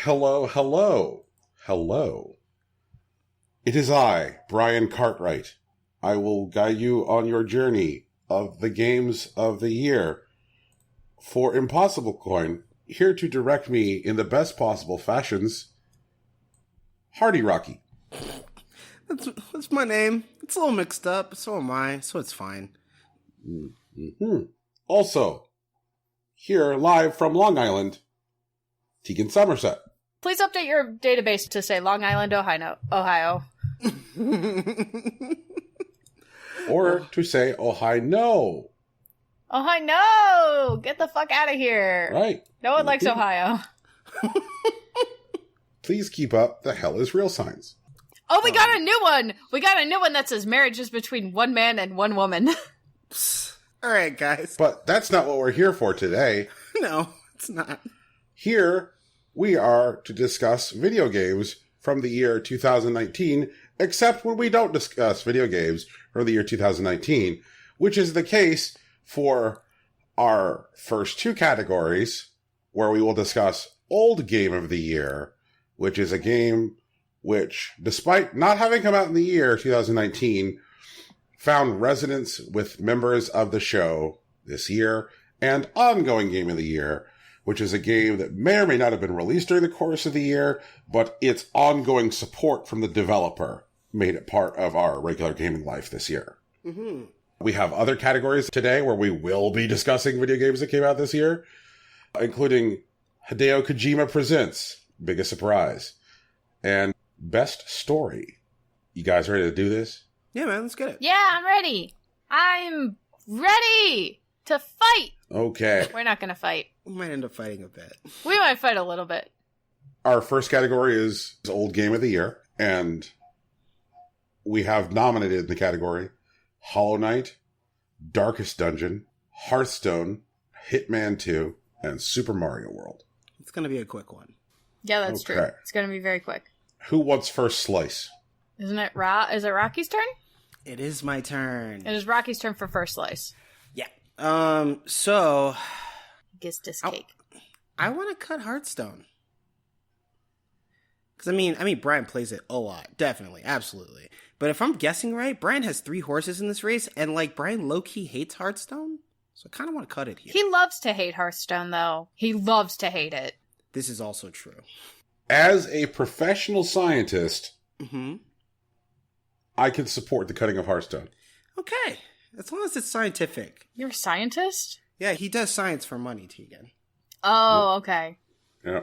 Hello, hello, hello. It is I, Brian Cartwright. I will guide you on your journey of the games of the year. For Impossible Coin, here to direct me in the best possible fashions, Hardy Rocky. That's my name. It's a little mixed up, so am I, so it's fine. Mm-hmm. Also, here live from Long Island, Tegan Somerset. Please update your database to say Long Island, Ohio. Or to say, Ohio. Ohio, no! Get the fuck out of here. Right. No one likes Ohio. Please keep up the hell is real signs. Oh, we got a new one! We got a new one that says marriage is between one man and one woman. All right, guys. But that's not what we're here for today. No, it's not. Here, we are to discuss video games from the year 2019, except when we don't discuss video games from the year 2019, which is the case for our first two categories, where we will discuss Old Game of the Year, which is a game which, despite not having come out in the year 2019, found resonance with members of the show this year, and Ongoing Game of the Year, which is a game that may or may not have been released during the course of the year, but its ongoing support from the developer made it part of our regular gaming life this year. Mm-hmm. We have other categories today where we will be discussing video games that came out this year, including Hideo Kojima Presents, biggest surprise, and Best Story. You guys ready to do this? Yeah, man, let's get it. Yeah, I'm ready. I'm ready to fight. Okay. We're not going to fight. We might end up fighting a bit. We might fight a little bit. Our first category is Old Game of the Year, and we have nominated in the category Hollow Knight, Darkest Dungeon, Hearthstone, Hitman 2, and Super Mario World. It's going to be a quick one. Yeah, that's true. It's going to be very quick. Who wants first slice? Isn't it Is it Rocky's turn? It is my turn. It is Rocky's turn for first slice. Yeah. So Guess this cake. I want to cut Hearthstone. Because, I mean, Brian plays it a lot. Definitely. Absolutely. But if I'm guessing right, Brian has 3 horses in this race, and, Brian low-key hates Hearthstone. So I kind of want to cut it here. He loves to hate Hearthstone, though. He loves to hate it. This is also true. As a professional scientist, Mm-hmm. I can support the cutting of Hearthstone. Okay. As long as it's scientific. You're a scientist? Yeah, he does science for money, Tegan. Oh, okay. Yeah.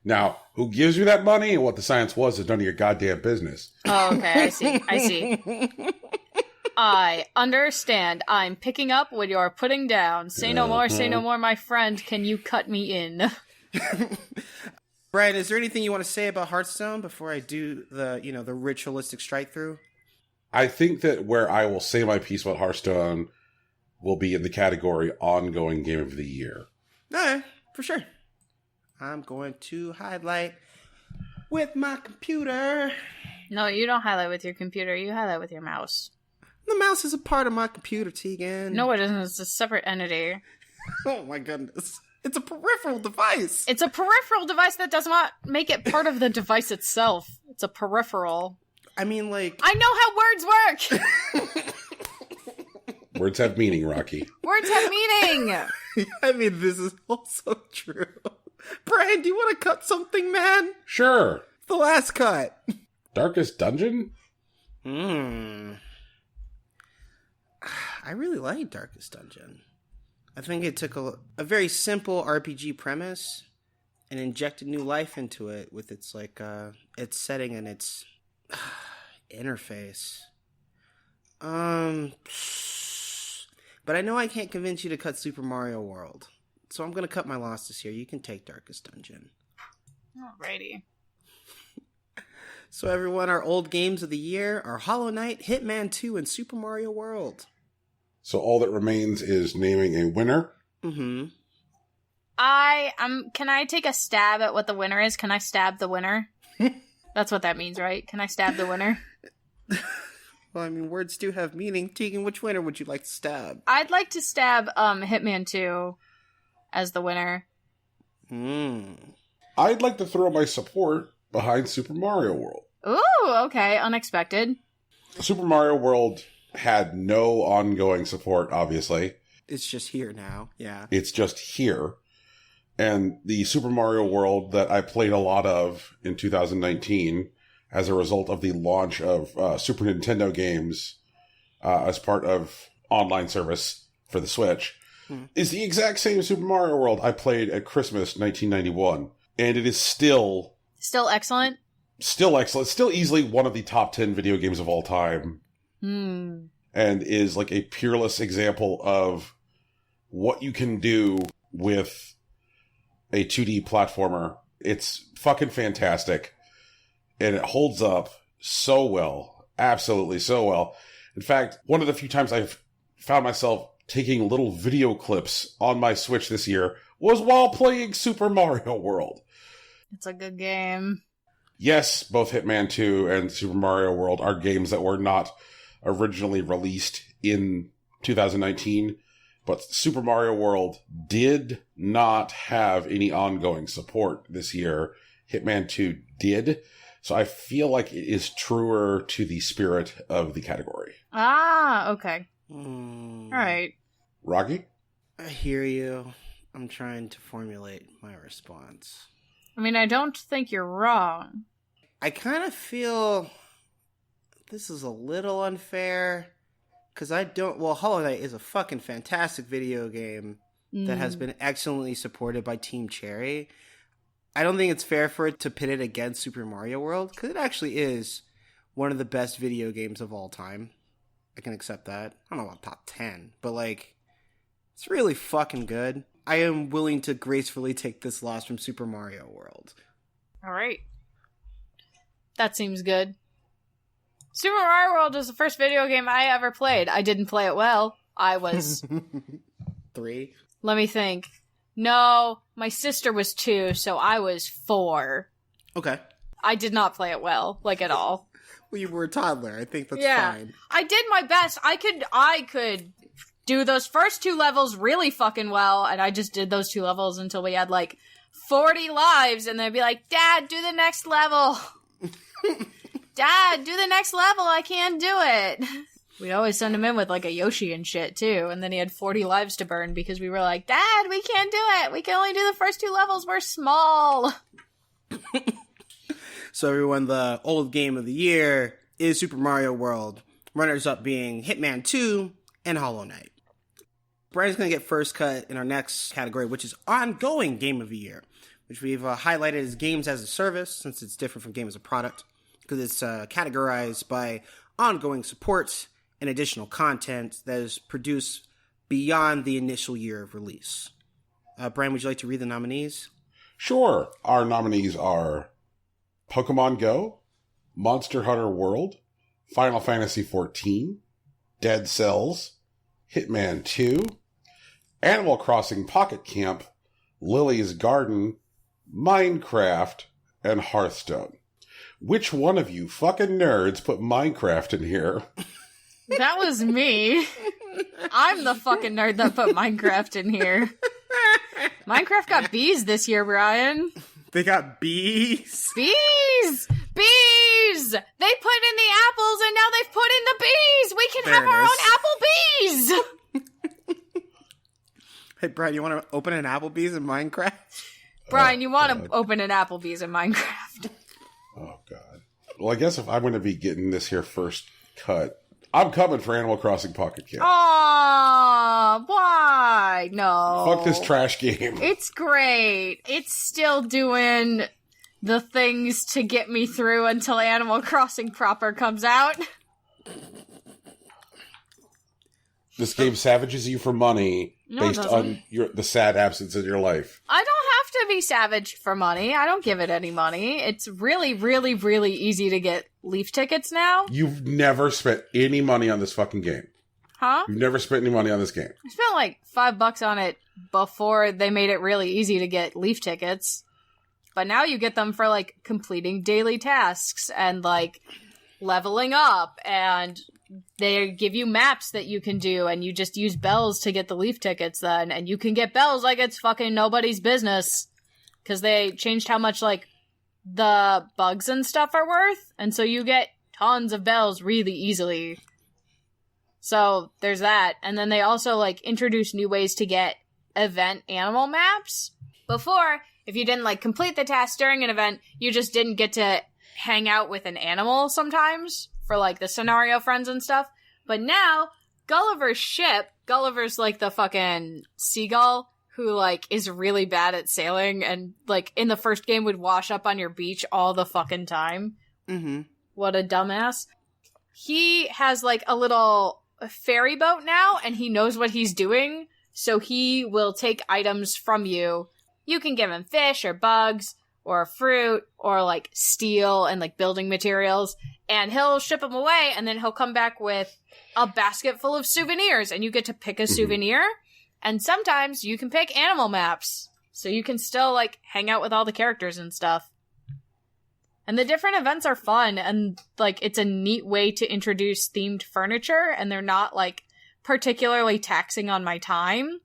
Now, who gives you that money and what the science was is none of your goddamn business. Oh, okay. I see. I understand. I'm picking up what you're putting down. Say no more, my friend. Can you cut me in? Brian, is there anything you want to say about Hearthstone before I do the ritualistic strike through? I think that where I will say my piece about Hearthstone will be in the category Ongoing Game of the Year. No, for sure. I'm going to highlight with my computer. No, you don't highlight with your computer. You highlight with your mouse. The mouse is a part of my computer, Tegan. No, it isn't. It's a separate entity. Oh my goodness. It's a peripheral device. It's a peripheral device that does not make it part of the device itself. It's a peripheral. I mean, I know how words work! Words have meaning, Rocky. Words have meaning! I mean, this is also true. Brian, do you want to cut something, man? Sure. The last cut. Darkest Dungeon? I really like Darkest Dungeon. I think it took a very simple RPG premise and injected new life into it with its its setting and its interface. But I know I can't convince you to cut Super Mario World, so I'm gonna cut my losses here. You can take Darkest Dungeon. Alrighty. So everyone, our old games of the year are Hollow Knight, Hitman 2, and Super Mario World. So all that remains is naming a winner. Mm-hmm. Can I take a stab at what the winner is? Can I stab the winner? That's what that means, right? Can I stab the winner? Well, I mean, words do have meaning. Tegan, which winner would you like to stab? I'd like to stab Hitman 2 as the winner. I'd like to throw my support behind Super Mario World. Ooh, okay, unexpected. Super Mario World had no ongoing support, obviously. It's just here now, yeah. It's just here. And the Super Mario World that I played a lot of in 2019 as a result of the launch of Super Nintendo games as part of online service for the Switch is the exact same Super Mario World I played at Christmas 1991. And it is still excellent. Still excellent. Still easily one of the top 10 video games of all time. And is like a peerless example of what you can do with a 2D platformer. It's fucking fantastic. And it holds up so well. Absolutely so well. In fact, one of the few times I've found myself taking little video clips on my Switch this year was while playing Super Mario World. It's a good game. Yes, both Hitman 2 and Super Mario World are games that were not originally released in 2019, but Super Mario World did not have any ongoing support this year. Hitman 2 did, so I feel like it is truer to the spirit of the category. Ah, okay. All right. Rocky? I hear you. I'm trying to formulate my response. I mean, I don't think you're wrong. I kind of feel this is a little unfair because Hollow Knight is a fucking fantastic video game that has been excellently supported by Team Cherry. I don't think it's fair for it to pit it against Super Mario World because it actually is one of the best video games of all time. I can accept that. I don't know about top 10, but like, it's really fucking good. I am willing to gracefully take this loss from Super Mario World. All right. That seems good. Super Mario World was the first video game I ever played. I didn't play it well. I was 3. Let me think. No, my sister was 2, so I was 4. Okay. I did not play it well, like at all. Well, you were a toddler. I think that's fine. I did my best. I could do those first 2 levels really fucking well, and I just did those 2 levels until we had like 40 lives, and they'd be like, Dad, do the next level. Dad, do the next level. I can't do it. We'd always send him in with like a Yoshi and shit too, and then he had 40 lives to burn because we were like, Dad, we can't do it. We can only do the first 2 levels. We're small. So everyone, the old game of the year is Super Mario World. Runners up being Hitman 2 and Hollow Knight. Brian's going to get first cut in our next category, which is ongoing game of the year, which we've highlighted as games as a service, since it's different from game as a product, because it's categorized by ongoing support and additional content that is produced beyond the initial year of release. Brian, would you like to read the nominees? Sure. Our nominees are Pokemon Go, Monster Hunter World, Final Fantasy XIV, Dead Cells, Hitman 2, Animal Crossing Pocket Camp, Lily's Garden, Minecraft, and Hearthstone. Which one of you fucking nerds put Minecraft in here? That was me. I'm the fucking nerd that put Minecraft in here. Minecraft got bees this year, Brian. They got bees? Bees! Bees! They put in the apples and now they've put in the bees! We can have our own apple bees! Hey, Brian, you want to open an Applebee's in Minecraft? Brian, you want to open an Applebee's in Minecraft? Oh, God. Well, I guess if I'm going to be getting this here first cut, I'm coming for Animal Crossing Pocket Camp. Aww, why? No. Fuck this trash game. It's great. It's still doing the things to get me through until Animal Crossing proper comes out. This game savages you for money based on the sad absence in your life. I don't have to be savage for money. I don't give it any money. It's really, really, really easy to get Leaf tickets now. You've never spent any money on this fucking game. Huh? You've never spent any money on this game. I spent like $5 on it before they made it really easy to get Leaf tickets. But now you get them for like completing daily tasks and like leveling up, and they give you maps that you can do, and you just use bells to get the Leaf tickets then, and you can get bells like it's fucking nobody's business. because they changed how much, like, the bugs and stuff are worth, and so you get tons of bells really easily. So there's that. And then they also, like, introduced new ways to get event animal maps. Before, if you didn't, like, complete the task during an event, you just didn't get to hang out with an animal sometimes for, like, the scenario friends and stuff. But now, Gulliver's ship, Gulliver's, like, the fucking seagull who, like, is really bad at sailing and, like, in the first game would wash up on your beach all the fucking time. Mm-hmm. What a dumbass. He has, like, a little ferry boat now, and he knows what he's doing, so he will take items from you. You can give him fish or bugs or fruit or, like, steel and, like, building materials, and he'll ship them away, and then he'll come back with a basket full of souvenirs, and you get to pick a souvenir, and sometimes you can pick animal maps, so you can still, like, hang out with all the characters and stuff. And the different events are fun, and, like, it's a neat way to introduce themed furniture, and they're not, like, particularly taxing on my time.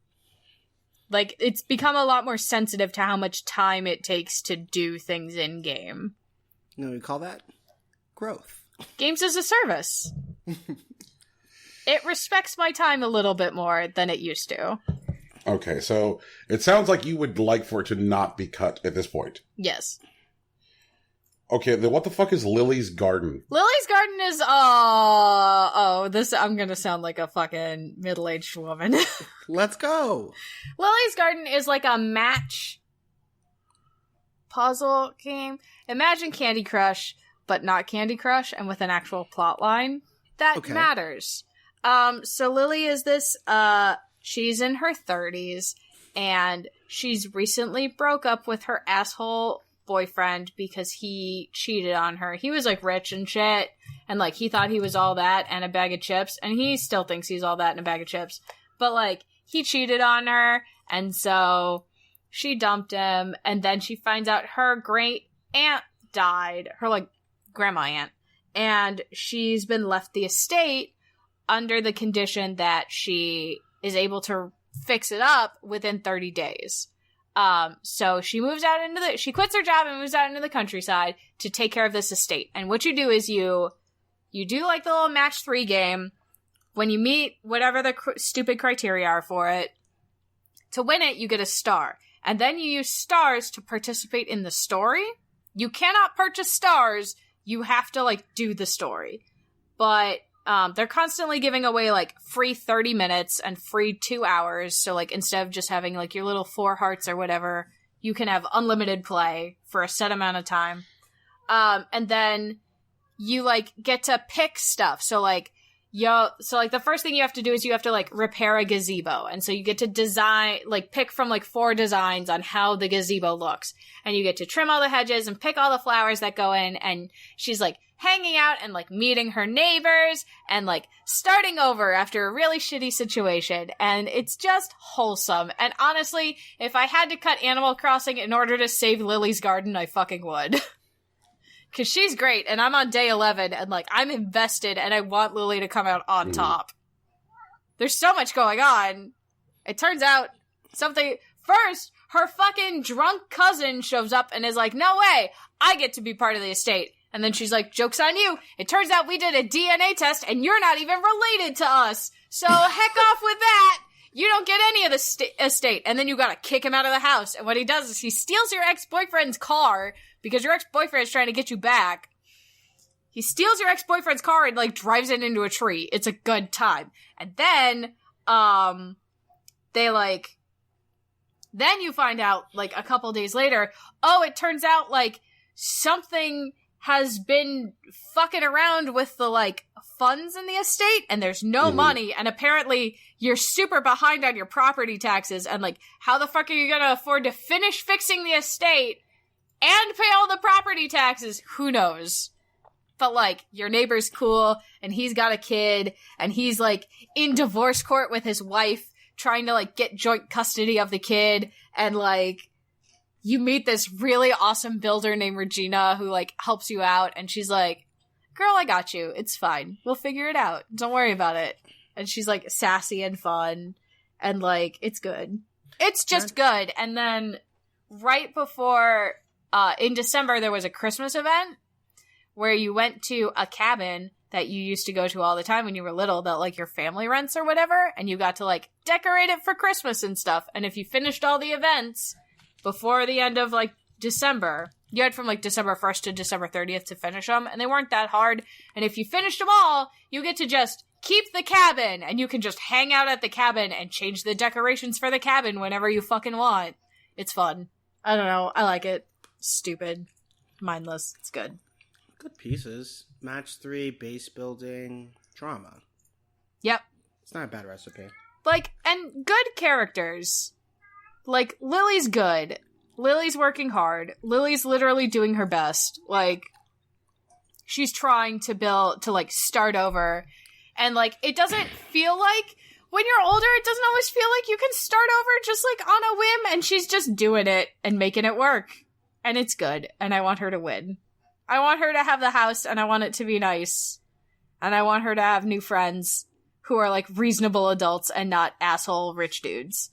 Like, it's become a lot more sensitive to how much time it takes to do things in-game. You know what we call that? Growth. Games as a service. It respects my time a little bit more than it used to. Okay, so it sounds like you would like for it to not be cut at this point. Yes. Okay, then what the fuck is Lily's Garden? Lily's Garden is, I'm gonna sound like a fucking middle-aged woman. Let's go! Lily's Garden is like a match puzzle game. Imagine Candy Crush, but not Candy Crush, and with an actual plot line. That matters. So Lily is this, she's in her 30s, and she's recently broke up with her asshole boyfriend because he cheated on her. He was, like, rich and shit, and, like, he thought he was all that and a bag of chips, and he still thinks he's all that and a bag of chips. But, like, he cheated on her, and so she dumped him, and then she finds out her great aunt died, her, like, grandma aunt, and she's been left the estate under the condition that she is able to fix it up within 30 days. So she moves out she quits her job and moves out into the countryside to take care of this estate. And what you do is you do, like, the little match 3 game. When you meet whatever the stupid criteria are for it, to win it, you get a star. And then you use stars to participate in the story. You cannot purchase stars. You have to, like, do the story. But they're constantly giving away, like, free 30 minutes and free 2 hours. So, like, instead of just having, like, your little 4 hearts or whatever, you can have unlimited play for a set amount of time. And then you, like, get to pick stuff. So, like, the first thing you have to do is you have to, like, repair a gazebo. And so you get to design, like, pick from, like, 4 designs on how the gazebo looks. And you get to trim all the hedges and pick all the flowers that go in. And she's, like, hanging out and, like, meeting her neighbors and, like, starting over after a really shitty situation. And it's just wholesome. And honestly, if I had to cut Animal Crossing in order to save Lily's Garden, I fucking would. Because she's great, and I'm on day 11, and, like, I'm invested, and I want Lily to come out on top. There's so much going on. It turns out first, her fucking drunk cousin shows up and is like, no way, I get to be part of the estate. And then she's like, joke's on you. It turns out we did a DNA test, and you're not even related to us. So heck off with that. You don't get any of the estate. And then you gotta kick him out of the house. And what he does is he steals your ex-boyfriend's car, because your ex-boyfriend is trying to get you back. He steals your ex-boyfriend's car and, like, drives it into a tree. It's a good time. And then, then you find out, like, a couple days later, it turns out, like, something has been fucking around with the, like, funds in the estate, and there's no money, and apparently you're super behind on your property taxes, and, like, how the fuck are you gonna afford to finish fixing the estate and pay all the property taxes? Who knows? But, like, your neighbor's cool, and he's got a kid, and he's, like, in divorce court with his wife, trying to, like, get joint custody of the kid, and, like, you meet this really awesome builder named Regina who, like, helps you out, and she's like, girl, I got you. It's fine. We'll figure it out. Don't worry about it. And she's, like, sassy and fun, and, like, it's good. It's just good. And then right before, in December, there was a Christmas event where you went to a cabin that you used to go to all the time when you were little that, like, your family rents or whatever, and you got to, like, decorate it for Christmas and stuff. And if you finished all the events before the end of, like, December, you had from, like, December 1st to December 30th to finish them, and they weren't that hard. And if you finished them all, you get to just keep the cabin, and you can just hang out at the cabin and change the decorations for the cabin whenever you fucking want. It's fun. I don't know. I like it. Stupid. Mindless. It's good. Good pieces. Match 3, base building, drama. Yep. It's not a bad recipe. Like, and good characters. Like, Lily's good. Lily's working hard. Lily's literally doing her best. Like, she's trying to like, start over. And, like, it doesn't feel like, when you're older, it doesn't always feel like you can start over just, like, on a whim, and she's just doing it and making it work. And it's good, and I want her to win. I want her to have the house, and I want it to be nice. And I want her to have new friends who are, like, reasonable adults and not asshole rich dudes.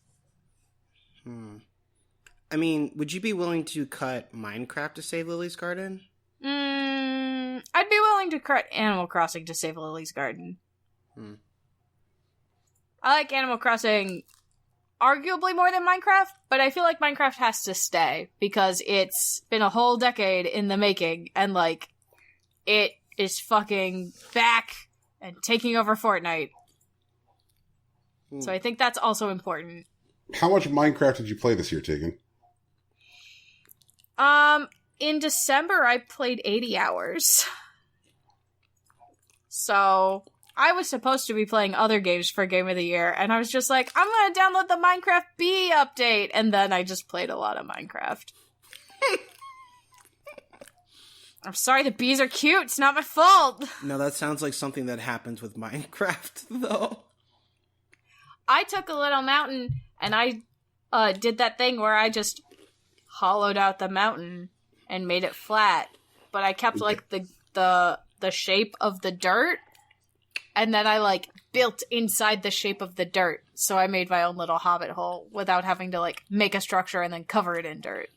I mean, would you be willing to cut Minecraft to save Lily's garden? I'd be willing to cut Animal Crossing to save Lily's garden. I like Animal Crossing arguably more than Minecraft, but I feel like Minecraft has to stay because it's been a whole decade in the making, and, like, it is fucking back and taking over Fortnite. So I think that's also important. How much Minecraft did you play this year, Tegan? In December, I played 80 hours. So I was supposed to be playing other games for Game of the Year, and I was just like, I'm gonna download the Minecraft Bee update, and then I just played a lot of Minecraft. I'm sorry, the bees are cute. It's not my fault. No, that sounds like something that happens with Minecraft, though. I took a little mountain, and I did that thing where I just hollowed out the mountain and made it flat, but I kept, like, the shape of the dirt, and then I, like, built inside the shape of the dirt, so I made my own little hobbit hole without having to, like, make a structure and then cover it in dirt.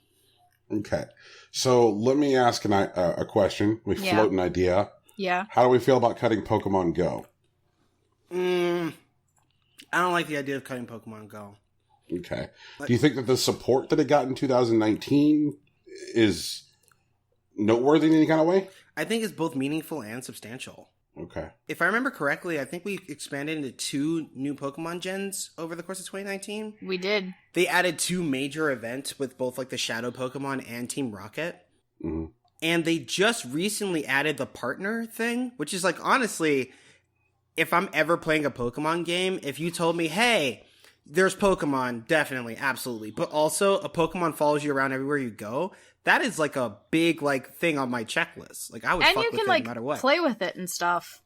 Okay. So let me ask a question. We float an idea. Yeah. How do we feel about cutting Pokemon Go? I don't like the idea of cutting Pokemon Go. Okay. Do you think that the support that it got in 2019 is noteworthy in any kind of way? I think it's both meaningful and substantial. Okay. If I remember correctly, I think we expanded into 2 new Pokemon gens over the course of 2019. We did. They added 2 major events with both, like, the Shadow Pokemon and Team Rocket. Mm-hmm. And they just recently added the partner thing, which is, like, honestly, if I'm ever playing a Pokemon game, if you told me, hey, there's Pokemon, definitely, absolutely, but also a Pokemon follows you around everywhere you go, that is, like, a big, like, thing on my checklist. Like, I would fuck with it no matter what. Play with it and stuff.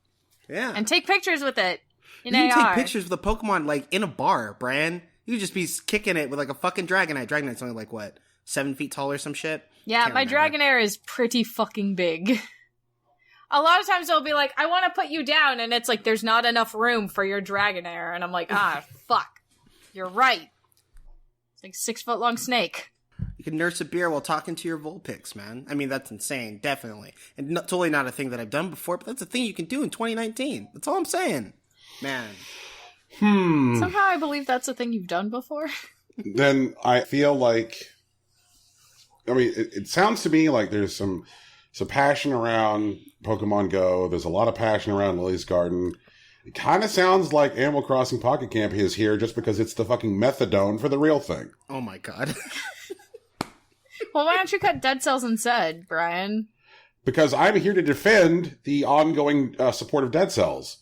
Yeah. And take pictures with it in AR. You can take pictures with a Pokemon, like, in a bar, Brian. You could just be kicking it with, like, a fucking Dragonite. Dragonite's only, like, what, 7 feet tall or some shit? Yeah, my Dragonair is pretty fucking big. A lot of times they'll be like, I want to put you down, and it's like, there's not enough room for your Dragonair. And I'm like, fuck. You're right. It's like 6 foot long snake. You can nurse a beer while talking to your Vulpix, man. I mean, that's insane, definitely. And totally not a thing that I've done before, but that's a thing you can do in 2019. That's all I'm saying. Man. Somehow I believe that's a thing you've done before. Then I feel like, I mean, it sounds to me like there's some passion around Pokemon Go. There's a lot of passion around Lily's Garden. It kind of sounds like Animal Crossing Pocket Camp is here just because it's the fucking methadone for the real thing. Oh my god. Well, why don't you cut Dead Cells instead, Brian? Because I'm here to defend the ongoing support of Dead Cells.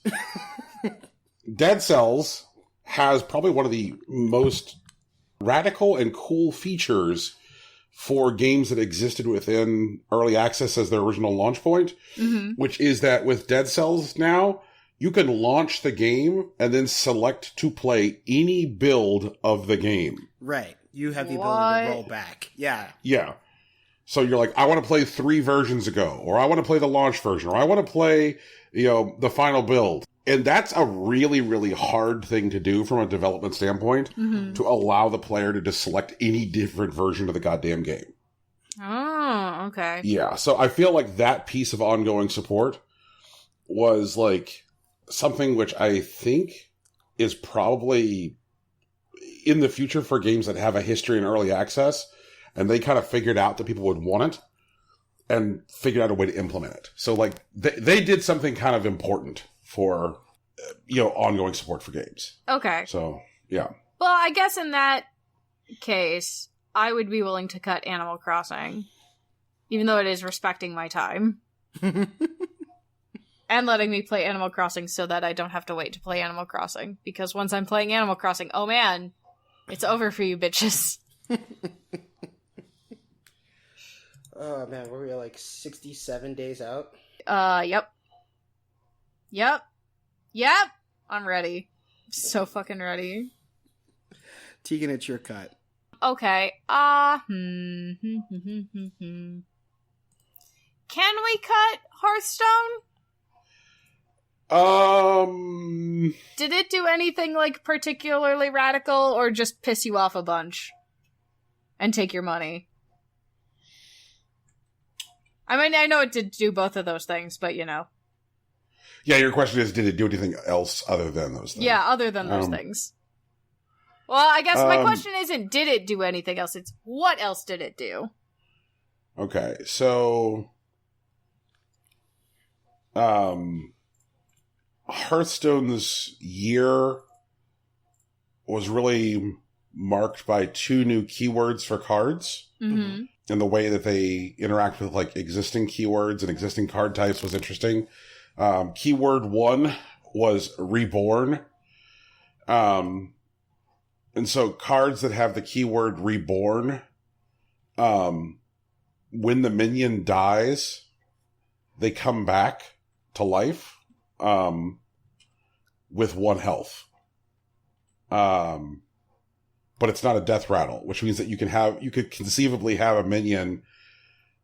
Dead Cells has probably one of the most radical and cool features for games that existed within early access as their original launch point, which is that with Dead Cells now, you can launch the game and then select to play any build of the game. Right. You have the ability to roll back. Yeah. Yeah. So you're like, I want to play 3 versions ago, or I want to play the launch version, or I want to play, the final build. And that's a really, really hard thing to do from a development standpoint, to allow the player to just select any different version of the goddamn game. Oh, okay. Yeah, so I feel like that piece of ongoing support was like something which I think is probably in the future for games that have a history in early access, and they kind of figured out that people would want it and figured out a way to implement it. So like they did something kind of important for, ongoing support for games. Okay. So, yeah. Well, I guess in that case, I would be willing to cut Animal Crossing, even though it is respecting my time. And letting me play Animal Crossing so that I don't have to wait to play Animal Crossing. Because once I'm playing Animal Crossing, oh man, it's over for you bitches. Oh man, were we like 67 days out? Yep. Yep! I'm ready. So fucking ready. Tegan, it's your cut. Okay, Can we cut Hearthstone? Did it do anything, like, particularly radical, or just piss you off a bunch? And take your money? I mean, I know it did do both of those things, but, Yeah, your question is, did it do anything else other than those things? Yeah, other than those things. Well, I guess my question isn't, did it do anything else? It's, what else did it do? Okay, so... Hearthstone's year was really marked by 2 new keywords for cards. Mm-hmm. And the way that they interact with like existing keywords and existing card types was interesting. Keyword 1 was reborn. And so cards that have the keyword reborn, when the minion dies, they come back to life. With 1 health. But it's not a death rattle, which means that you could conceivably have a minion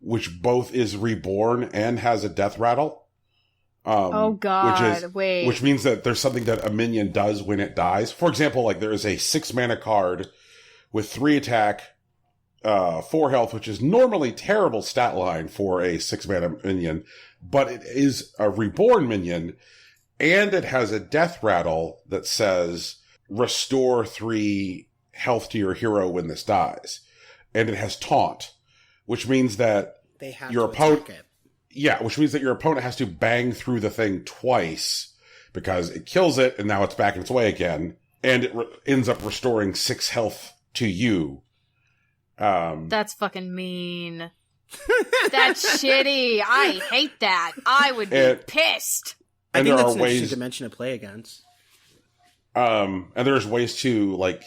which both is reborn and has a death rattle. Oh god, wait. Which means that there's something that a minion does when it dies. For example, like there is a 6 mana card with 3 attack, 4 health, which is normally terrible stat line for a 6 mana minion, but it is a reborn minion, and it has a death rattle that says, restore 3 health to your hero when this dies. And it has taunt, which means that they have your to opponent... attack it. Yeah, which means that your opponent has to bang through the thing twice, because it kills it, and now it's back in its way again, and it ends up restoring 6 health to you. That's fucking mean. That's shitty. I hate that. I would be pissed. I think that's an interesting dimension to play against. And there's ways to, like,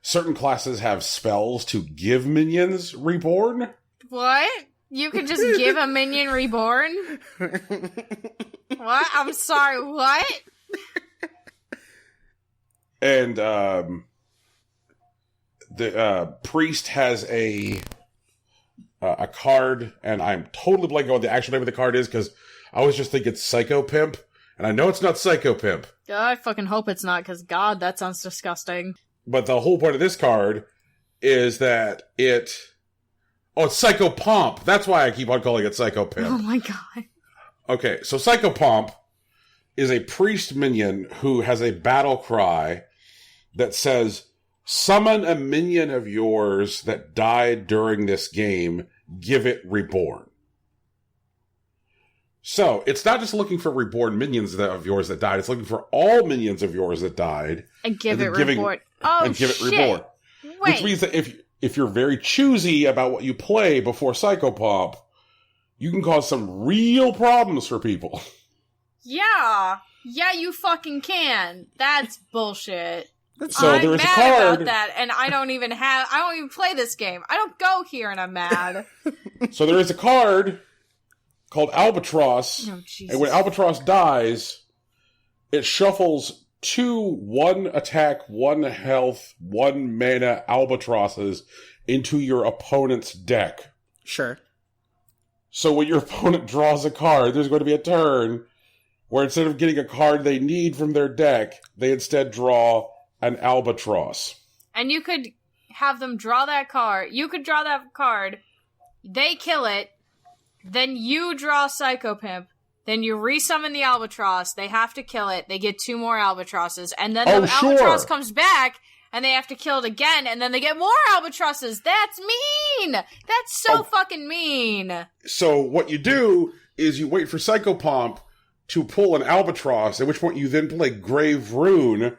certain classes have spells to give minions reborn. What? You could just give a minion reborn? What? I'm sorry, what? And, the priest has a card, and I'm totally blanking on what the actual name of the card is, because I always just think it's Psycho Pimp, and I know it's not Psycho Pimp. I fucking hope it's not, because god, that sounds disgusting. But the whole point of this card is that it's Psycho Pomp. That's why I keep on calling it Psycho Pimp. Oh my god. Okay, so Psycho Pomp is a priest minion who has a battle cry that says, summon a minion of yours that died during this game, give it reborn. So, it's not just looking for reborn minions of yours that died, it's looking for all minions of yours that died. And give it reborn. Oh, and give it reborn. Wait. Which means that if you're very choosy about what you play before Psychopomp, you can cause some real problems for people. Yeah. Yeah, you fucking can. That's bullshit. So I'm there is mad a card about that, and I don't even play this game. I don't go here, and I'm mad. So there is a card called Albatross, oh, Jesus. and when Albatross dies, it shuffles 2 1 attack, 1 health, 1 mana Albatrosses into your opponent's deck. Sure. So when your opponent draws a card, there's going to be a turn where instead of getting a card they need from their deck, they instead draw an albatross. And you could have them draw that card. You could draw that card. They kill it. Then you draw Psychopimp. Then you resummon the albatross. They have to kill it. They get 2 more albatrosses. And then the albatross comes back, and they have to kill it again, and then they get more albatrosses. That's mean! That's so fucking mean! So what you do is you wait for Psychopomp to pull an albatross, at which point you then play Grave Rune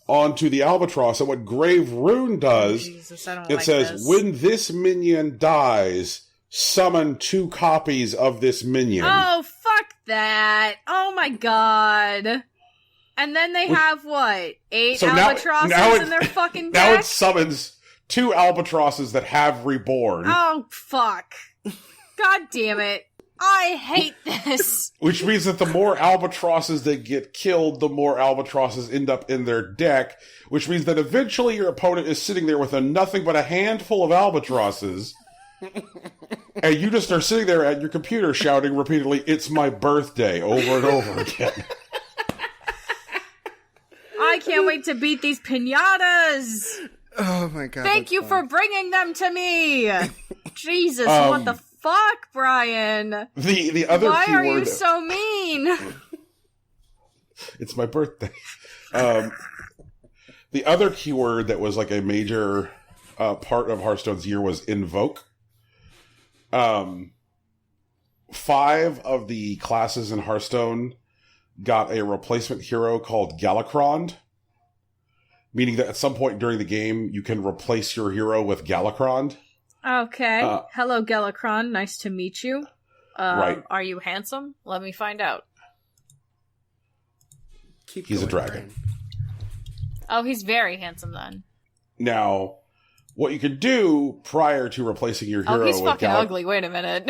onto the albatross. And what Grave Rune does, it says, when this minion dies, summon 2 copies of this minion. Oh, fuck that. Oh my god. And then they have, 8 albatrosses in their fucking deck? Now it summons 2 albatrosses that have reborn. Oh, fuck. God damn it. I hate this. Which means that the more albatrosses that get killed, the more albatrosses end up in their deck, which means that eventually your opponent is sitting there with nothing but a handful of albatrosses, and you just are sitting there at your computer shouting repeatedly, "It's my birthday," over and over again. I can't wait to beat these piñatas! Oh my god. Thank you for bringing them to me! Jesus, what the fuck, Brian? The other Why keyword... are you so mean? It's my birthday. The other keyword that was like a major part of Hearthstone's year was invoke. 5 of the classes in Hearthstone got a replacement hero called Galakron, meaning that at some point during the game, you can replace your hero with Galakron. Okay. Hello, Galakron. Nice to meet you. Right. Are you handsome? Let me find out. He's a dragon. Brian. Oh, he's very handsome then. Now, what you can do prior to replacing your hero Oh, he's with fucking ugly. Wait a minute.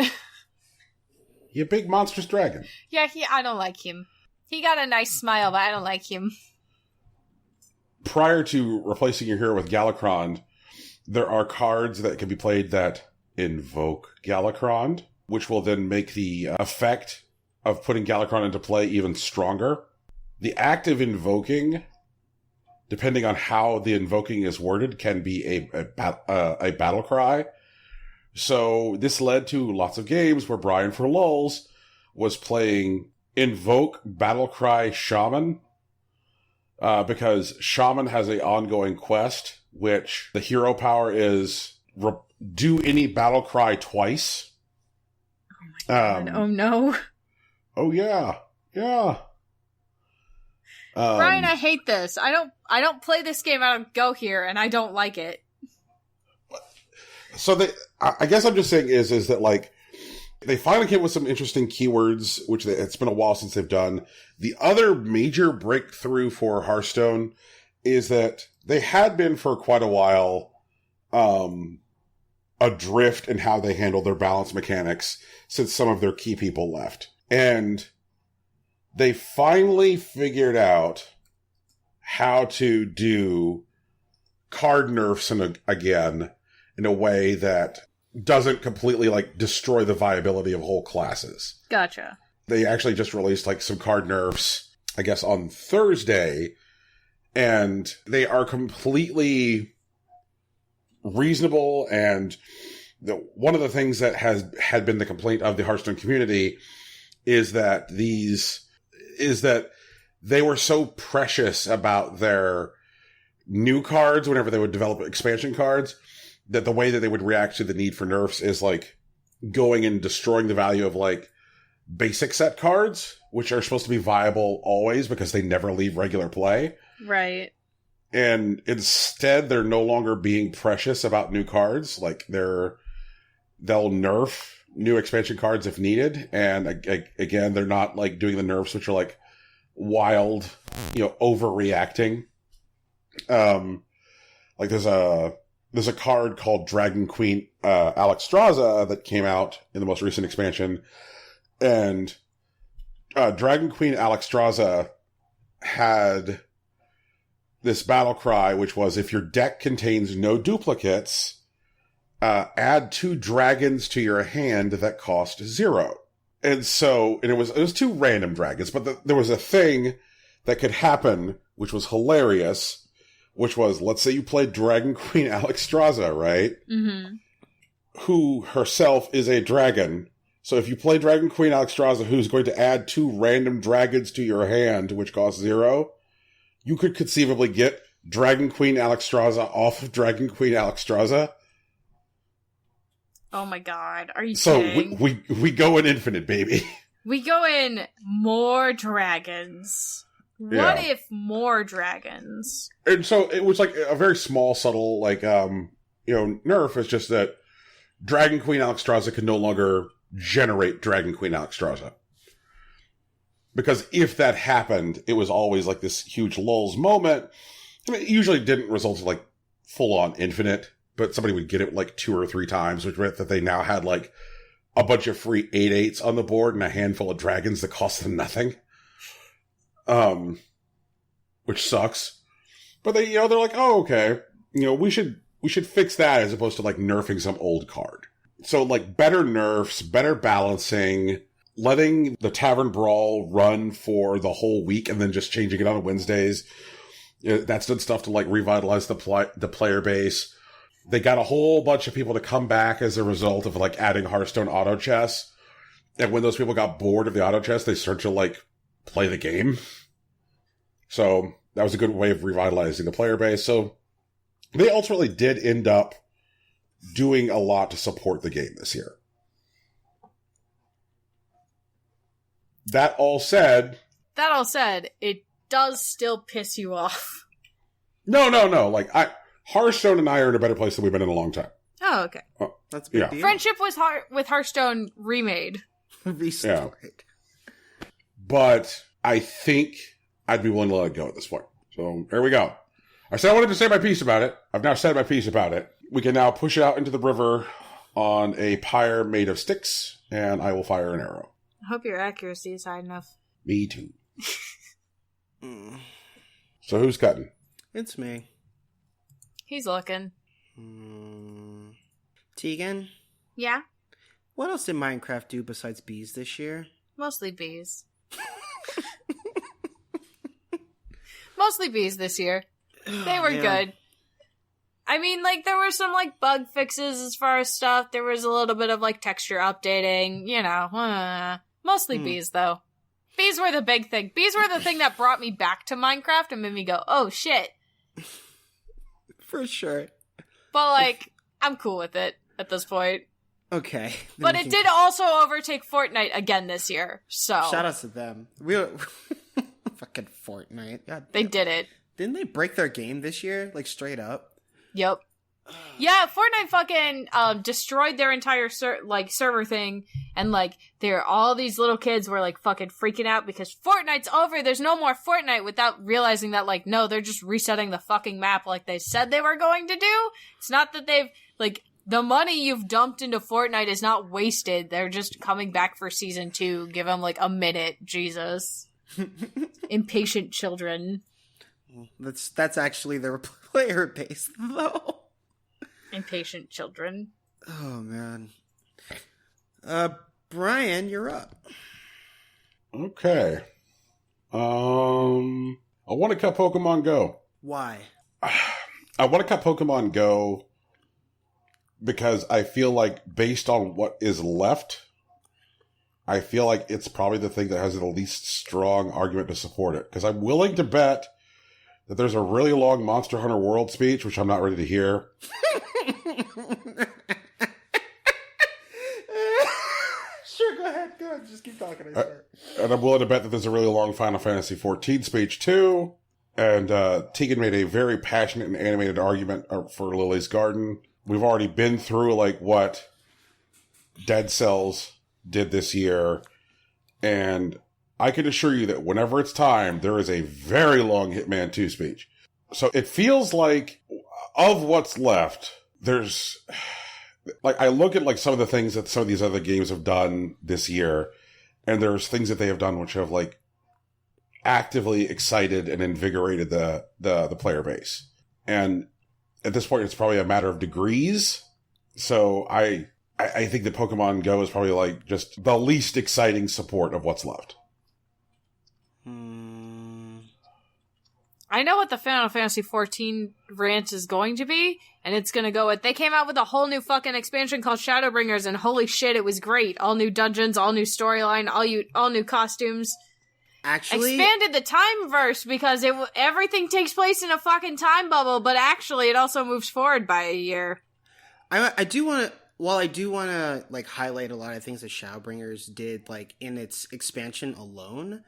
You're a big monstrous dragon. Yeah, I don't like him. He got a nice smile, but I don't like him. Prior to replacing your hero with Galakron, there are cards that can be played that invoke Galakron, which will then make the effect of putting Galakron into play even stronger. The act of invoking, depending on how the invoking is worded, can be a battle cry. So this led to lots of games where Brian for lulz was playing Invoke Battlecry Shaman, because Shaman has an ongoing quest, which the hero power is do any battle cry twice. Oh my god! Oh no! Oh yeah, yeah. Brian, I hate this. I don't play this game. I don't go here, and I don't like it. So I guess I'm just saying is that like they finally came with some interesting keywords, which it's been a while since they've done. The other major breakthrough for Hearthstone is that they had been for quite a while adrift in how they handle their balance mechanics since some of their key people left. And they finally figured out how to do card nerfs again in a way that doesn't completely like destroy the viability of whole classes. Gotcha. They actually just released like some card nerfs, I guess, on Thursday, and they are completely reasonable. And one of the things that had been the complaint of the Hearthstone community is that they were so precious about their new cards whenever they would develop expansion cards, that the way that they would react to the need for nerfs is like going and destroying the value of like basic set cards, which are supposed to be viable always because they never leave regular play. Right. And instead, they're no longer being precious about new cards. Like they'll nerf new expansion cards if needed. And again, they're not like doing the nerfs, which are like wild, overreacting. Like there's a card called Dragon Queen Alexstrasza that came out in the most recent expansion. And Dragon Queen Alexstrasza had this battle cry, which was, if your deck contains no duplicates, add 2 dragons to your hand that cost 0. And it was two random dragons, but there was a thing that could happen, which was hilarious, which was, let's say you played Dragon Queen Alexstrasza, right? Mm-hmm. Who herself is a dragon. So if you play Dragon Queen Alexstrasza, who's going to add two random dragons to your hand, which costs 0, you could conceivably get Dragon Queen Alexstrasza off of Dragon Queen Alexstrasza. Oh my god, are you kidding? So we go in infinite, baby. We go in more dragons. What if more dragons? And so it was like a very small, subtle, like, nerf. It's just that Dragon Queen Alexstrasza can no longer generate Dragon Queen Alexstrasza. Because if that happened, it was always like this huge lulls moment. I mean, it usually didn't result in like full-on infinite, but somebody would get it like 2 or 3 times, which meant that they now had like a bunch of free 8/8s on the board and a handful of dragons that cost them nothing. Which sucks. But they're like, oh, okay, we should fix that as opposed to like nerfing some old card. So like better nerfs, better balancing, letting the Tavern Brawl run for the whole week and then just changing it on Wednesdays. That's done stuff to like revitalize the player base. They got a whole bunch of people to come back as a result of like adding Hearthstone auto chess. And when those people got bored of the auto chess, they started to like play the game. So that was a good way of revitalizing the player base. So they ultimately did end up doing a lot to support the game this year. That all said, it does still piss you off. No. Like, Hearthstone and I are in a better place than we've been in a long time. Oh, okay. That's a big deal. Friendship with Hearthstone remade. Restored. Yeah. But I think I'd be willing to let it go at this point. So, there we go. I said I wanted to say my piece about it. I've now said my piece about it. We can now push it out into the river on a pyre made of sticks, and I will fire an arrow. I hope your accuracy is high enough. Me too. So who's cutting? It's me. He's looking. Tegan? Yeah? What else did Minecraft do besides bees this year? Mostly bees. Mostly bees this year. They were good. I mean, like, there were some, like, bug fixes as far as stuff. There was a little bit of, like, texture updating, Mostly bees, though. Bees were the big thing. Bees were the thing that brought me back to Minecraft and made me go, oh, shit. For sure. But, like, I'm cool with it at this point. Okay. But it did also overtake Fortnite again this year, so. Shout out to them. Fucking Fortnite. God, they did it. Didn't they break their game this year? Like, straight up? Yep. Yeah, Fortnite fucking destroyed their entire server thing, and like all these little kids were like fucking freaking out because Fortnite's over. There's no more Fortnite, without realizing that like no, they're just resetting the fucking map like they said they were going to do. It's not that they've like the money you've dumped into Fortnite is not wasted. They're just coming back for season 2. Give them like a minute, Jesus. Impatient children. That's actually their player base though. Impatient children. Oh, man. Brian, you're up. Okay. I want to cut Pokemon Go. Why? I want to cut Pokemon Go because I feel like based on what is left, I feel like it's probably the thing that has the least strong argument to support it. Because I'm willing to bet that there's a really long Monster Hunter World speech, which I'm not ready to hear. Sure, go ahead. Just keep talking. And I'm willing to bet that there's a really long Final Fantasy XIV speech, too. And Tegan made a very passionate and animated argument for Lily's Garden. We've already been through, like, what Dead Cells did this year. And I can assure you that whenever it's time, there is a very long Hitman 2 speech. So it feels like, of what's left, there's, like, I look at, like, some of the things that some of these other games have done this year, and there's things that they have done which have, like, actively excited and invigorated the player base. And at this point, it's probably a matter of degrees. So I I think that Pokemon Go is probably like just the least exciting support of what's left. I know what the Final Fantasy XIV rant is going to be, and it's going to go with, they came out with a whole new fucking expansion called Shadowbringers, and holy shit, it was great. All new dungeons, all new storyline, all new costumes. Actually, expanded the time verse because everything takes place in a fucking time bubble, but actually it also moves forward by a year. I do want to like highlight a lot of things that Shadowbringers did like in its expansion alone.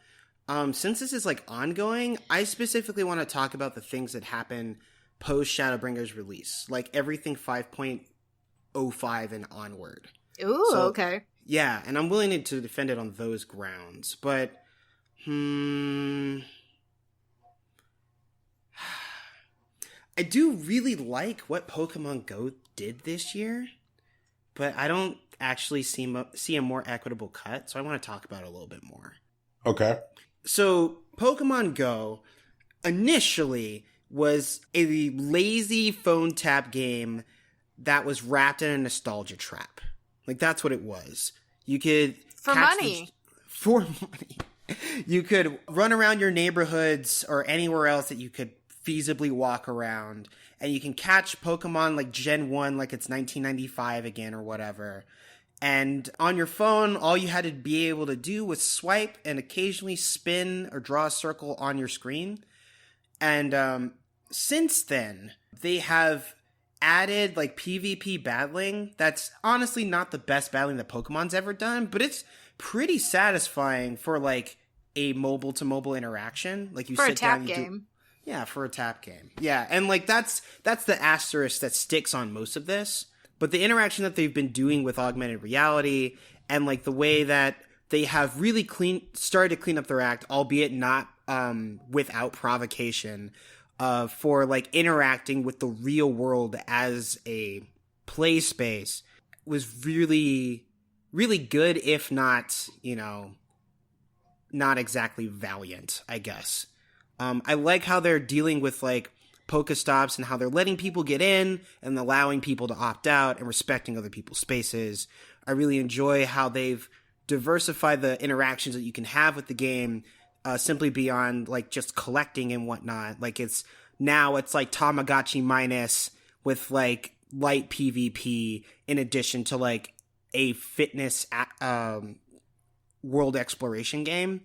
Since this is like ongoing, I specifically want to talk about the things that happen post Shadowbringers release, like everything 5.05 and onward. Ooh, so, okay. Yeah, and I'm willing to defend it on those grounds, but I do really like what Pokemon Go did this year, but I don't actually see a more equitable cut, so I want to talk about it a little bit more. Okay. So, Pokemon Go initially was a lazy phone tap game that was wrapped in a nostalgia trap. Like, that's what it was. You could... For money. For money. You could run around your neighborhoods or anywhere else that you could feasibly walk around, and you can catch Pokemon like Gen 1 like it's 1995 again or whatever. And on your phone, all you had to be able to do was swipe and occasionally spin or draw a circle on your screen. And since then, they have added like PvP battling. That's honestly not the best battling that Pokemon's ever done, but it's pretty satisfying for like a mobile to mobile interaction. Like you for sit a tap down, game. Yeah, for a tap game. Yeah, and like that's the asterisk that sticks on most of this. But the interaction that they've been doing with augmented reality and like the way that they have really started to clean up their act, albeit not without provocation, for like interacting with the real world as a play space was really, really good, if not, not exactly valiant, I guess. I like how they're dealing with like Pokestops and how they're letting people get in and allowing people to opt out and respecting other people's spaces. I really enjoy how they've diversified the interactions that you can have with the game, simply beyond like just collecting and whatnot. Like it's like Tamagotchi minus with like light PvP in addition to like a fitness world exploration game.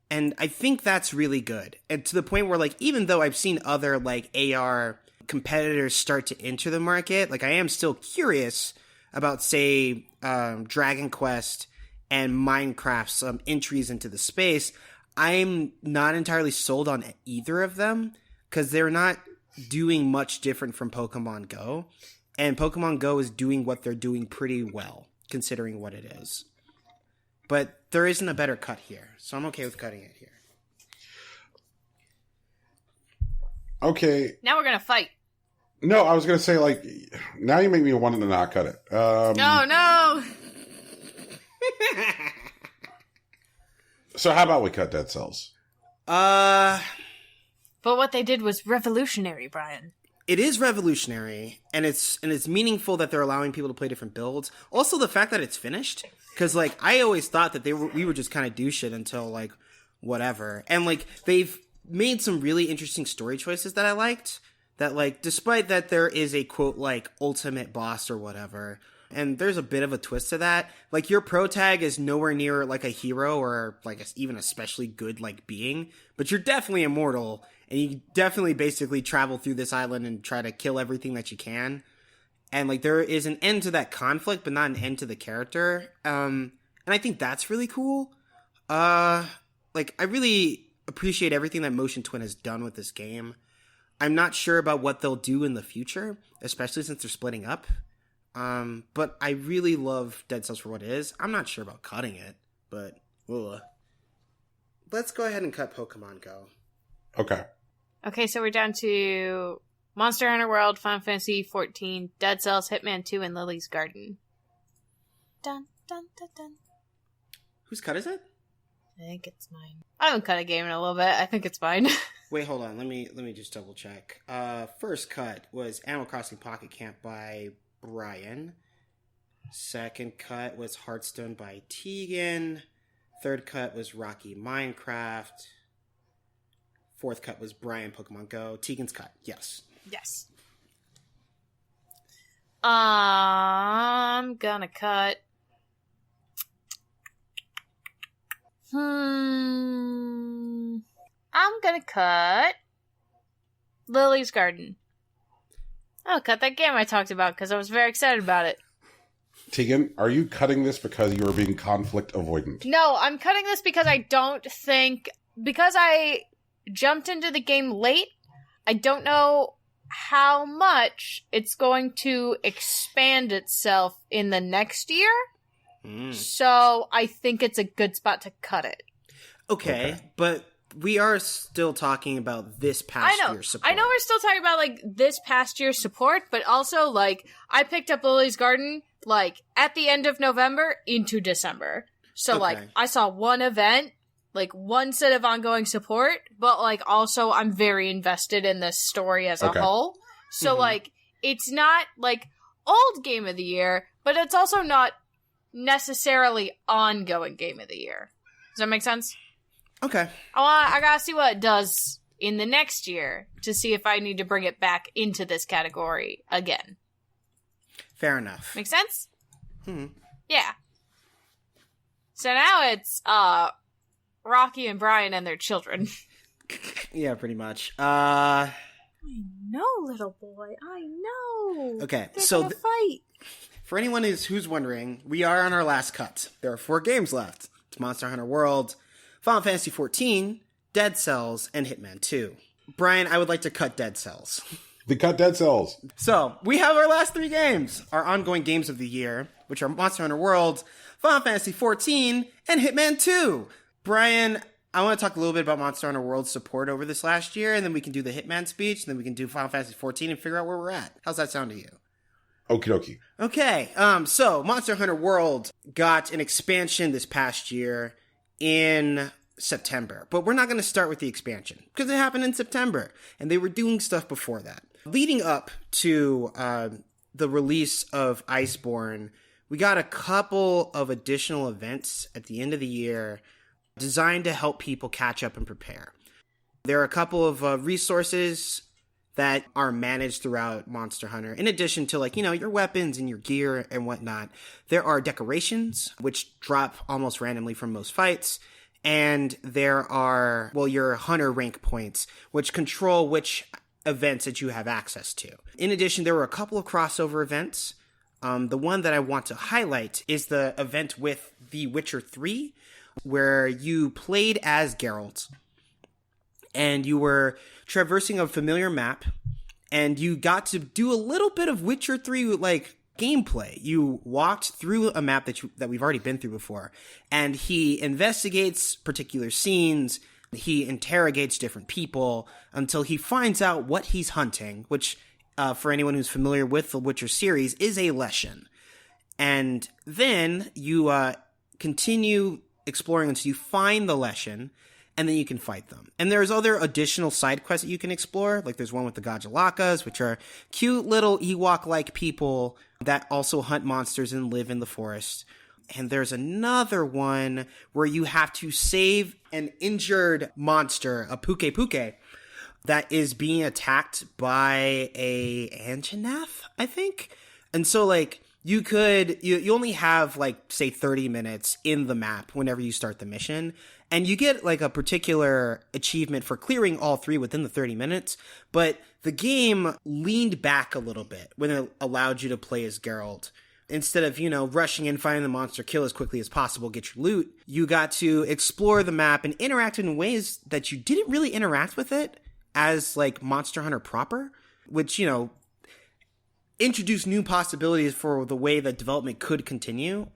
And I think that's really good. And to the point where, like, even though I've seen other, like, AR competitors start to enter the market, like, I am still curious about, say, Dragon Quest and Minecraft's entries into the space. I'm not entirely sold on either of them because they're not doing much different from Pokemon Go. And Pokemon Go is doing what they're doing pretty well, considering what it is. But there isn't a better cut here, so I'm okay with cutting it here. Okay. Now we're gonna fight. No, I was gonna say, like, now you make me want to not cut it. Oh, no! So how about we cut Dead Cells? But what they did was revolutionary, Brian. It is revolutionary, and it's meaningful that they're allowing people to play different builds. Also, the fact that it's finished, because like I always thought that we were just kind of do shit until like whatever, and like they've made some really interesting story choices that I liked. That like, despite that there is a quote like ultimate boss or whatever, and there's a bit of a twist to that. Like your pro tag is nowhere near like a hero or like even especially good like being, but you're definitely immortal. And you definitely basically travel through this island and try to kill everything that you can. And, like, there is an end to that conflict, but not an end to the character. And I think that's really cool. Like, I really appreciate everything that Motion Twin has done with this game. I'm not sure about what they'll do in the future, especially since they're splitting up. But I really love Dead Cells for what it is. I'm not sure about cutting it, but let's go ahead and cut Pokemon Go. Okay, so we're down to Monster Hunter World, Final Fantasy XIV, Dead Cells, Hitman 2, and Lily's Garden. Dun, dun, dun, dun. Whose cut is it? I think it's mine. I haven't cut a game in a little bit. I think it's mine. Wait, hold on. Let me just double check. First cut was Animal Crossing Pocket Camp by Brian. Second cut was Hearthstone by Tegan. Third cut was Rocky Minecraft. Fourth cut was Brian Pokemon Go. Tegan's cut, yes. Yes. I'm gonna cut. I'm gonna cut Lily's Garden. I'll cut that game I talked about because I was very excited about it. Tegan, are you cutting this because you are being conflict avoidant? No, I'm cutting this because I don't think... Because I jumped into the game late, I don't know how much it's going to expand itself in the next year. So I think it's a good spot to cut it. Okay, but we are still talking about this past year's support. I know we're still talking about, like, this past year's support, but also, like, I picked up Lily's Garden, like, at the end of November into December. So, like, I saw one event, like, one set of ongoing support, but, like, also I'm very invested in this story as a whole. So, like, it's not, like, old Game of the Year, but it's also not necessarily ongoing Game of the Year. Does that make sense? Okay. I gotta see what it does in the next year to see if I need to bring it back into this category again. Fair enough. Make sense? Yeah. So now it's Rocky and Brian and their children. Yeah, pretty much. I know, little boy. I know. Okay, They're so gonna fight. For anyone who's wondering, we are on our last cut. There are 4 games left. It's Monster Hunter World, Final Fantasy XIV, Dead Cells, and Hitman 2. Brian, I would like to cut Dead Cells. The cut Dead Cells. So, we have our last 3 games. Our ongoing games of the year, which are Monster Hunter World, Final Fantasy XIV, and Hitman 2. Brian, I want to talk a little bit about Monster Hunter World's support over this last year, and then we can do the Hitman speech, and then we can do Final Fantasy XIV and figure out where we're at. How's that sound to you? Okie dokie. Okay, so Monster Hunter World got an expansion this past year in September. But we're not going to start with the expansion, because it happened in September, and they were doing stuff before that. Leading up to the release of Iceborne, we got a couple of additional events at the end of the year designed to help people catch up and prepare. There are a couple of resources that are managed throughout Monster Hunter. In addition to, like, you know, your weapons and your gear and whatnot, there are decorations, which drop almost randomly from most fights. And there are, well, your hunter rank points, which control which events that you have access to. In addition, there were a couple of crossover events. The one that I want to highlight is the event with The Witcher 3, where you played as Geralt, and you were traversing a familiar map, and you got to do a little bit of Witcher 3, like, gameplay. You walked through a map that we've already been through before, and he investigates particular scenes, he interrogates different people, until he finds out what he's hunting, which, for anyone who's familiar with the Witcher series, is a Leshen. And then you continue exploring until you find the Leshen, and then you can fight them. And there's other additional side quests that you can explore. Like, there's one with the Gajalakas, which are cute little Ewok-like people that also hunt monsters and live in the forest. And there's another one where you have to save an injured monster, a Puke Puke, that is being attacked by a Anjanath, I think. And so, like, you only have, like, say 30 minutes in the map whenever you start the mission. And you get, like, a particular achievement for clearing all 3 within the 30 minutes. But the game leaned back a little bit when it allowed you to play as Geralt. Instead of, you know, rushing in, finding the monster, kill as quickly as possible, get your loot, you got to explore the map and interact in ways that you didn't really interact with it as, like, Monster Hunter proper. Which, you know, introduced new possibilities for the way that development could continue.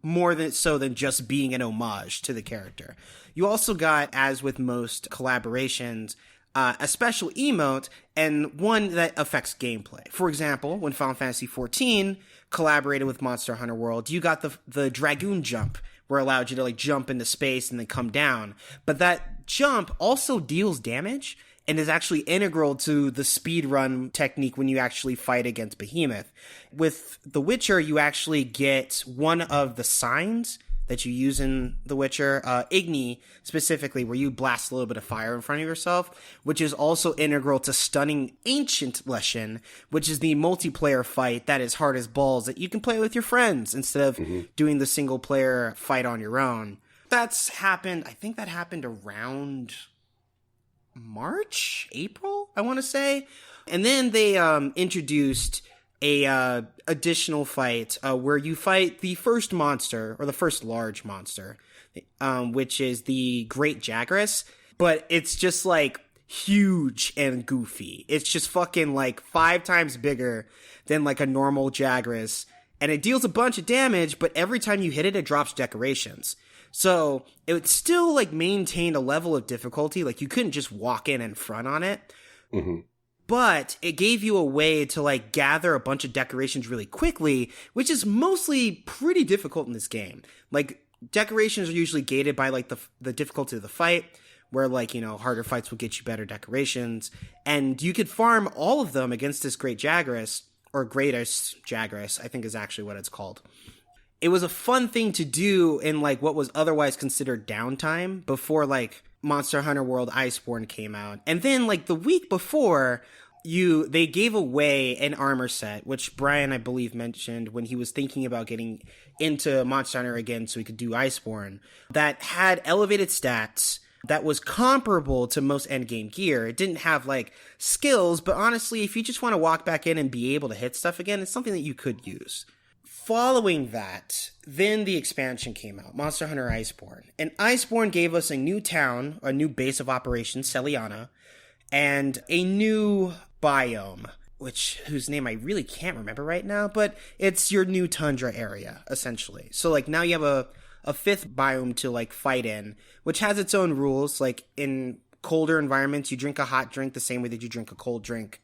More than just being an homage to the character. You also got, as with most collaborations, a special emote, and one that affects gameplay. For example, when Final Fantasy XIV collaborated with Monster Hunter World, you got the Dragoon jump, where it allowed you to, like, jump into space and then come down. But that jump also deals damage, and is actually integral to the speed run technique when you actually fight against Behemoth. With The Witcher, you actually get one of the signs that you use in The Witcher, Igni specifically, where you blast a little bit of fire in front of yourself, which is also integral to stunning Ancient Leshen, which is the multiplayer fight that is hard as balls that you can play with your friends instead of doing the single player fight on your own. That's happened, I think that happened around March, April, I want to say. And then they introduced a additional fight where you fight the first monster, or the first large monster, which is the Great Jagras, but it's just like huge and goofy. It's just fucking like 5 times bigger than like a normal Jagras, and it deals a bunch of damage, but every time you hit it, it drops decorations. So it still like maintained a level of difficulty. Like you couldn't just walk in and front on it. Mm-hmm. But it gave you a way to like gather a bunch of decorations really quickly, which is mostly pretty difficult in this game. Like decorations are usually gated by like the difficulty of the fight, where like, you know, harder fights will get you better decorations. And you could farm all of them against this Great Jagras, or Greatest Jagras, I think is actually what it's called. It was a fun thing to do in like what was otherwise considered downtime before like Monster Hunter World Iceborne came out. And then like the week before, they gave away an armor set, which Brian, I believe, mentioned when he was thinking about getting into Monster Hunter again so he could do Iceborne, that had elevated stats that was comparable to most endgame gear. It didn't have like skills, but honestly, if you just want to walk back in and be able to hit stuff again, it's something that you could use. Following that, then the expansion came out, Monster Hunter Iceborne. And Iceborne gave us a new town, a new base of operations, Celiana, and a new biome, whose name I really can't remember right now, but it's your new tundra area, essentially. So like now you have a 5th biome to like fight in, which has its own rules. Like in colder environments, you drink a hot drink the same way that you drink a cold drink.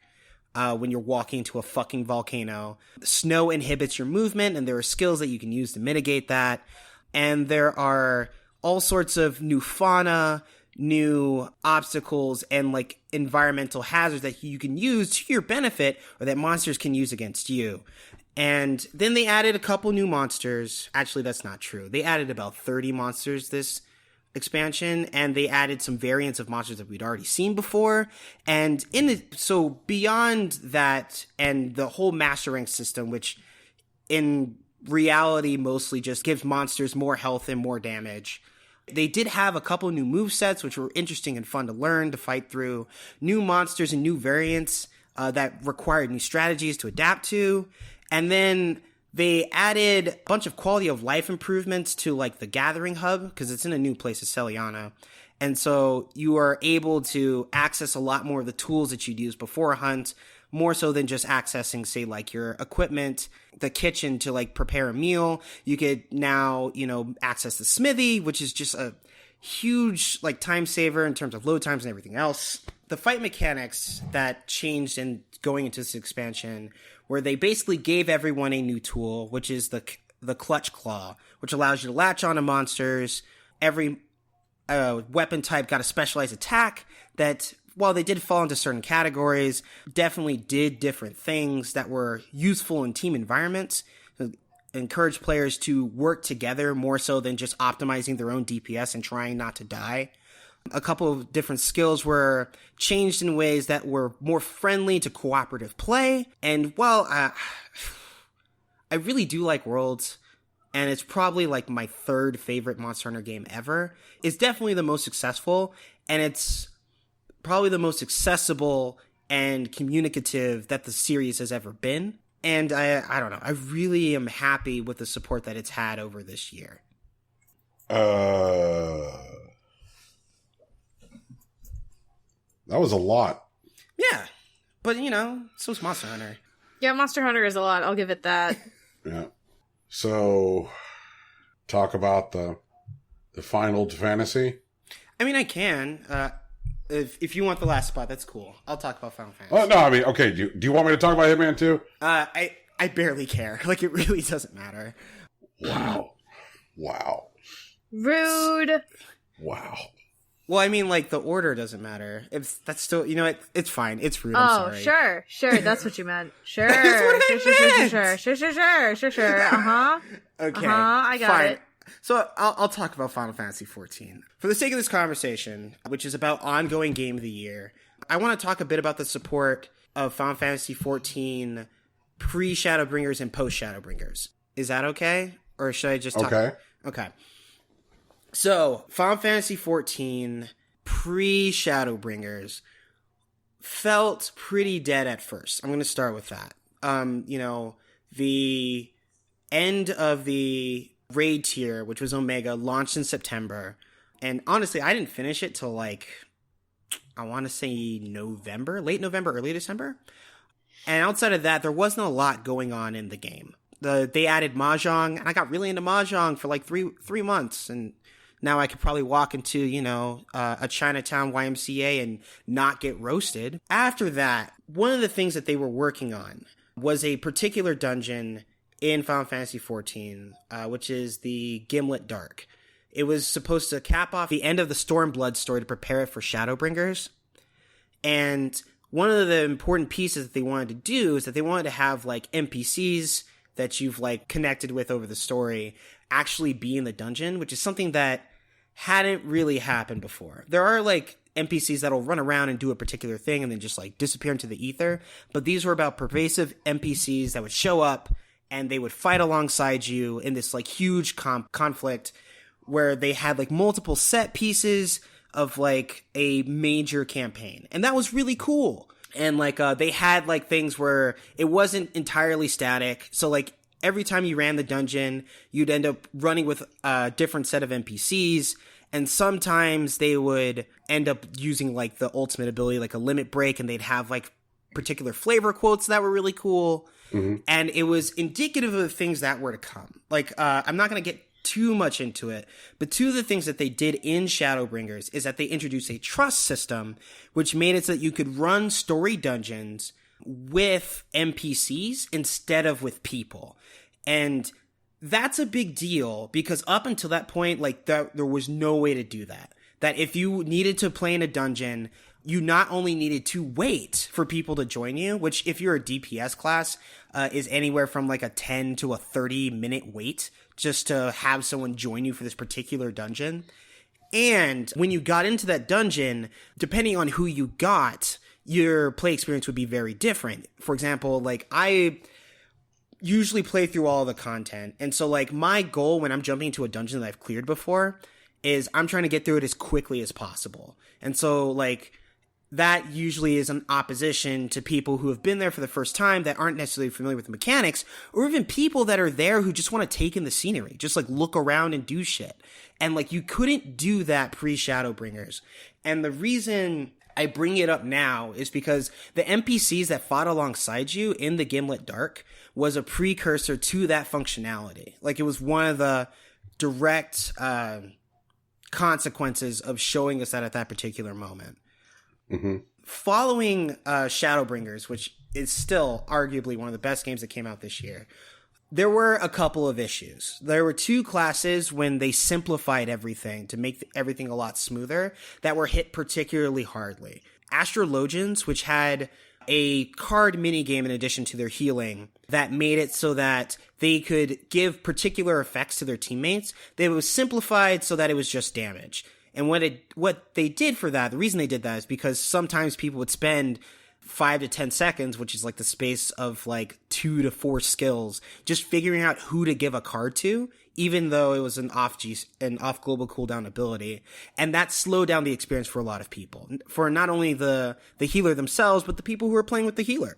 When you're walking to a fucking volcano. Snow inhibits your movement, and there are skills that you can use to mitigate that. And there are all sorts of new fauna, new obstacles, and like environmental hazards that you can use to your benefit, or that monsters can use against you. And then they added a couple new monsters. Actually, that's not true. They added about 30 monsters this expansion, and they added some variants of monsters that we'd already seen before. And so beyond that, and the whole master rank system, which in reality mostly just gives monsters more health and more damage, they did have a couple new movesets which were interesting and fun to learn, to fight through, new monsters and new variants that required new strategies to adapt to. And then they added a bunch of quality of life improvements to like the Gathering Hub, because it's in a new place of Celiana. And so you are able to access a lot more of the tools that you'd use before a hunt, more so than just accessing, say, like your equipment, the kitchen to like prepare a meal. You could now, you know, access the smithy, which is just a huge like time saver in terms of load times and everything else. The fight mechanics that changed in going into this expansion, where they basically gave everyone a new tool, which is the Clutch Claw, which allows you to latch onto monsters. Every weapon type got a specialized attack that, while they did fall into certain categories, definitely did different things that were useful in team environments. Encourage players to work together more so than just optimizing their own DPS and trying not to die. A couple of different skills were changed in ways that were more friendly to cooperative play. And while I really do like Worlds, and it's probably like my 3rd favorite Monster Hunter game ever, it's definitely the most successful, and it's probably the most accessible and communicative that the series has ever been. And I don't know, I really am happy with the support that it's had over this year. That was a lot. Yeah, but you know, so's Monster Hunter. Yeah, Monster Hunter is a lot. I'll give it that. Yeah. So, talk about the Final Fantasy. I mean, I can. If you want the last spot, that's cool. I'll talk about Final Fantasy. No, I mean, okay. Do you want me to talk about Hitman 2? I barely care. Like, it really doesn't matter. Wow. Rude. Wow. Well, I mean, like, the order doesn't matter. If that's still, you know what? It's fine. It's rude. Oh, I'm sorry. sure. That's what you meant. Sure. That's what I meant. Sure. Okay. I got fine. it. So I'll talk about Final Fantasy XIV. For the sake of this conversation, which is about ongoing game of the year, I want to talk a bit about the support of Final Fantasy XIV pre-Shadowbringers and post-Shadowbringers. Is that okay? Or should I just talk? Okay. So, Final Fantasy XIV pre-Shadowbringers felt pretty dead at first. I'm going to start with that. The end of the raid tier, which was Omega, launched in September. And honestly, I didn't finish it till I want to say November, late November, early December. And outside of that, there wasn't a lot going on in the game. They added Mahjong, and I got really into Mahjong for like three months, and now I could probably walk into, a Chinatown YMCA and not get roasted. After that, one of the things that they were working on was a particular dungeon in Final Fantasy XIV, which is the Gimlet Dark. It was supposed to cap off the end of the Stormblood story to prepare it for Shadowbringers. And one of the important pieces that they wanted to do is that they wanted to have NPCs that you've connected with over the story actually be in the dungeon, which is something that hadn't really happened before. There are NPCs that'll run around and do a particular thing and then just disappear into the ether, but these were about pervasive NPCs that would show up and they would fight alongside you in this huge conflict where they had multiple set pieces of a major campaign, and that was really cool. And they had things where it wasn't entirely static, so every time you ran the dungeon, you'd end up running with a different set of NPCs, and sometimes they would end up using the ultimate ability, a limit break, and they'd have particular flavor quotes that were really cool. Mm-hmm. And it was indicative of the things that were to come. I'm not going to get too much into it, but two of the things that they did in Shadowbringers is that they introduced a trust system, which made it so that you could run story dungeons with NPCs instead of with people. And that's a big deal because up until that point, there was no way to do that. That if you needed to play in a dungeon, you not only needed to wait for people to join you, which if you're a DPS class, is anywhere from a 10 to a 30-minute wait just to have someone join you for this particular dungeon. And when you got into that dungeon, depending on who you got, your play experience would be very different. For example, I usually play through all the content. And so my goal when I'm jumping into a dungeon that I've cleared before is I'm trying to get through it as quickly as possible. And so that usually is an opposition to people who have been there for the first time that aren't necessarily familiar with the mechanics, or even people that are there who just want to take in the scenery, just look around and do shit. And you couldn't do that pre-Shadowbringers. And the reason I bring it up now is because the NPCs that fought alongside you in the Gimlet Dark was a precursor to that functionality. It was one of the direct consequences of showing us that at that particular moment. Mm-hmm. Following Shadowbringers, which is still arguably one of the best games that came out this year, there were a couple of issues. There were two classes when they simplified everything to make everything a lot smoother that were hit particularly hardly. Astrologians, which had a card minigame in addition to their healing that made it so that they could give particular effects to their teammates, it was simplified so that it was just damage. And what they did for that, the reason they did that is because sometimes people would spend 5 to 10 seconds, which is the space of 2 to 4 skills, just figuring out who to give a card to, even though it was an off global cooldown ability. And that slowed down the experience for a lot of people, for not only the healer themselves, but the people who were playing with the healer.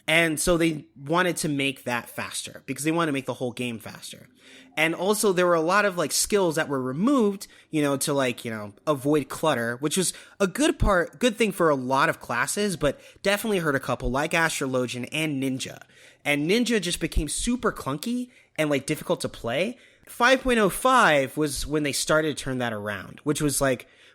And so they wanted to make that faster because they wanted to make the whole game faster. And also there were a lot of skills that were removed, to avoid clutter, which was a good thing for a lot of classes, but definitely hurt a couple like Astrologian and Ninja. And Ninja just became super clunky and difficult to play. 5.05 was when they started to turn that around, which was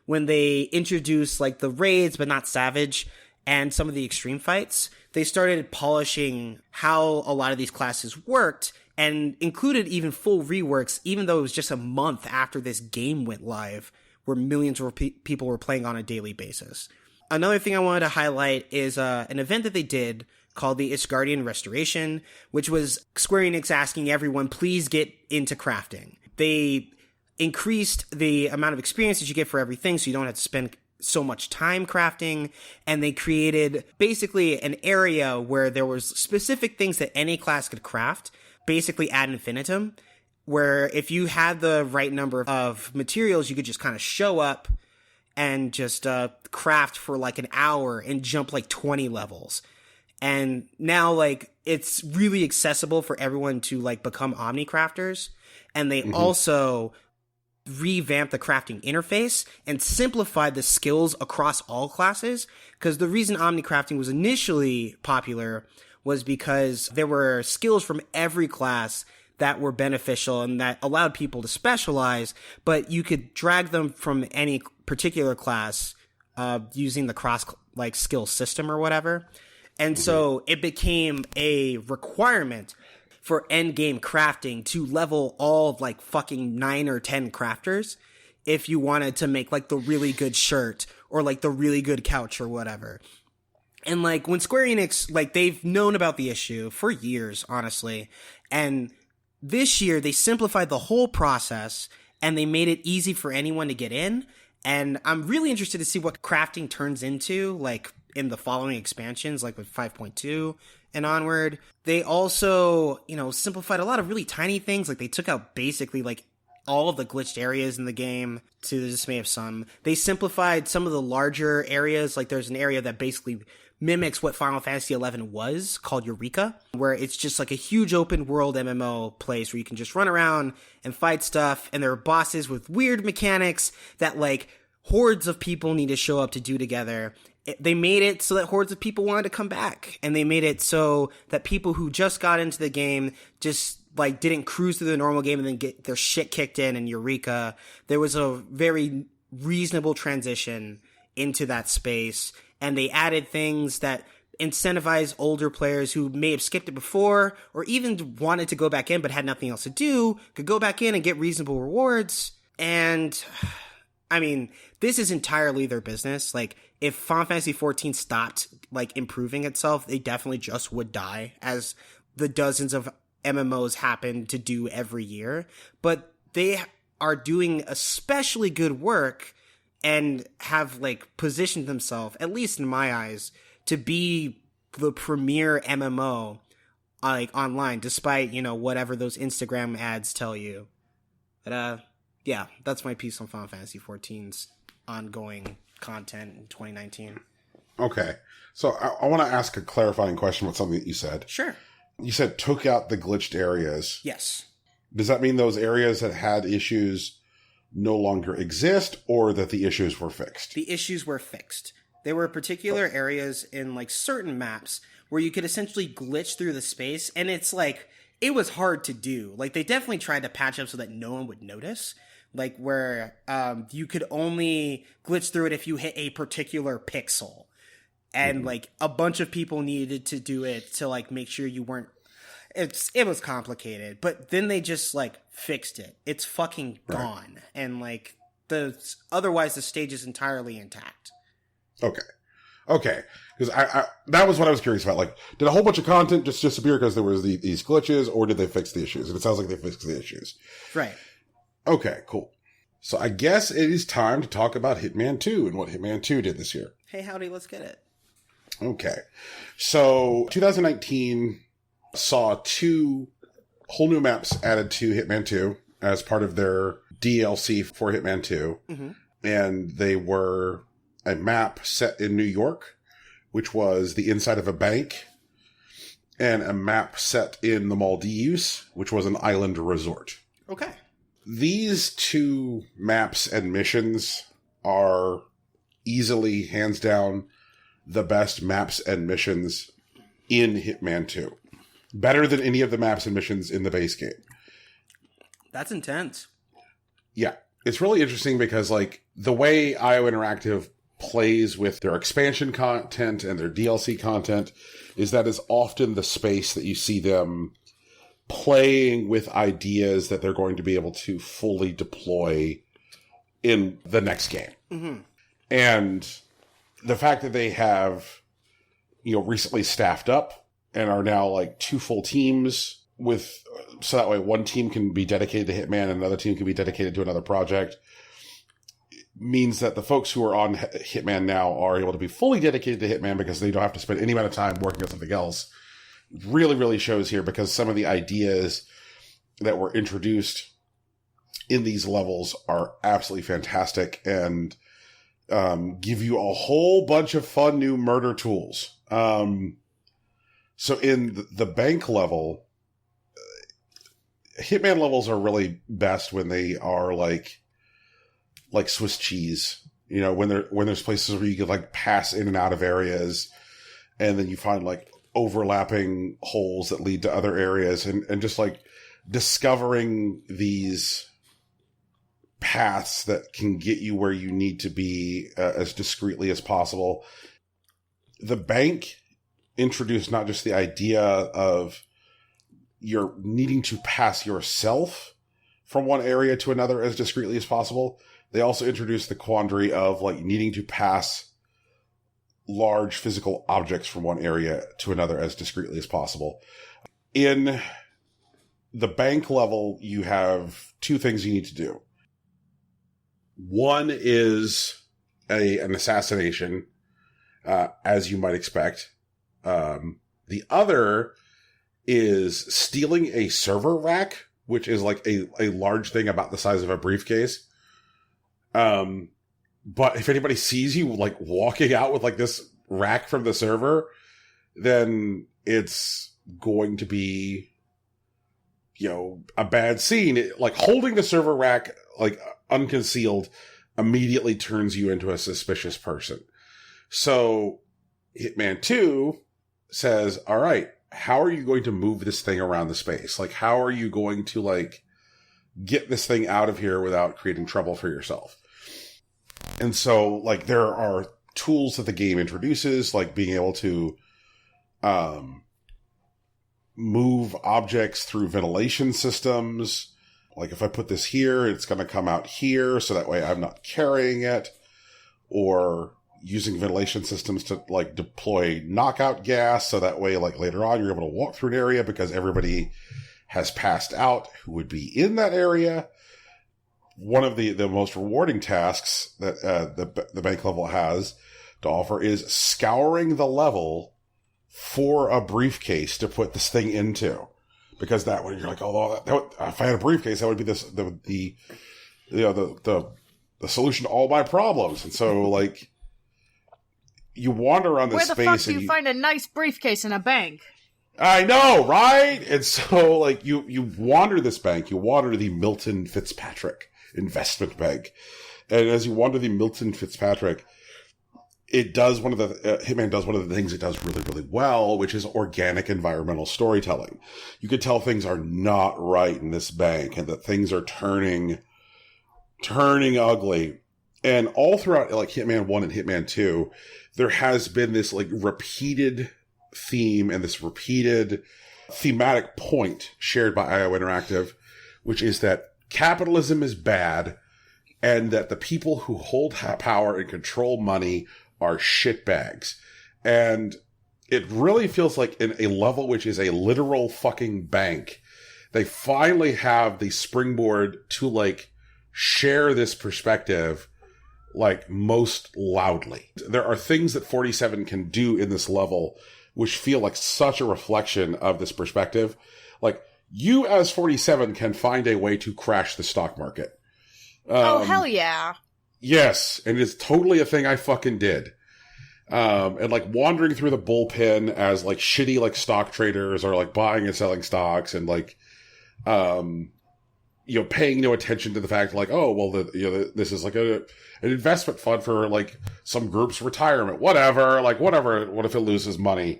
when they introduced the raids, but not Savage, and some of the extreme fights. They started polishing how a lot of these classes worked and included even full reworks, even though it was just a month after this game went live, where millions of people were playing on a daily basis. Another thing I wanted to highlight is an event that they did called the Isgardian Restoration, which was Square Enix asking everyone, please get into crafting. They increased the amount of experience that you get for everything, so you don't have to spend so much time crafting, and they created basically an area where there was specific things that any class could craft, basically ad infinitum, where if you had the right number of materials, you could just kind of show up and just craft for like an hour and jump like 20 levels. And now like it's really accessible for everyone to like become omni-crafters. And they also revamped the crafting interface and simplified the skills across all classes. Because the reason omni-crafting was initially popular was because there were skills from every class that were beneficial and that allowed people to specialize, but you could drag them from any particular class using the cross like skill system or whatever. And so it became a requirement for end game crafting to level all of like fucking 9 or 10 crafters if you wanted to make like the really good shirt or like the really good couch or whatever. And like when Square Enix, like they've known about the issue for years, honestly. And this year they simplified the whole process and they made it easy for anyone to get in. And I'm really interested to see what crafting turns into, like in the following expansions, like with 5.2 and onward. They also, you know, simplified a lot of really tiny things. Like they took out basically like all of the glitched areas in the game, to the dismay of some. They simplified some of the larger areas. Like there's an area that basically mimics what Final Fantasy XI was, called Eureka, where it's just like a huge open world MMO place where you can just run around and fight stuff. And there are bosses with weird mechanics that like hordes of people need to show up to do together. They made it so that hordes of people wanted to come back. And they made it so that people who just got into the game just like didn't cruise through the normal game and then get their shit kicked in Eureka. There was a very reasonable transition into that space. And they added things that incentivize older players who may have skipped it before or even wanted to go back in but had nothing else to do, could go back in and get reasonable rewards. And I mean, this is entirely their business. Like, if Final Fantasy XIV stopped like improving itself, they definitely just would die, as the dozens of MMOs happen to do every year. But they are doing especially good work and have like positioned themselves, at least in my eyes, to be the premier MMO like online, despite, you know, whatever those Instagram ads tell you. But yeah, that's my piece on Final Fantasy XIV's ongoing content in 2019. Okay. So I want to ask a clarifying question with something that you said. Sure. You said took out the glitched areas. Yes. Does that mean those areas that had issues no longer exist, or that the issues were fixed? The issues were fixed. There were particular areas in like certain maps where you could essentially glitch through the space, and it's like, it was hard to do. Like, they definitely tried to patch up so that no one would notice. Like, where you could only glitch through it if you hit a particular pixel. And, like, a bunch of people needed to do it to, like, make sure you weren't... It was complicated. But then they just, like, fixed it. It's fucking gone. Right. And, like, otherwise the stage is entirely intact. Okay. Because I that was what I was curious about. Like, did a whole bunch of content just disappear because there was these glitches, or did they fix the issues? And it sounds like they fixed the issues. Right. Okay, cool. So I guess it is time to talk about Hitman 2 and what Hitman 2 did this year. Hey, howdy, let's get it. Okay. So 2019 saw 2 whole new maps added to Hitman 2 as part of their DLC for Hitman 2. Mm-hmm. And they were a map set in New York, which was the inside of a bank, and a map set in the Maldives, which was an island resort. Okay. These 2 maps and missions are easily, hands down, the best maps and missions in Hitman 2. Better than any of the maps and missions in the base game. That's intense. Yeah. It's really interesting because, like, the way IO Interactive plays with their expansion content and their DLC content is that is often the space that you see them playing with ideas that they're going to be able to fully deploy in the next game. Mm-hmm. And the fact that they have, recently staffed up and are now like 2 full teams so that way one team can be dedicated to Hitman and another team can be dedicated to another project, means that the folks who are on Hitman now are able to be fully dedicated to Hitman because they don't have to spend any amount of time working on something else. Really, really shows here because some of the ideas that were introduced in these levels are absolutely fantastic and give you a whole bunch of fun new murder tools. So in the bank level, Hitman levels are really best when they are like Swiss cheese, when there's places where you could like pass in and out of areas and then you find like overlapping holes that lead to other areas and just like discovering these paths that can get you where you need to be as discreetly as possible. The bank introduced not just the idea of you're needing to pass yourself from one area to another as discreetly as possible. They also introduced the quandary of like needing to pass large physical objects from one area to another as discreetly as possible. In the bank level, you have 2 things you need to do. One is an assassination, as you might expect. The other is stealing a server rack, which is like a large thing about the size of a briefcase. But if anybody sees you like walking out with like this rack from the server, then it's going to be, a bad scene. Like holding the server rack, like unconcealed, immediately turns you into a suspicious person. So Hitman 2 says, all right, how are you going to move this thing around the space? Like, how are you going to like get this thing out of here without creating trouble for yourself? And so like there are tools that the game introduces, like being able to move objects through ventilation systems. Like if I put this here, it's going to come out here, so that way I'm not carrying it. Or using ventilation systems to like deploy knockout gas, so that way like later on you're able to walk through an area because everybody has passed out who would be in that area. One of the most rewarding tasks that the bank level has to offer is scouring the level for a briefcase to put this thing into. Because that way you're like, if I had a briefcase, that would be the solution to all my problems. And so like you wander around this space. Where the fuck do you find a nice briefcase in a bank? I know, right? And so like you wander this bank, you wander the Milton Fitzpatrick investment bank. And as you wander the Milton Fitzpatrick, Hitman does one of the things it does really, really well, which is organic environmental storytelling. You could tell things are not right in this bank and that things are turning ugly. And all throughout like Hitman 1 and Hitman 2, there has been this like repeated theme and this repeated thematic point shared by IO Interactive, which is that capitalism is bad and that the people who hold power and control money are shitbags. And it really feels like in a level which is a literal fucking bank, they finally have the springboard to like share this perspective like most loudly. There are things that 47 can do in this level which feel like such a reflection of this perspective. Like you as 47 can find a way to crash the stock market. Oh, hell yeah. Yes, and it's totally a thing I fucking did. And like wandering through the bullpen as like shitty like stock traders are like buying and selling stocks and like, paying no attention to the fact like, oh, well, this is like an investment fund for like some group's retirement, whatever. What if it loses money?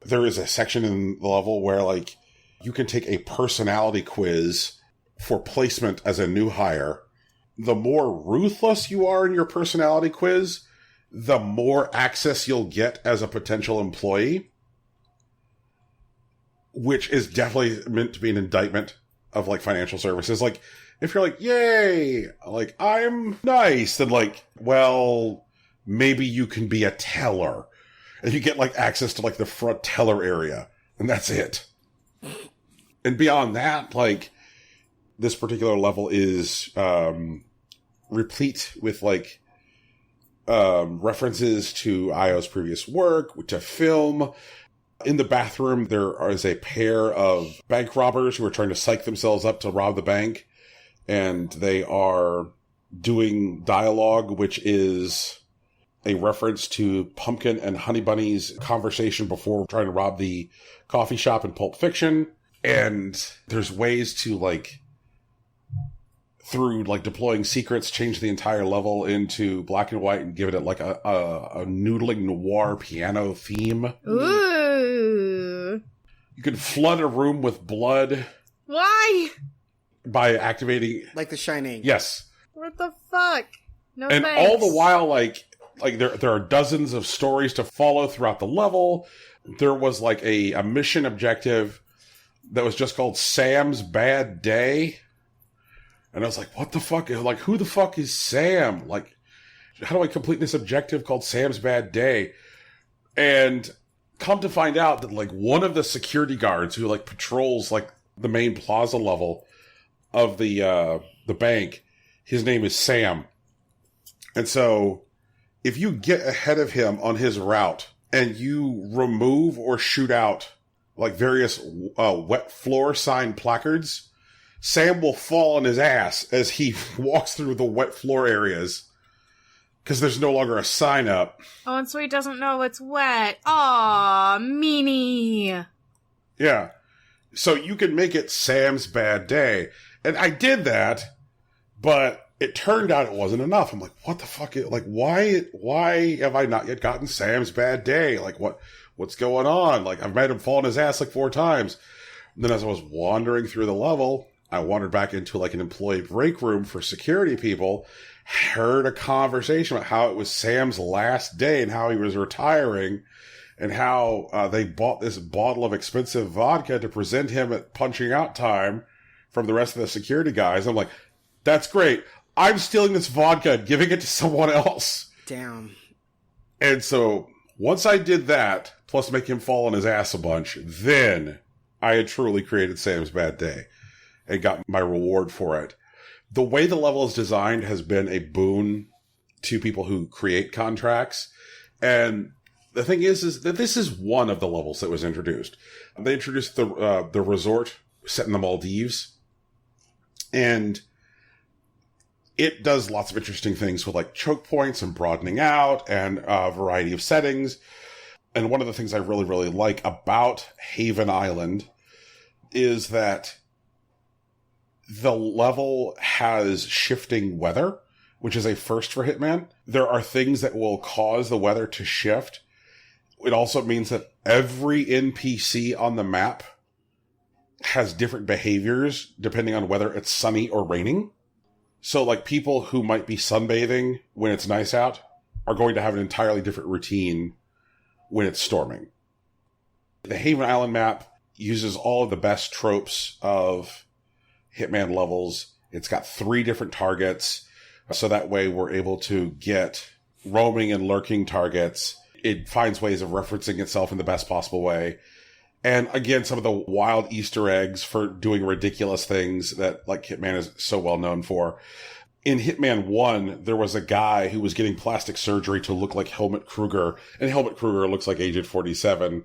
There is a section in the level where like you can take a personality quiz for placement as a new hire. The more ruthless you are in your personality quiz, the more access you'll get as a potential employee, which is definitely meant to be an indictment of like financial services. Like if you're like, yay, like, I'm nice, then like, well, maybe you can be a teller. And you get like access to like the front teller area. And that's it. And beyond that, like, this particular level is replete with like references to Io's previous work, to film. In the bathroom, there is a pair of bank robbers who are trying to psych themselves up to rob the bank. And they are doing dialogue, which is a reference to Pumpkin and Honey Bunny's conversation before trying to rob the coffee shop in Pulp Fiction. And there's ways to, like, through, like, deploying secrets, change the entire level into black and white and give it, like, a noodling noir piano theme. Ooh. You can flood a room with blood. Why? By activating... Like The Shining. Yes. What the fuck? No and thanks. all the while, like there are dozens of stories to follow throughout the level. There was like a mission objective that was just called Sam's Bad Day. And I was like, what the fuck? Like, who the fuck is Sam? Like, how do I complete this objective called Sam's Bad Day? And come to find out that like one of the security guards who like patrols like the main plaza level of the bank, his name is Sam. And so if you get ahead of him on his route and you remove or shoot out like various wet floor sign placards, Sam will fall on his ass as he walks through the wet floor areas because there's no longer a sign up. Oh, and so he doesn't know it's wet. Aw, meanie. Yeah. So you can make it Sam's Bad Day. And I did that, but it turned out it wasn't enough. I'm like, what the fuck? Like, why have I not yet gotten Sam's Bad Day? Like, what's going on? Like, I've made him fall on his ass like 4 times. And then as I was wandering through the level, I wandered back into like an employee break room for security people, heard a conversation about how it was Sam's last day and how he was retiring and how they bought this bottle of expensive vodka to present him at punching out time from the rest of the security guys. I'm like, that's great. I'm stealing this vodka and giving it to someone else. Damn. And so once I did that, plus make him fall on his ass a bunch, then I had truly created Sam's Bad Day and got my reward for it. The way the level is designed has been a boon to people who create contracts. And the thing is that this is one of the levels that was introduced. They introduced the resort set in the Maldives. And it does lots of interesting things with like choke points and broadening out and a variety of settings. And one of the things I really, really like about Haven Island is that the level has shifting weather, which is a first for Hitman. There are things that will cause the weather to shift. It also means that every NPC on the map has different behaviors depending on whether it's sunny or raining. So like people who might be sunbathing when it's nice out are going to have an entirely different routine when it's storming. The Haven Island map uses all of the best tropes of Hitman levels. It's got 3 different targets. So that way we're able to get roaming and lurking targets. It finds ways of referencing itself in the best possible way. And again, some of the wild Easter eggs for doing ridiculous things that like Hitman is so well known for. In Hitman 1, there was a guy who was getting plastic surgery to look like Helmut Kruger, and Helmut Kruger looks like Agent 47.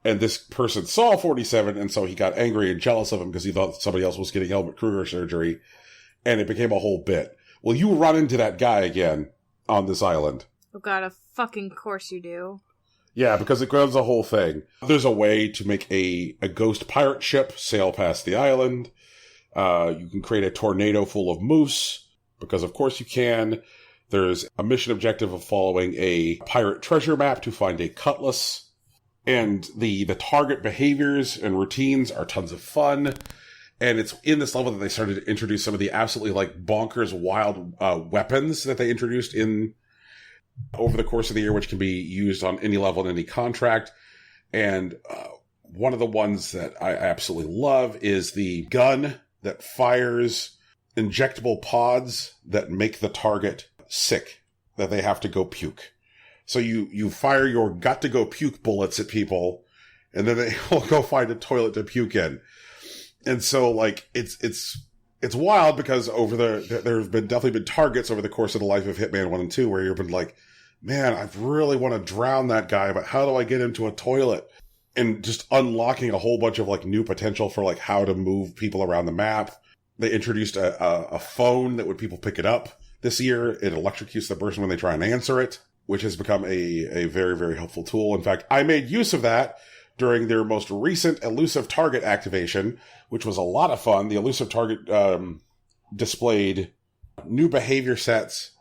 And this person saw 47, and so he got angry and jealous of him because he thought somebody else was getting Helmut Kruger surgery, and it became a whole bit. Well, you run into that guy again on this island. Oh god, of fucking course you do. Yeah, because it grows the whole thing. There's a way to make a ghost pirate ship sail past the island. You can create a tornado full of moose, because of course you can. There's a mission objective of following a pirate treasure map to find a cutlass. And the target behaviors and routines are tons of fun. And it's in this level that they started to introduce some of the absolutely like bonkers wild weapons that they introduced in over the course of the year, which can be used on any level in any contract. And one of the ones that I absolutely love is the gun that fires injectable pods that make the target sick, that they have to go puke. So you fire your got to go puke bullets at people, and then they will go find a toilet to puke in. And so, like, it's wild because there have definitely been targets over the course of the life of Hitman 1 and 2 where you've been like, man, I really want to drown that guy, but how do I get into a toilet? And just unlocking a whole bunch of, like, new potential for, like, how to move people around the map. They introduced a phone that when people pick it up this year, it electrocutes the person when they try and answer it, which has become a very, very helpful tool. In fact, I made use of that during their most recent elusive target activation, which was a lot of fun. The elusive target displayed new behavior sets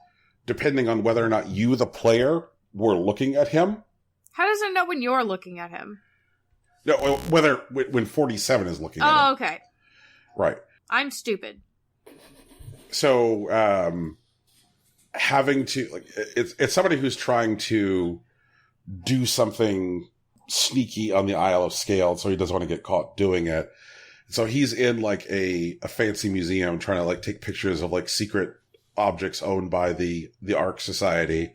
depending on whether or not you, the player, were looking at him. How does it know when you're looking at him? No, when 47 is looking at him. Oh, okay. Right. I'm stupid. So, having to, like, it's somebody who's trying to do something sneaky on the Isle of Scale, so he doesn't want to get caught doing it. So he's in, like, a fancy museum trying to, like, take pictures of, like, secret objects owned by the Ark Society.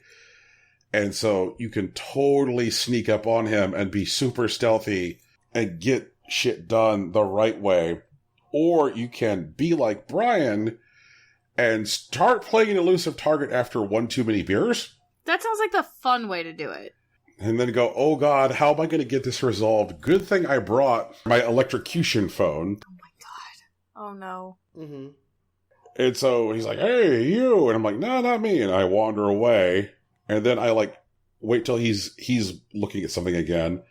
And so you can totally sneak up on him and be super stealthy and get shit done the right way. Or you can be like Brian and start playing an elusive target after one too many beers. That sounds like the fun way to do it. And then go, oh God, how am I going to get this resolved? Good thing I brought my electrocution phone. Oh my God. Oh no. Mm-hmm. And so he's like, hey, you. And I'm like, no, not me. And I wander away. And then I, like, wait till he's looking at something again.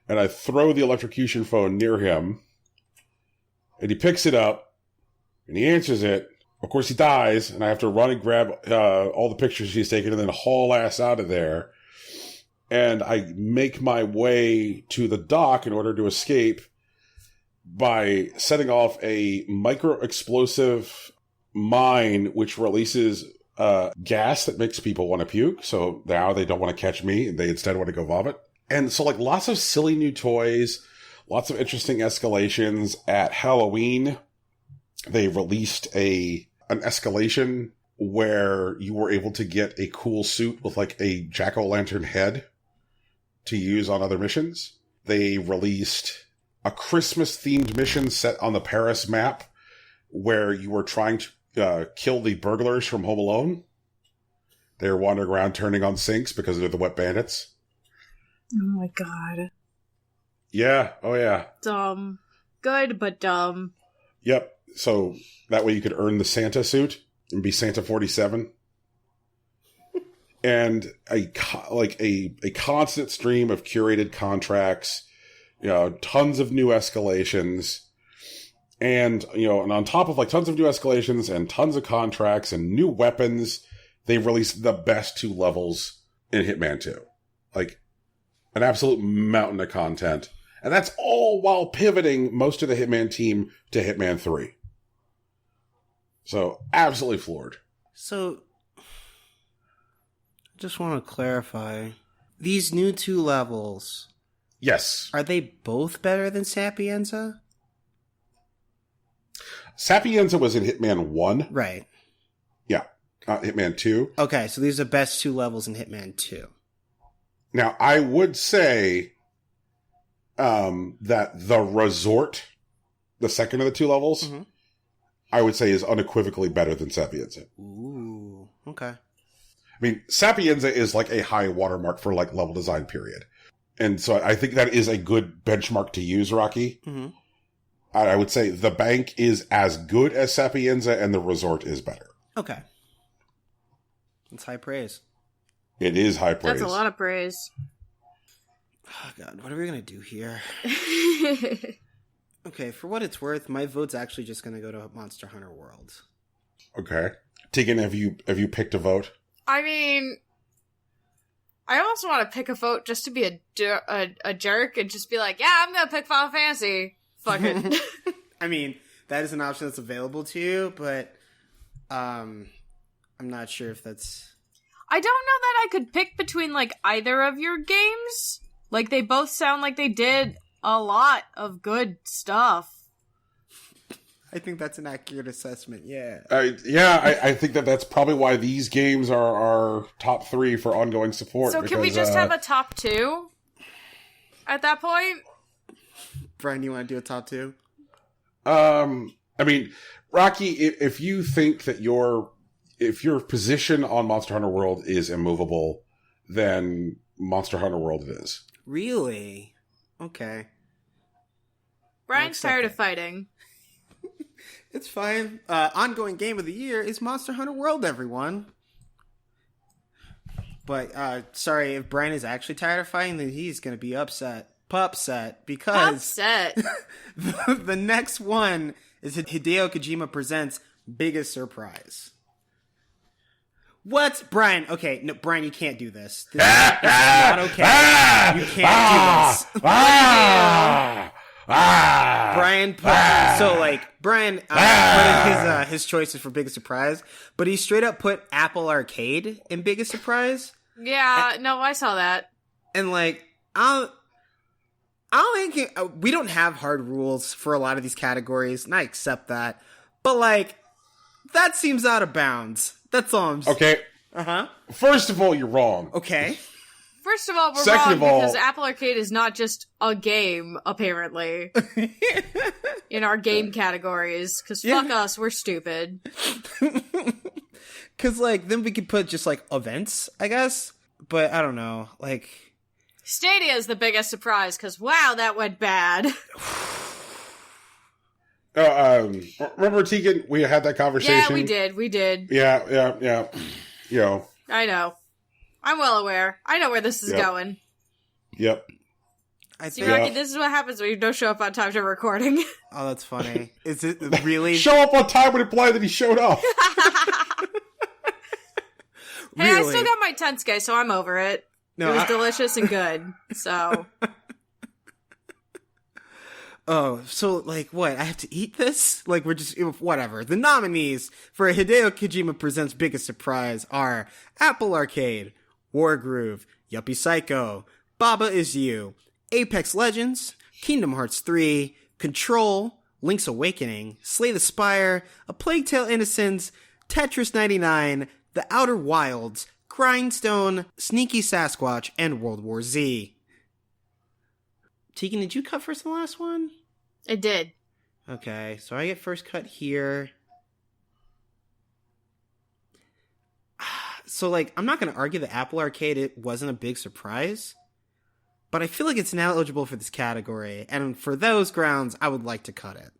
And I throw the electrocution phone near him. And he picks it up. And he answers it. Of course, he dies. And I have to run and grab all the pictures he's taken and then haul ass out of there. And I make my way to the dock in order to escape by setting off a micro-explosive mine which releases gas that makes people want to puke. So now they don't want to catch me, and they instead want to go vomit. And so, like, lots of silly new toys, lots of interesting escalations. At Halloween, they released an escalation where you were able to get a cool suit with, like, a jack-o'-lantern head to use on other missions. They released a Christmas-themed mission set on the Paris map where you were trying to kill the burglars from Home Alone. They were wandering around turning on sinks because they're the wet bandits. Oh my God. Yeah. Oh yeah. Dumb. Good, but dumb. Yep. So that way you could earn the Santa suit and be Santa 47. And a constant stream of curated contracts, tons of new escalations. And, and on top of, like, tons of new escalations and tons of contracts and new weapons, they released the best 2 levels in Hitman 2. Like, an absolute mountain of content. And that's all while pivoting most of the Hitman team to Hitman 3. So, absolutely floored. So, I just want to clarify. These new 2 levels... Yes. Are they both better than Sapienza? Sapienza was in Hitman 1. Right. Yeah. Hitman 2. Okay, so these are the best 2 levels in Hitman 2. Now, I would say that the resort, the second of the 2 levels, mm-hmm. I would say is unequivocally better than Sapienza. Ooh, okay. I mean, Sapienza is like a high watermark for, like, level design, period. And so I think that is a good benchmark to use, Rocky. Mm-hmm. I would say the bank is as good as Sapienza and the resort is better. Okay. That's high praise. It is high praise. That's a lot of praise. Oh, God. What are we going to do here? Okay, for what it's worth, my vote's actually just going to go to Monster Hunter World. Okay. Tegan, have you picked a vote? I mean, I almost want to pick a vote just to be a jerk and just be like, yeah, I'm going to pick Final Fantasy. Fuck it. I mean, that is an option that's available to you, but I'm not sure if that's... I don't know that I could pick between, like, either of your games. Like, they both sound like they did a lot of good stuff. I think that's an accurate assessment, yeah. I think that's probably why these games are our top 3 for ongoing support. So can we just have a top 2 at that point? Brian, you want to do a top 2? I mean, Rocky, if you think that if your position on Monster Hunter World is immovable, then Monster Hunter World it is. Really? Okay. Brian's tired of fighting. It's fine. Ongoing game of the year is Monster Hunter World, everyone. But, sorry, if Brian is actually tired of fighting, then he's going to be upset. Because the next one is Hideo Kojima Presents Biggest Surprise. What? Brian, okay, no, Brian, you can't do this. That's not okay. You can't do this. Brian put in his choices for Biggest Surprise, but he straight up put Apple Arcade in Biggest Surprise. Yeah, no, I saw that. And like, I don't think we don't have hard rules for a lot of these categories, and I accept that. But like, that seems out of bounds. That's all I'm saying. Okay. First of all, you're wrong. Okay. First of all, we're Second wrong of all, because Apple Arcade is not just a game, apparently, in our game categories. Because fuck us, we're stupid. Because, like, then we could put just, like, events, I guess. But I don't know. Like, Stadia is the biggest surprise because, wow, that went bad. Remember, Tegan, we had that conversation? Yeah, we did. Yeah. You know. I know. I'm well aware. I know where this is going. Yep. See, Rocky, this is what happens when you don't show up on time to recording. Oh, that's funny. Is it really? Show up on time would imply that he showed up. Hey, I still got my Tensuke, so I'm over it. No, it was delicious and good, so... Oh, so, like, what? I have to eat this? Like, we're just... Whatever. The nominees for Hideo Kojima Presents Biggest Surprise are Apple Arcade, Wargroove, Yuppie Psycho, Baba Is You, Apex Legends, Kingdom Hearts 3, Control, Link's Awakening, Slay the Spire, A Plague Tale Innocence, Tetris 99, The Outer Wilds, Grindstone, Sneaky Sasquatch, and World War Z. Tegan, did you cut first and last one? I did. Okay, so I get first cut here. So, like, I'm not going to argue that Apple Arcade it wasn't a big surprise, but I feel like it's now eligible for this category, and for those grounds, I would like to cut it.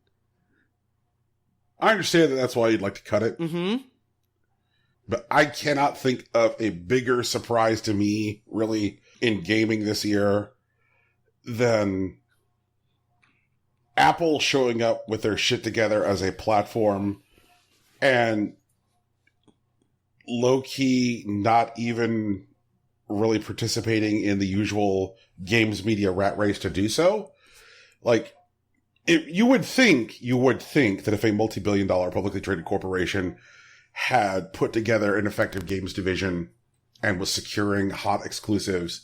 I understand that that's why you'd like to cut it. Mm-hmm. But I cannot think of a bigger surprise to me, really, in gaming this year than Apple showing up with their shit together as a platform and low-key not even really participating in the usual games media rat race to do so. Like, you would think that if a multi-billion-dollar publicly traded corporation had put together an effective games division and was securing hot exclusives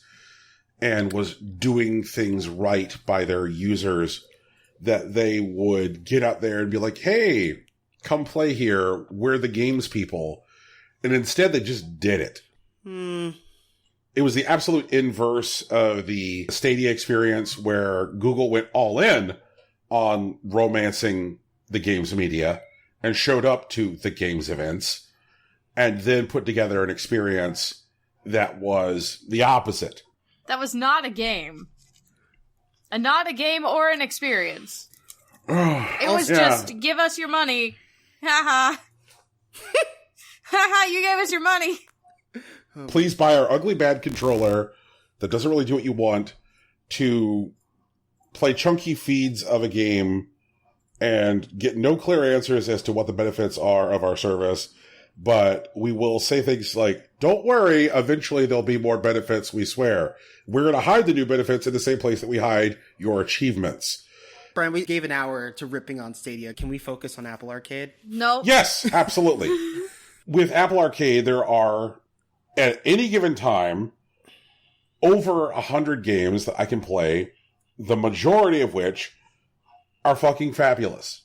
and was doing things right by their users, that they would get out there and be like, hey, come play here. We're the games people. And instead, they just did it. It was the absolute inverse of the Stadia experience where Google went all in on romancing the games media and showed up to the games events and then put together an experience that was the opposite. That was not a game. Not a game or an experience. It was just, give us your money. Haha. Haha, you gave us your money. Please buy our ugly bad controller that doesn't really do what you want to play chunky feeds of a game and get no clear answers as to what the benefits are of our service. But we will say things like, don't worry, eventually there'll be more benefits, we swear. We're going to hide the new benefits in the same place that we hide your achievements. Brian, we gave an hour to ripping on Stadia. Can we focus on Apple Arcade? No. Yes, absolutely. With Apple Arcade, there are, at any given time, over 100 games that I can play, the majority of which are fucking fabulous.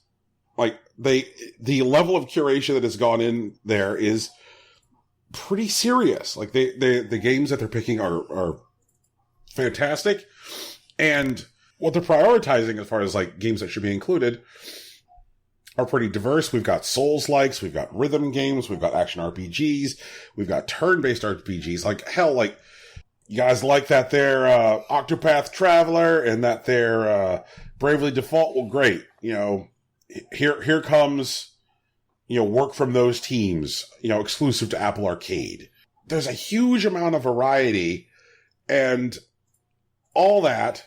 Like, the level of curation that has gone in there is pretty serious. Like the games that they're picking are fantastic, and what they're prioritizing as far as like games that should be included are pretty diverse. We've got Souls-likes, we've got rhythm games, we've got action RPGs, we've got turn-based RPGs. Like hell, like you guys like that there Octopath Traveler and that there Bravely Default. Well, great. You know, here comes, you know, work from those teams, you know, exclusive to Apple Arcade. There's a huge amount of variety and all that,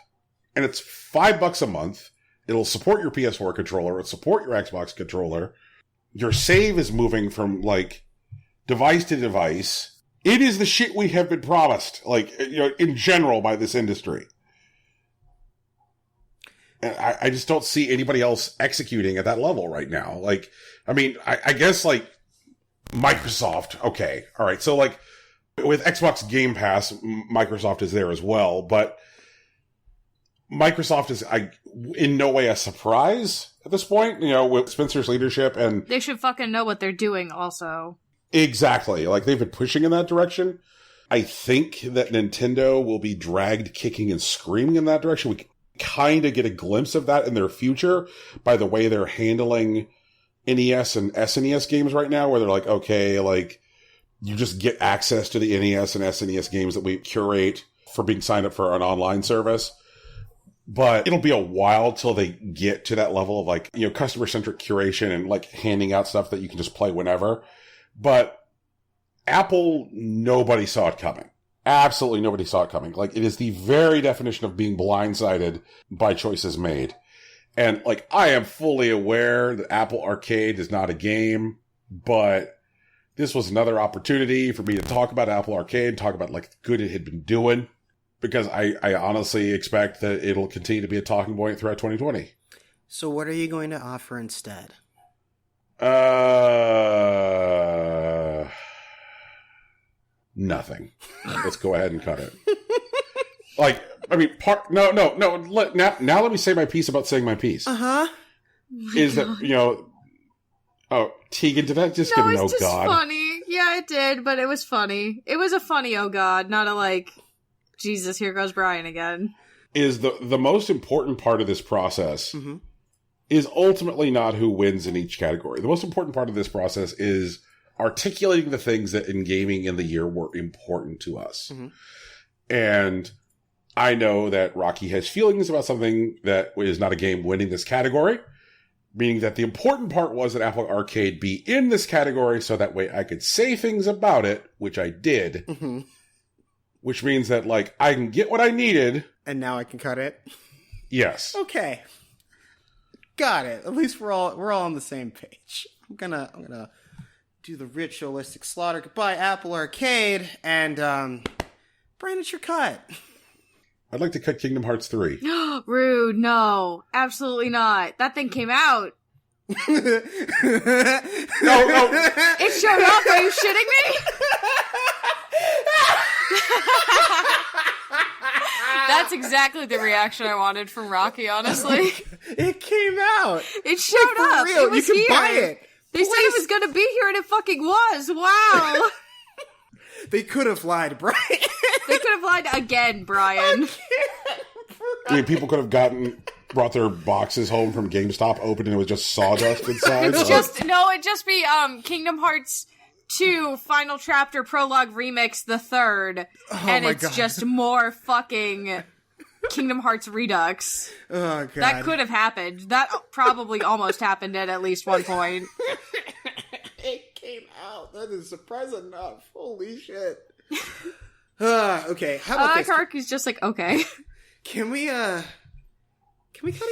and it's $5 a month. It'll support your PS4 controller. It'll support your Xbox controller. Your save is moving from, like, device to device. It is the shit we have been promised, like, you know, in general by this industry. And I just don't see anybody else executing at that level right now. Like, I mean, I guess, like, Microsoft, okay, all right. So, like, with Xbox Game Pass, Microsoft is there as well, but Microsoft is in no way a surprise at this point, you know, with Spencer's leadership, and they should fucking know what they're doing also. Exactly. Like, they've been pushing in that direction. I think that Nintendo will be dragged kicking and screaming in that direction. We kind of get a glimpse of that in their future by the way they're handling NES and SNES games right now, where they're like, okay, like, you just get access to the NES and SNES games that we curate for being signed up for an online service. But it'll be a while till they get to that level of, like, you know, customer-centric curation and, like, handing out stuff that you can just play whenever. But Apple, nobody saw it coming. Absolutely nobody saw it coming. Like, it is the very definition of being blindsided by choices made. And, like, I am fully aware that Apple Arcade is not a game, but this was another opportunity for me to talk about Apple Arcade, talk about, like, the good it had been doing. Because I honestly expect that it'll continue to be a talking point throughout 2020. So what are you going to offer instead? Nothing. Let's go ahead and cut it. Like, I mean, now let me say my piece about saying my piece. Uh-huh. Is that, you know, oh, Tegan, did that just get an oh it's just god? Funny. Yeah, it did, but it was funny. It was a funny oh god, not a like, Jesus, here goes Brian again. Is the most important part of this process is ultimately not who wins in each category. The most important part of this process is articulating the things that in gaming in the year were important to us. Mm-hmm. And I know that Rocky has feelings about something that is not a game winning this category, meaning that the important part was that Apple Arcade be in this category so that way I could say things about it, which I did. Mm-hmm. Which means that, like, I can get what I needed. And now I can cut it? Yes. Okay. Got it. At least we're all on the same page. I'm gonna do the ritualistic slaughter. Goodbye, Apple Arcade. And, Brian, it's your cut. I'd like to cut Kingdom Hearts 3. Rude. No. Absolutely not. That thing came out. No. It showed up. Are you shitting me? That's exactly the reaction I wanted from Rocky, honestly. It came out. It showed up. Real. It was you can here. Buy it. They said it was going to be here, and it fucking was. Wow. They could have lied, Brian. They could have lied again, Brian. I mean, people could have brought their boxes home from GameStop open and it was just sawdust inside. It'd just be Kingdom Hearts 2 Final Chapter Prologue Remix the third, and it's just more fucking Kingdom Hearts Redux. Oh, God. That could have happened. That probably almost happened at least one point. It came out. That is surprise enough. Holy shit. Okay, how about this? Karki's just like, okay. Can we cut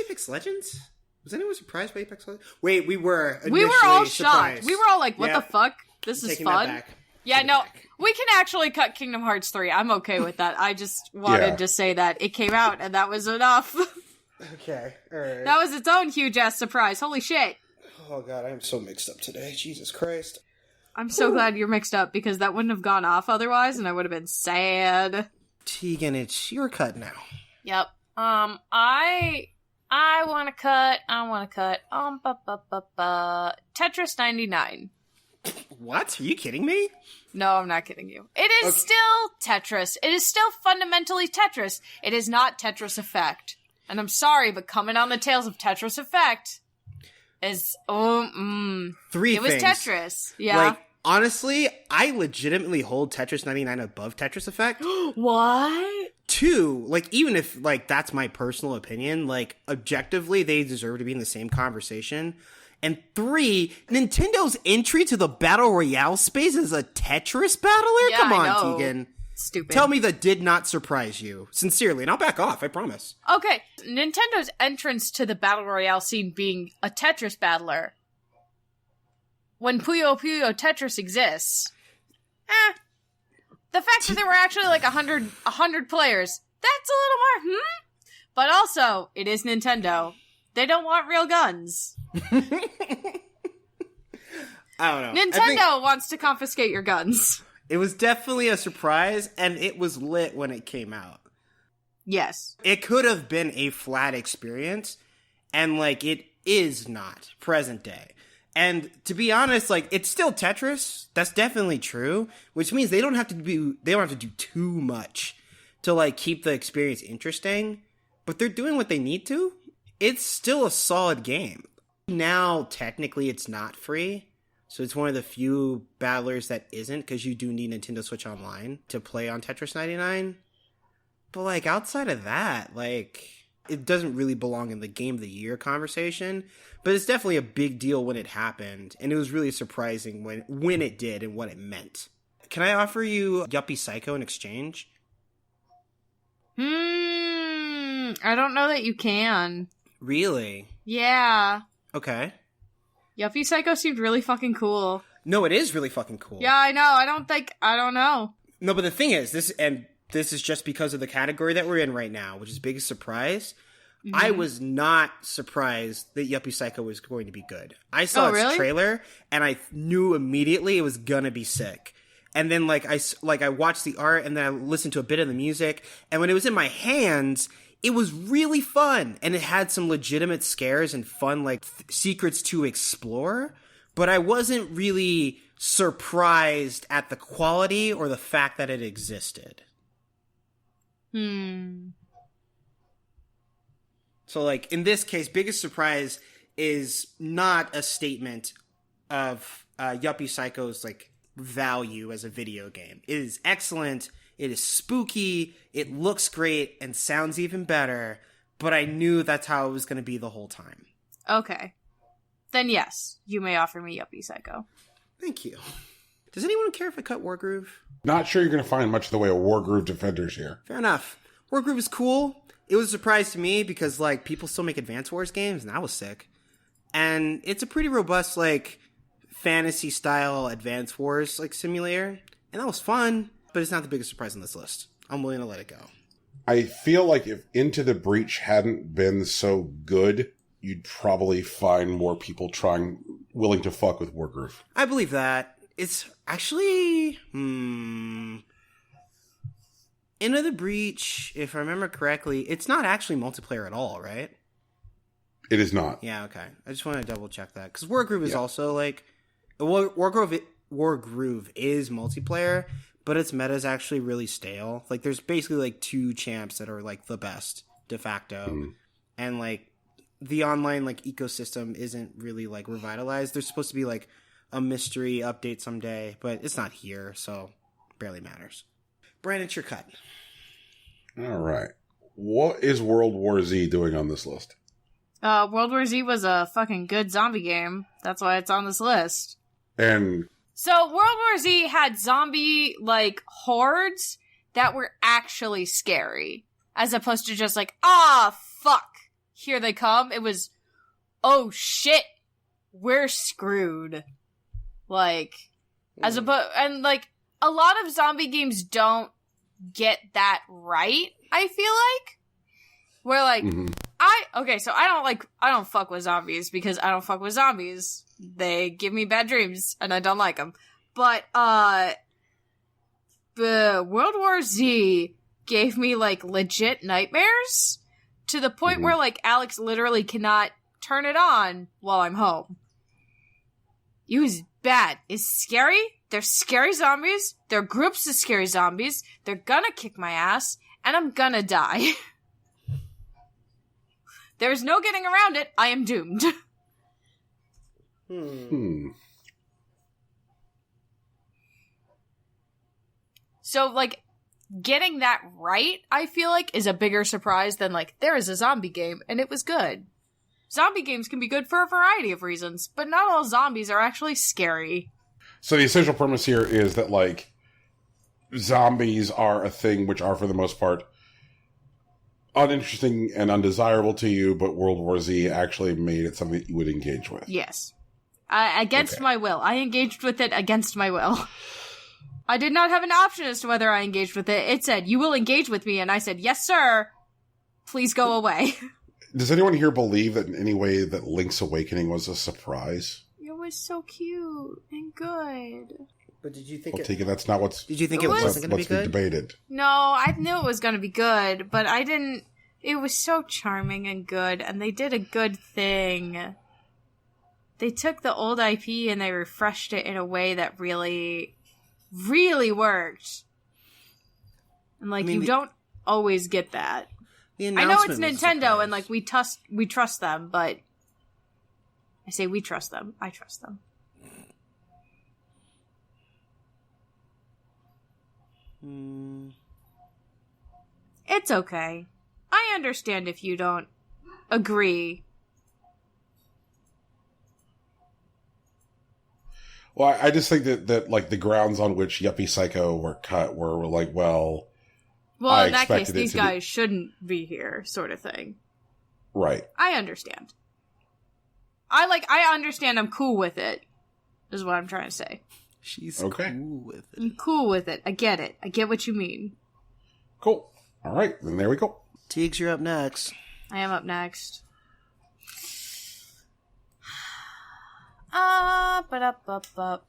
Apex Legends? Was anyone surprised by Apex Legends? Wait, we were all surprised. shocked. We were all like, what the fuck? This is fun. Yeah, no, we can actually cut Kingdom Hearts 3. I'm okay with that. I just wanted to say that it came out and that was enough. Okay, alright. That was its own huge ass surprise. Holy shit. Oh god, I am so mixed up today. Jesus Christ. I'm so glad you're mixed up because that wouldn't have gone off otherwise and I would have been sad. Tegan, it's your cut now. Yep. I I want to cut. Tetris 99. What? Are you kidding me? No, I'm not kidding you. It is still Tetris. It is still fundamentally Tetris. It is not Tetris Effect. And I'm sorry, but coming on the tails of Tetris Effect is... Three it was things. Tetris. Yeah. Like, honestly, I legitimately hold Tetris 99 above Tetris Effect. What? 2, like, even if, like, that's my personal opinion, like, objectively, they deserve to be in the same conversation. And 3, Nintendo's entry to the Battle Royale space is a Tetris battler? Yeah, Come on, I know. Tegan. Stupid. Tell me that did not surprise you. Sincerely, and I'll back off, I promise. Okay, Nintendo's entrance to the Battle Royale scene being a Tetris battler. When Puyo Puyo Tetris exists. The fact that there were actually like 100 players, that's a little more, But also, it is Nintendo. They don't want real guns. I don't know. Nintendo wants to confiscate your guns. It was definitely a surprise, and it was lit when it came out. Yes. It could have been a flat experience, and, like, it is not present day. And to be honest, like, it's still Tetris. That's definitely true, which means they don't have to do too much to, like, keep the experience interesting, but they're doing what they need to. It's still a solid game. Now, technically, it's not free. So it's one of the few battlers that isn't, because you do need Nintendo Switch Online to play on Tetris 99. But, like, outside of that, like, it doesn't really belong in the Game of the Year conversation. But it's definitely a big deal when it happened. And it was really surprising when it did and what it meant. Can I offer you Yuppie Psycho in exchange? I don't know that you can. Really? Yeah. Okay. Yuppie Psycho seemed really fucking cool. No, it is really fucking cool. Yeah, I know. I don't know. No, but the thing is, this is just because of the category that we're in right now, which is biggest surprise. Mm-hmm. I was not surprised that Yuppie Psycho was going to be good. I saw its trailer, and I knew immediately it was gonna be sick. And then, I watched the art, and then I listened to a bit of the music, and when it was in my hands, it was really fun, and it had some legitimate scares and fun, like, secrets to explore, but I wasn't really surprised at the quality or the fact that it existed. So, like, in this case, biggest surprise is not a statement of Yuppie Psycho's, like, value as a video game. It is excellent. It is spooky, it looks great, and sounds even better, but I knew that's how it was going to be the whole time. Okay. Then yes, you may offer me Yuppie Psycho. Thank you. Does anyone care if I cut Wargroove? Not sure you're going to find much in the way of Wargroove defenders here. Fair enough. Wargroove is cool. It was a surprise to me because, like, people still make Advance Wars games, and that was sick. And it's a pretty robust, like, fantasy-style Advance Wars, like, simulator, and that was fun. But it's not the biggest surprise on this list. I'm willing to let it go. I feel like if Into the Breach hadn't been so good, you'd probably find more people willing to fuck with Wargroove. I believe that. It's actually... Into the Breach, if I remember correctly, it's not actually multiplayer at all, right? It is not. Yeah, okay. I just want to double check that. Because Wargroove is also, like... Wargroove is multiplayer, but its meta is actually really stale. Like, there's basically, like, 2 champs that are, like, the best, de facto. And, like, the online, like, ecosystem isn't really, like, revitalized. There's supposed to be, like, a mystery update someday, but it's not here, so barely matters. Brandon, it's your cut. All right. What is World War Z doing on this list? World War Z was a fucking good zombie game. That's why it's on this list. And... So, World War Z had zombie, like, hordes that were actually scary. As opposed to just like, fuck, here they come. It was, oh shit, we're screwed. Like, and like, a lot of zombie games don't get that right, I feel like. Where, like, so I don't fuck with zombies because I don't fuck with zombies. They give me bad dreams, and I don't like them. But, World War Z gave me, like, legit nightmares to the point where, like, Alex literally cannot turn it on while I'm home. It was bad. It's scary. They're scary zombies. They're groups of scary zombies. They're gonna kick my ass, and I'm gonna die. There's no getting around it. I am doomed. So, like, getting that right, I feel like, is a bigger surprise than, like, there is a zombie game, and it was good. Zombie games can be good for a variety of reasons, but not all zombies are actually scary. So the essential premise here is that, like, zombies are a thing which are, for the most part, uninteresting and undesirable to you, but World War Z actually made it something that you would engage with. Yes. Against my will. I engaged with it against my will. I did not have an option as to whether I engaged with it. It said, you will engage with me, and I said, yes, sir. Please go away. Does anyone here believe that in any way that Link's Awakening was a surprise? It was so cute and good. But did you think I'll take it that's not what's... Did you think it wasn't going to be good? Debated. No, I knew it was going to be good, but I didn't... It was so charming and good, and they did a good thing. They took the old IP and they refreshed it in a way that really, really worked. And, like, you don't always get that. I know it's Nintendo, and, like, we trust them, but... I say we trust them. I trust them. It's okay. I understand if you don't agree. Well, I just think that like, the grounds on which Yuppie Psycho were cut were like, well, in that case, these guys shouldn't be here, sort of thing. Right. I understand. I understand I'm cool with it, is what I'm trying to say. She's cool with it. I'm cool with it. I get it. I get what you mean. Cool. All right, then there we go. Teagues, you're up next. I am up next. Up.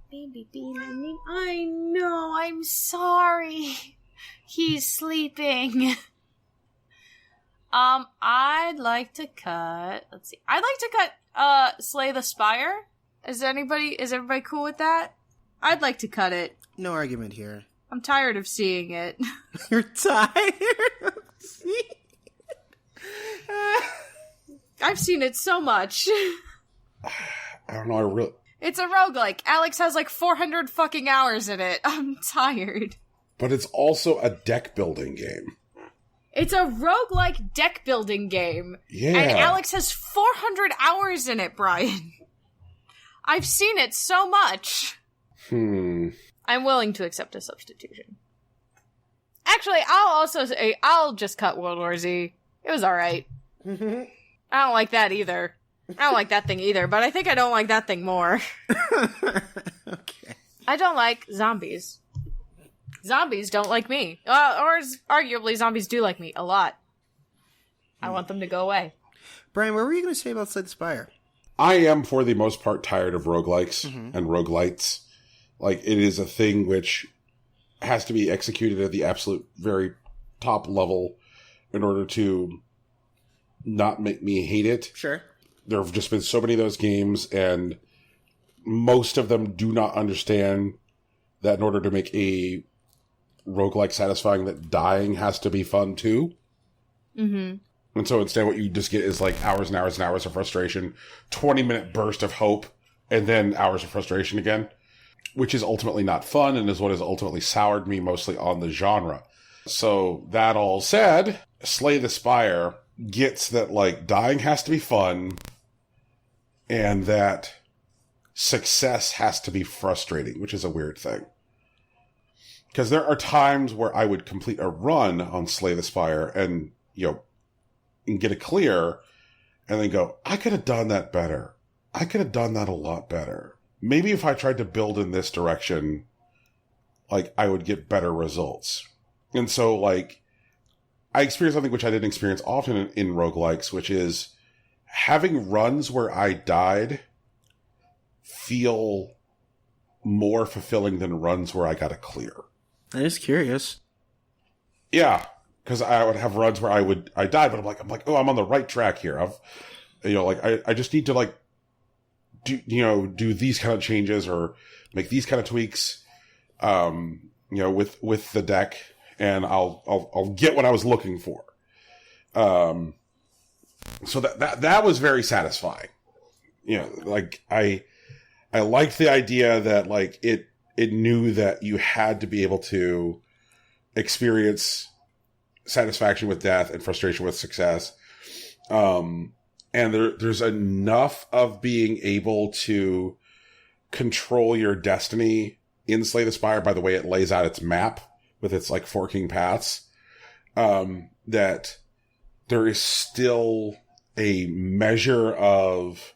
Baby Bean, I know, I'm sorry. He's sleeping. I'd like to cut, let's see. I'd like to cut, Slay the Spire. Is everybody cool with that? I'd like to cut it. No argument here. I'm tired of seeing it. You're tired of seeing it? I've seen it so much. I don't know, It's a roguelike. Alex has like 400 fucking hours in it. I'm tired. But it's also a deck building game. It's a roguelike deck building game. Yeah. And Alex has 400 hours in it, Brian. I've seen it so much. I'm willing to accept a substitution. Actually, I'll also say, I'll just cut World War Z. It was alright. I don't like that either. I don't like that thing either, but I think I don't like that thing more. Okay. I don't like zombies. Zombies don't like me. Or arguably, zombies do like me a lot. I want them to go away. Brian, what were you going to say about Slay the Spire? I am, for the most part, tired of roguelikes and roguelites. Like, it is a thing which has to be executed at the absolute very top level in order to not make me hate it. Sure. There have just been so many of those games, and most of them do not understand that in order to make a roguelike satisfying, that dying has to be fun too. And so instead what you just get is like hours and hours and hours of frustration, 20-minute burst of hope, and then hours of frustration again, which is ultimately not fun and is what has ultimately soured me mostly on the genre. So that all said, Slay the Spire gets that, like, dying has to be fun and that success has to be frustrating, which is a weird thing. Because there are times where I would complete a run on Slay the Spire and, and get a clear and then go, I could have done that better. I could have done that a lot better. Maybe if I tried to build in this direction, like, I would get better results. And so, like, I experienced something which I didn't experience often in roguelikes, which is having runs where I died feel more fulfilling than runs where I got a clear. I'm just curious. Yeah, because I would have runs where I died, but I'm like, oh, I'm on the right track here. I just need to like do these kind of changes or make these kind of tweaks, with the deck, and I'll get what I was looking for. So that was very satisfying. Like I liked the idea that like it knew that you had to be able to experience satisfaction with death and frustration with success. And there's enough of being able to control your destiny in Slay the Spire by the way it lays out its map with its like forking paths, that there is still a measure of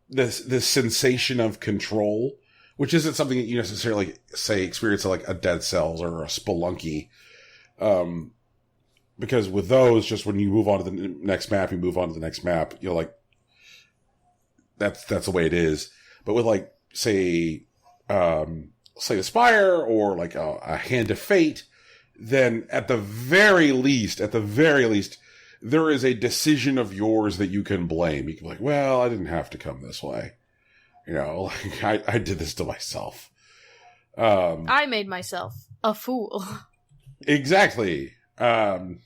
this sensation of control, which isn't something that you necessarily experience like a Dead Cells or a Spelunky. Because with those, just when you move on to the next map, you're like, that's the way it is. But with like, say the Spire or like a Hand of Fate, then at the very least, there is a decision of yours that you can blame. You can be like, well, I didn't have to come this way. Like I did this to myself. I made myself a fool. Exactly. And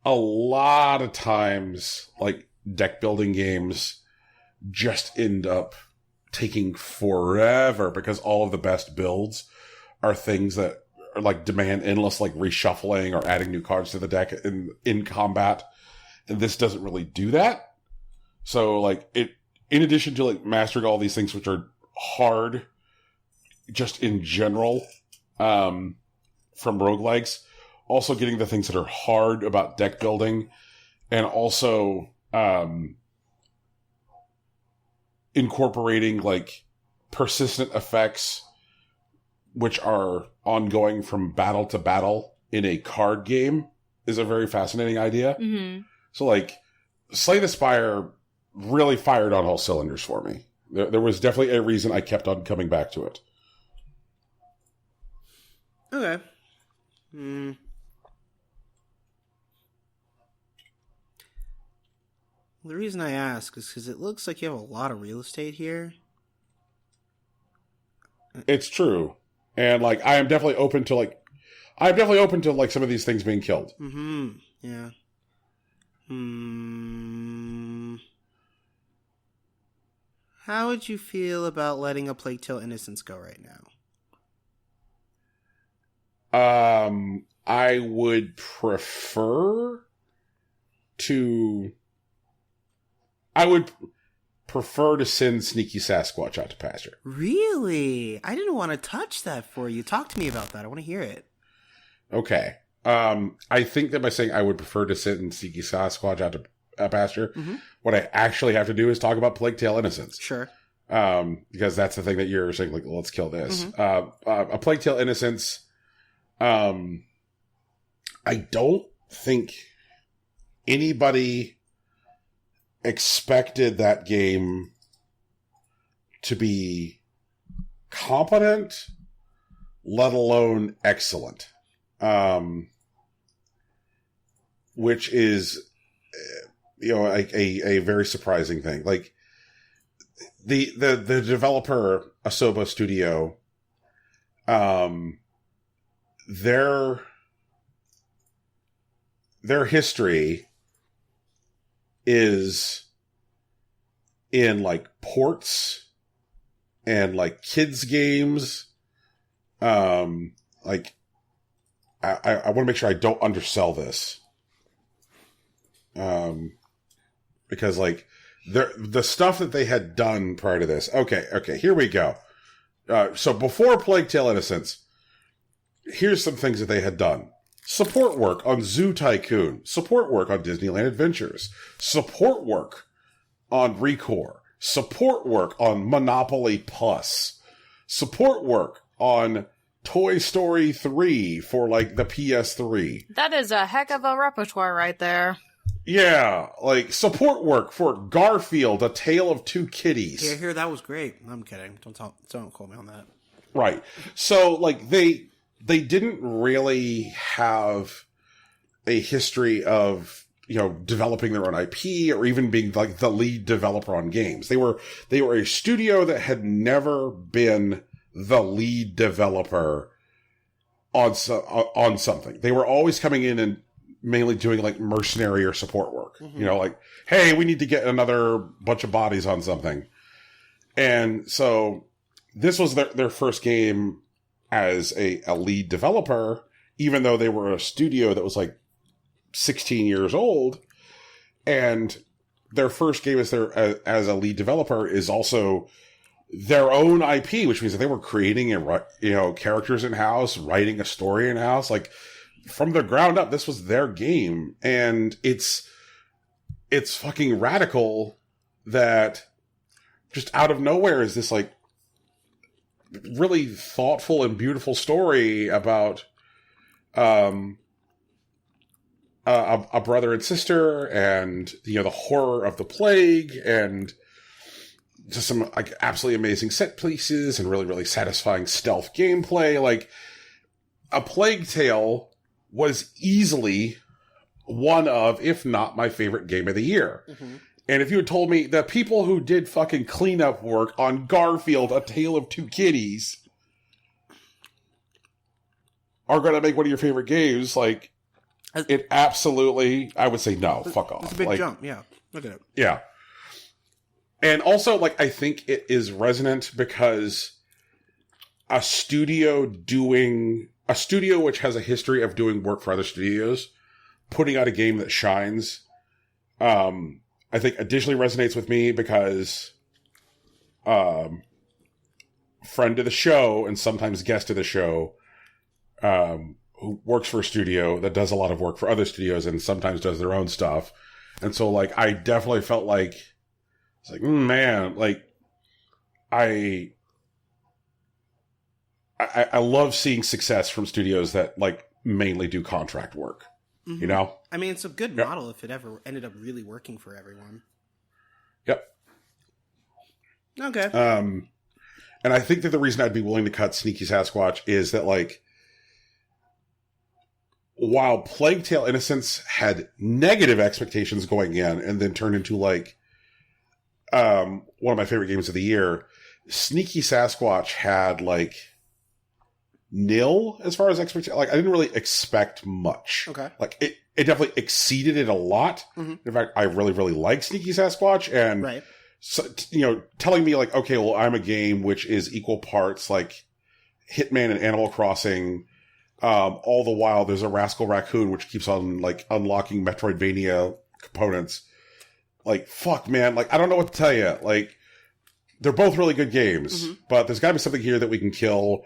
a lot of times, like, deck building games just end up taking forever because all of the best builds are things that are like demand endless like reshuffling or adding new cards to the deck in combat. And this doesn't really do that. So like in addition to like mastering all these things which are hard just in general, from roguelikes, also getting the things that are hard about deck building, and also incorporating like persistent effects which are ongoing from battle to battle in a card game is a very fascinating idea. Mm-hmm. So like Slay the Spire really fired on all cylinders for me. There was definitely a reason I kept on coming back to it. Okay. The reason I ask is because it looks like you have a lot of real estate here. It's true. And like I'm definitely open to like some of these things being killed. Mm-hmm. Yeah. How would you feel about letting a Plague Tale Innocence go right now? I would prefer to send Sneaky Sasquatch out to pasture. Really? I didn't want to touch that for you. Talk to me about that. I want to hear it. Okay. I think that by saying I would prefer to send Sneaky Sasquatch out to pasture, what I actually have to do is talk about Plague Tale Innocence. Sure. Because that's the thing that you're saying, like, let's kill this. A Plague Tale Innocence, I don't think anybody expected that game to be competent, let alone excellent. Which is, a very surprising thing. Like, the developer, Asobo Studio, their history is in like ports and like kids games. Like I want to make sure I don't undersell this. Because like the stuff that they had done prior to this. Okay, here we go. So before Plague Tale Innocence, here's some things that they had done. Support work on Zoo Tycoon. Support work on Disneyland Adventures. Support work on Recore. Support work on Monopoly Plus. Support work on Toy Story 3 for like the PS3. That is a heck of a repertoire right there. Yeah, like support work for Garfield, A Tale of Two Kitties. Here, that was great. I'm kidding. Don't quote me on that. Right. So, like, they didn't really have a history of, developing their own IP or even being, like, the lead developer on games. They were a studio that had never been the lead developer on something. They were always coming in and mainly doing, like, mercenary or support work. Mm-hmm. Like, hey, we need to get another bunch of bodies on something. And so this was their first game as a lead developer, even though they were a studio that was like 16 years old. And their first game as a lead developer is also their own IP, which means that they were creating characters in-house, writing a story in-house. Like, from the ground up, this was their game. And it's fucking radical that just out of nowhere is this, like, really thoughtful and beautiful story about a brother and sister, and the horror of the plague, and just some, like, absolutely amazing set pieces and really, really satisfying stealth gameplay. Like, A Plague Tale was easily one of, if not my favorite game of the year. Mm-hmm. And if you had told me the people who did fucking cleanup work on Garfield, A Tale of Two Kitties, are going to make one of your favorite games, like, it absolutely, I would say no, fuck off. It's a big jump, yeah. Look at it. Yeah. And also, like, I think it is resonant because a studio which has a history of doing work for other studios, putting out a game that shines, I think additionally resonates with me because friend of the show and sometimes guest of the show, who works for a studio that does a lot of work for other studios and sometimes does their own stuff. And so, like, I definitely felt like, it's like, man, like, I love seeing success from studios that, like, mainly do contract work. Mm-hmm. I mean, it's a good model if it ever ended up really working for everyone. Yep. Okay. And I think that the reason I'd be willing to cut Sneaky Sasquatch is that, like, while Plague Tale Innocence had negative expectations going in and then turned into, like, one of my favorite games of the year, Sneaky Sasquatch had, like, nil as far as expectation. Like, I didn't really expect much. Okay. Like, it definitely exceeded it a lot. Mm-hmm. In fact, I really, really like Sneaky Sasquatch, and right. So, telling me, like, okay, well, I'm a game which is equal parts like Hitman and Animal Crossing. All the while, there's a Rascal Raccoon which keeps on, like, unlocking Metroidvania components. Like, fuck, man. Like, I don't know what to tell you. Like, they're both really good games, but there's got to be something here that we can kill.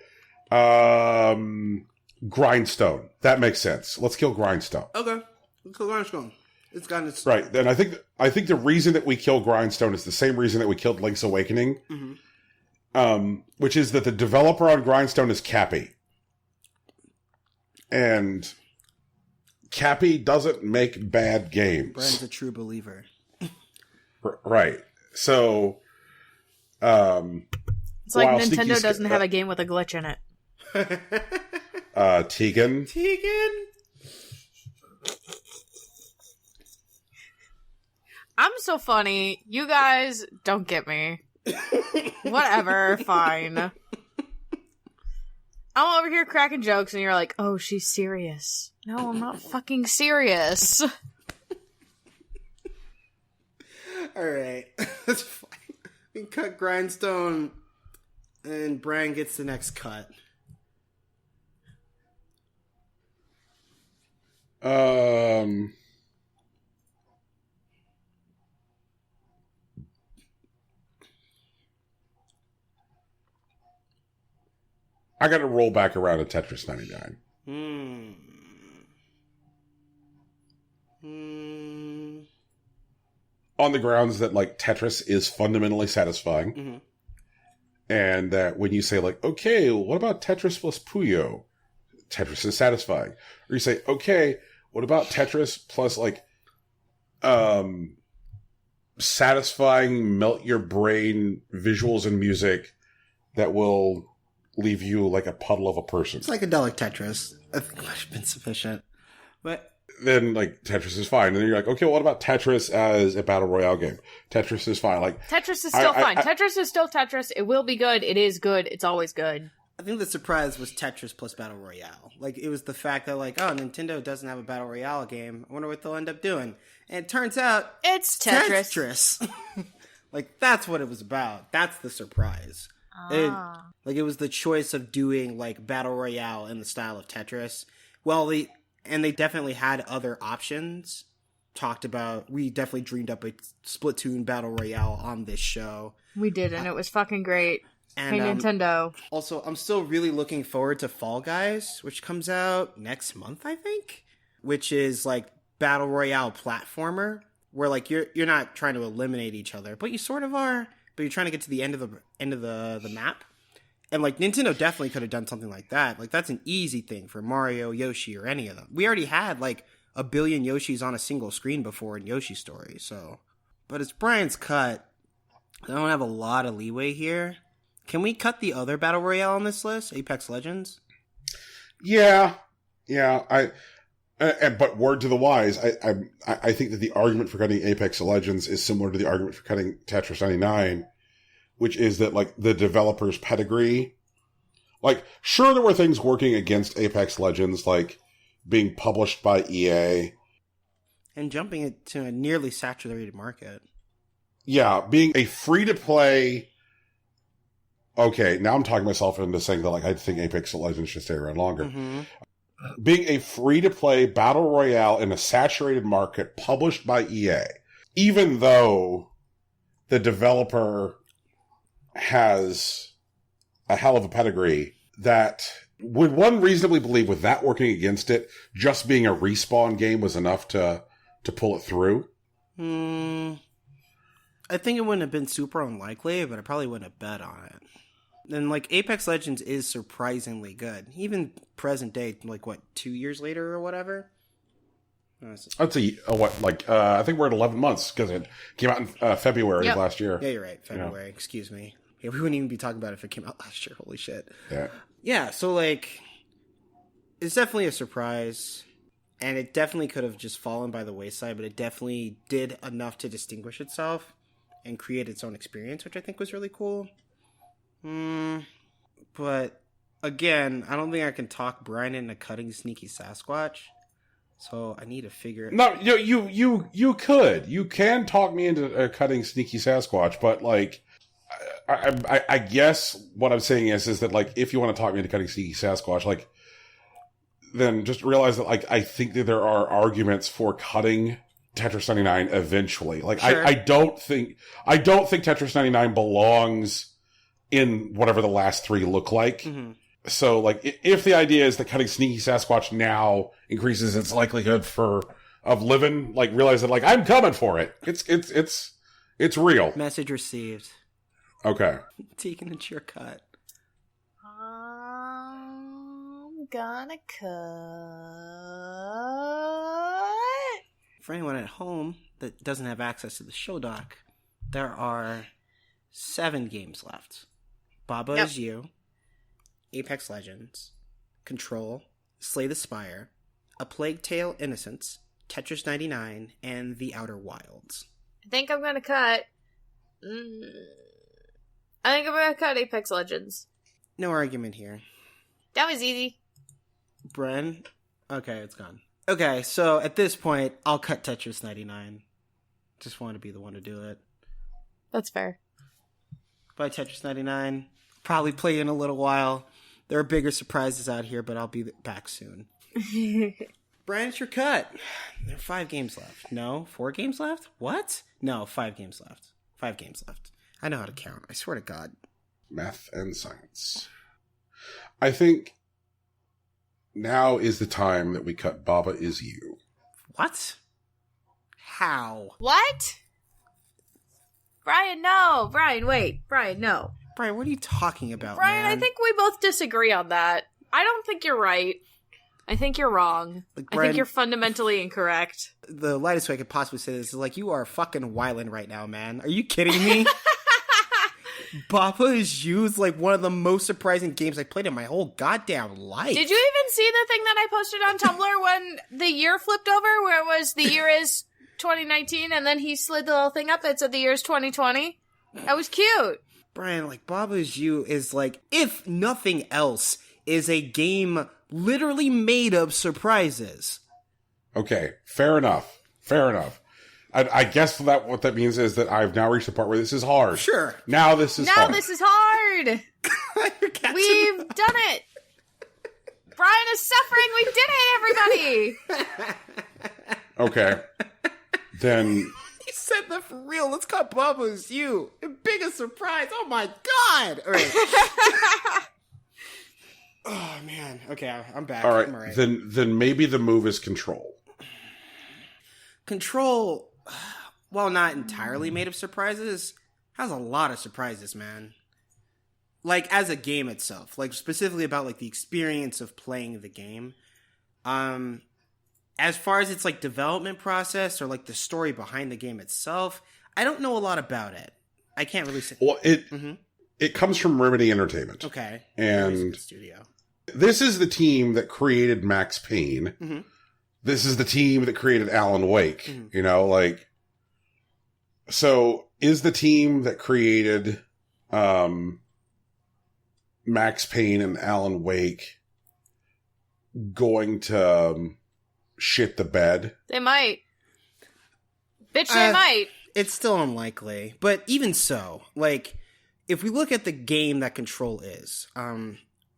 Grindstone. That makes sense. Let's kill Grindstone. Okay. Let's kill Grindstone. It's gotten its... Right. And I think the reason that we kill Grindstone is the same reason that we killed Link's Awakening. Mm-hmm. Which is that the developer on Grindstone is Cappy. And Cappy doesn't make bad games. Brand's a true believer. Right. So, it's like Nintendo doesn't have a game with a glitch in it. Tegan. I'm so funny. You guys don't get me. Whatever, fine. I'm over here cracking jokes and you're like, oh, she's serious. No, I'm not fucking serious. Alright. That's fine. We can cut Grindstone and Bran gets the next cut. I got to roll back around to Tetris 99. On the grounds that, like, Tetris is fundamentally satisfying. Mm-hmm. And that when you say, like, okay, what about Tetris plus Puyo? Tetris is satisfying. Or you say, okay, what about Tetris plus, like, satisfying, melt your brain visuals and music that will leave you like a puddle of a person. Psychedelic Tetris. I think might have been sufficient. But then, like, Tetris is fine. And then you're like, okay, what about Tetris as a battle royale game? Tetris is fine. Like, Tetris is still fine. Tetris is still Tetris. It will be good. It is good. It's always good. I think the surprise was Tetris plus Battle Royale. Like, it was the fact that, like, oh, Nintendo doesn't have a Battle Royale game. I wonder what they'll end up doing. And it turns out... It's Tetris. Tetris. Like, that's what it was about. That's the surprise. It was the choice of doing, like, Battle Royale in the style of Tetris. Well, they definitely had other options. We definitely dreamed up a Splatoon Battle Royale on this show. We did, and it was fucking great. And, hey, Nintendo. Also, I'm still really looking forward to Fall Guys, which comes out next month, I think. Which is, like, Battle Royale platformer, where, like, you're not trying to eliminate each other, but you sort of are. But you're trying to get to the end of the map. And, like, Nintendo definitely could have done something like that. Like, that's an easy thing for Mario, Yoshi, or any of them. We already had, like, 1 billion Yoshis on a single screen before in Yoshi Story, so. But it's Brian's cut. I don't have a lot of leeway here. Can we cut the other Battle Royale on this list? Apex Legends? Yeah. But word to the wise, I think that the argument for cutting Apex Legends is similar to the argument for cutting Tetris 99, which is that, like, the developer's pedigree. Like, sure, there were things working against Apex Legends, like being published by EA. And jumping it to a nearly saturated market. Yeah, being a free-to-play... Okay, now I'm talking myself into saying that, like, I think Apex Legends should stay around longer. Mm-hmm. Being a free-to-play battle royale in a saturated market published by EA, even though the developer has a hell of a pedigree, that would one reasonably believe with that working against it, just being a Respawn game was enough to pull it through? I think it wouldn't have been super unlikely, but I probably wouldn't have bet on it. And, like, Apex Legends is surprisingly good. Even present day, like, 2 years later or whatever? I'd say, I think we're at 11 months, because it came out in February of last year. Yeah, you're right. February, excuse me. Yeah, we wouldn't even be talking about it if it came out last year. Holy shit. Yeah. Yeah, so, like, it's definitely a surprise. And it definitely could have just fallen by the wayside, but it definitely did enough to distinguish itself and create its own experience, which I think was really cool. But again, I don't think I can talk Brian into cutting Sneaky Sasquatch. So I need to figure it. No, you could. You can talk me into cutting Sneaky Sasquatch, but, like, I guess what I'm saying is that, like, if you want to talk me into cutting Sneaky Sasquatch, like, then just realize that, like, I think that there are arguments for cutting Tetris 99 eventually. Like, sure. I don't think Tetris 99 belongs in whatever the last three look like. Mm-hmm. So, like, if the idea is that cutting Sneaky Sasquatch now increases its likelihood of living, like, realize that, like, I'm coming for it. It's real. Message received. Okay. Taking it's your cut. I'm gonna cut. For anyone at home that doesn't have access to the show doc, there are 7 games left. Baba Is You, Apex Legends, Control, Slay the Spire, A Plague Tale: Innocence, Tetris 99, and The Outer Wilds. I think I'm gonna cut Apex Legends. No argument here. That was easy. Bren? Okay, it's gone. Okay, so at this point, I'll cut Tetris 99. Just want to be the one to do it. That's fair. Bye, Tetris 99. Probably play in a little while. There are bigger surprises out here, but I'll be back soon. Brian, it's your cut. There are 5 games left. No, 4 games left? What? No, 5 games left. 5 games left. I know how to count. I swear to God. Math and science. I think now is the time that we cut Baba Is You. What? How? What? Brian, no. Brian, wait. Brian, no. Brian, what are you talking about, Brian, man? I think we both disagree on that. I don't think you're right. I think you're wrong. Like, Brian, I think you're fundamentally incorrect. The lightest way I could possibly say this is, like, you are fucking wildin' right now, man. Are you kidding me? Baba Is You is like one of the most surprising games I played in my whole goddamn life. Did you even see the thing that I posted on Tumblr when the year flipped over, where it was the year is 2019, and then he slid the little thing up that said the year is 2020? That was cute. Brian, like, Baba Is You is like, if nothing else, is a game literally made of surprises. Okay, fair enough. I guess what that means is that I've now reached the part where this is hard. Sure. Now this is hard. This is hard. We've done it. Brian is suffering. We did it, everybody. Okay. Then... He said that for real. Let's cut Baba Is You. The biggest surprise. Oh my god. All right. Oh man. Okay, I'm back. All right. I'm all right. Then maybe the move is Control. Control, while not entirely made of surprises, has a lot of surprises, man. Like, as a game itself. Like, specifically about, like, the experience of playing the game. As far as its, like, development process or, like, the story behind the game itself, I don't know a lot about it. I can't really say. Well, it comes from Remedy Entertainment. Okay. And studio. This is the team that created Max Payne. Mm-hmm. This is the team that created Alan Wake. Mm-hmm. You know, like... So, is the team that created Max Payne and Alan Wake going to shit the bed? They might. Bitch, they might. It's still unlikely. But even so, like, if we look at the game that Control is,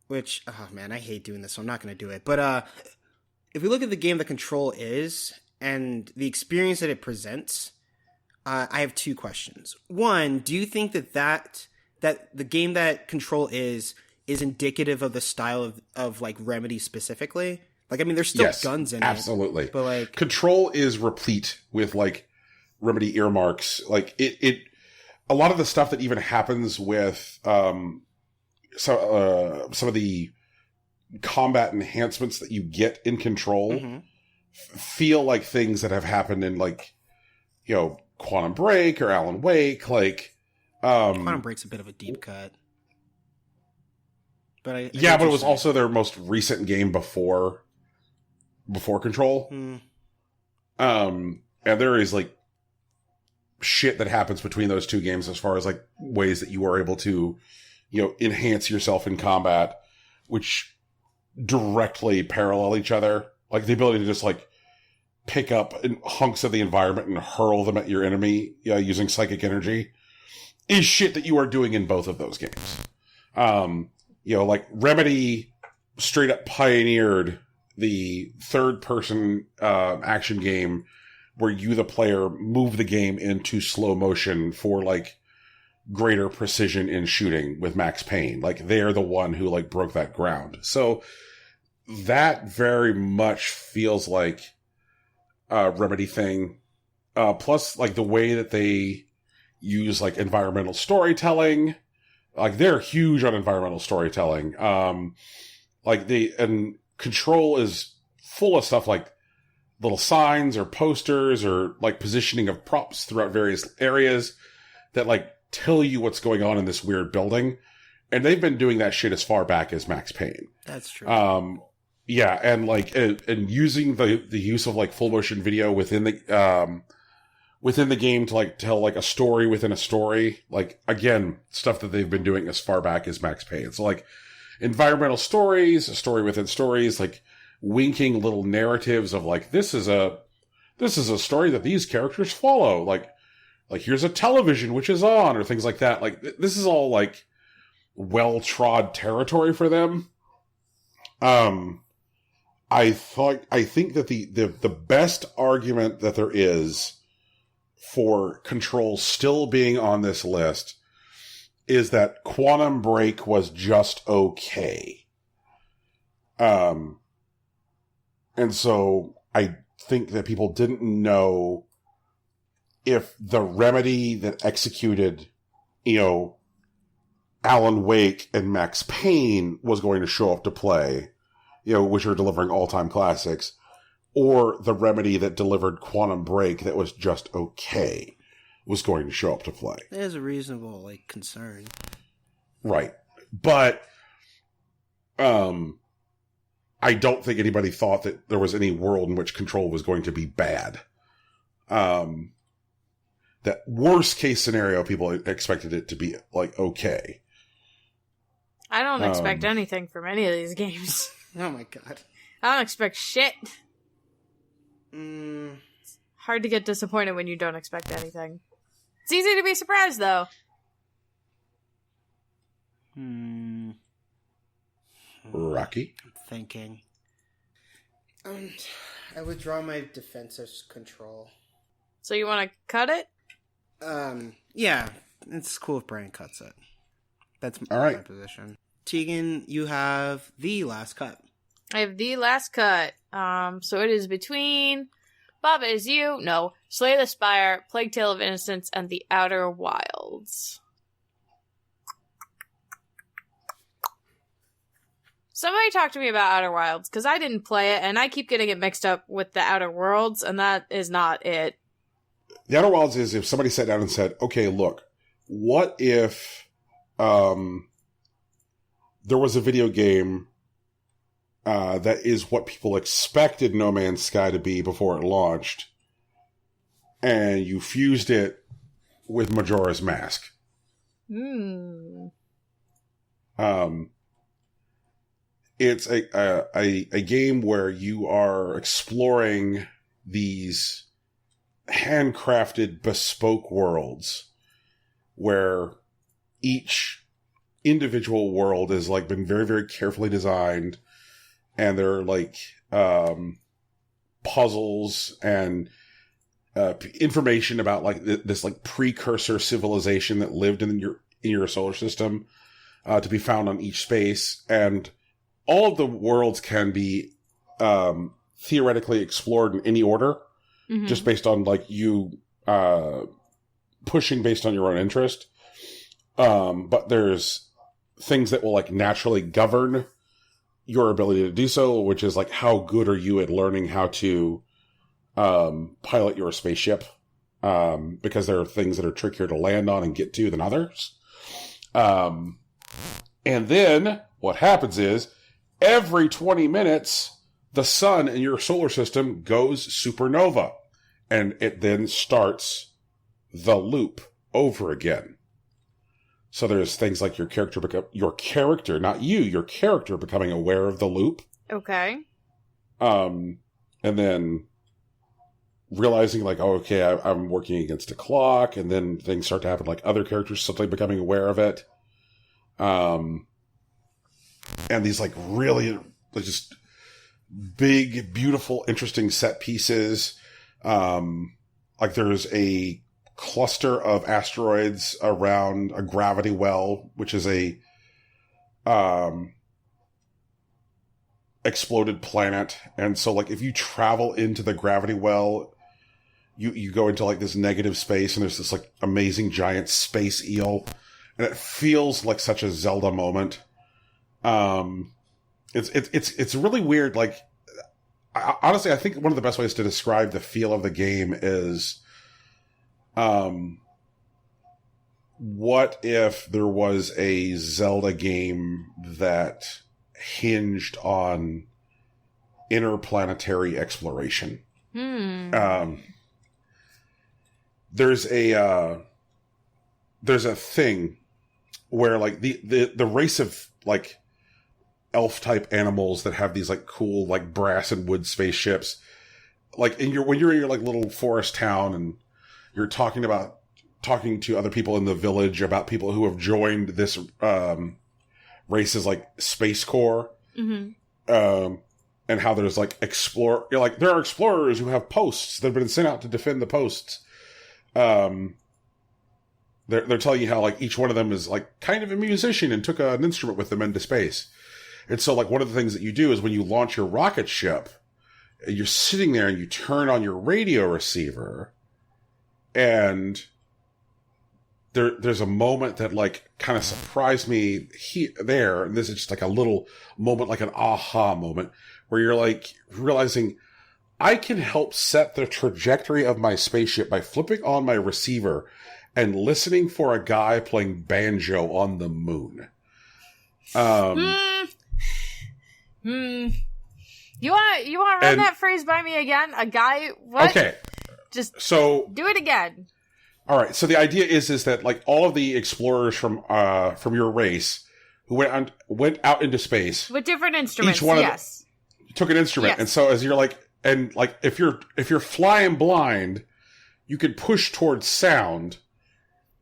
which, oh man, I hate doing this, so I'm not going to do it. But if we look at the game that Control is and the experience that it presents, I have two questions. One, do you think that the game that Control is indicative of the style of like Remedy specifically? Like, I mean, there's still guns in absolutely. it. But like, Control is replete with like Remedy earmarks. Like it a lot of the stuff that even happens with some of the combat enhancements that you get in Control feel like things that have happened in, like, you know, Quantum Break or Alan Wake. Like Quantum Break's a bit of a deep cut. But but it was also their most recent game before Control. And there is like shit that happens between those two games as far as like ways that you are able to, you know, enhance yourself in combat, which directly parallel each other. Like the ability to just like pick up hunks of the environment and hurl them at your enemy using psychic energy is shit that you are doing in both of those games. You know, like Remedy straight up pioneered the third person action game where you, the player, move the game into slow motion for like greater precision in shooting with Max Payne. Like they're the one who like broke that ground. So that very much feels like a Remedy thing. Plus like the way that they use like environmental storytelling. Like they're huge on environmental storytelling. And Control is full of stuff like little signs or posters or like positioning of props throughout various areas that like tell you what's going on in this weird building. And they've been doing that shit as far back as Max Payne. That's true. Yeah. And like, and using the use of like full motion video within the game to like tell like a story within a story. Like again, stuff that they've been doing as far back as Max Payne. So like environmental stories, a story within stories, like winking little narratives of like, this is a story that these characters follow. Like here's a television which is on, or things like that. Like this is all like well-trod territory for them. I think that the best argument that there is for Control still being on this list is that Quantum Break was just okay. And so I think that people didn't know if the Remedy that executed, you know, Alan Wake and Max Payne was going to show up to play, you know, which are delivering all-time classics, or the Remedy that delivered Quantum Break that was just okay was going to show up to play. That is a reasonable, like, concern. Right. But I don't think anybody thought that there was any world in which Control was going to be bad. That worst case scenario, people expected it to be, like, okay. I don't expect anything from any of these games. Oh my god. I don't expect shit. It's hard to get disappointed when you don't expect anything. It's easy to be surprised, though. Rocky? I'm thinking. I withdraw my defensive Control. So you want to cut it? Yeah. It's cool if Brian cuts it. That's all my right. position. Tegan, you have the last cut. I have the last cut. So it is between Baba Is You, no, Slay the Spire, Plague Tale of Innocence, and The Outer Wilds. Somebody talk to me about Outer Wilds, because I didn't play it, and I keep getting it mixed up with The Outer Worlds, and that is not it. The Outer Wilds is if somebody sat down and said, okay, look, what if there was a video game that is what people expected No Man's Sky to be before it launched, and you fused it with Majora's Mask. It's a game where you are exploring these handcrafted, bespoke worlds where each individual world has like been very, very carefully designed, and there are like puzzles and information about like this like precursor civilization that lived in your solar system to be found on each space, and all of the worlds can be theoretically explored in any order, just based on like you pushing based on your own interest. But there's things that will like naturally govern your ability to do so, which is like how good are you at learning how to pilot your spaceship, because there are things that are trickier to land on and get to than others. And then what happens is every 20 minutes, the sun in your solar system goes supernova, and it then starts the loop over again. So there's things like your character, not you, your character becoming aware of the loop. Okay. And then realizing like, oh, okay, I'm working against a clock, and then things start to happen like other characters suddenly becoming aware of it. And these like really just big, beautiful, interesting set pieces. Like there's a cluster of asteroids around a gravity well, which is a exploded planet. And so like if you travel into the gravity well, you go into like this negative space, and there's this like amazing giant space eel, and it feels like such a Zelda moment. It's really weird. Like, honestly, I think one of the best ways to describe the feel of the game is, what if there was a Zelda game that hinged on interplanetary exploration? There's a thing where like the race of like elf type animals that have these like cool like brass and wood spaceships, like when you're in your like little forest town and you're talking to other people in the village about people who have joined this race's like Space Corps, and how there's like there are explorers who have posts that have been sent out to defend the posts. They're telling you how like each one of them is like kind of a musician and took an instrument with them into space. And so like one of the things that you do is when you launch your rocket ship, you're sitting there and you turn on your radio receiver, and there's a moment that like kind of surprised me there. And this is just like a little moment, like an aha moment, where you're like realizing I can help set the trajectory of my spaceship by flipping on my receiver and listening for a guy playing banjo on the moon. You want to run that phrase by me again? A guy? What? Okay. Just so do it again. All right. So the idea is that like all of the explorers from your race who went out into space with different instruments. Each one yes. Took an instrument, yes. and so as you're like, and like if you're flying blind, you can push towards sound,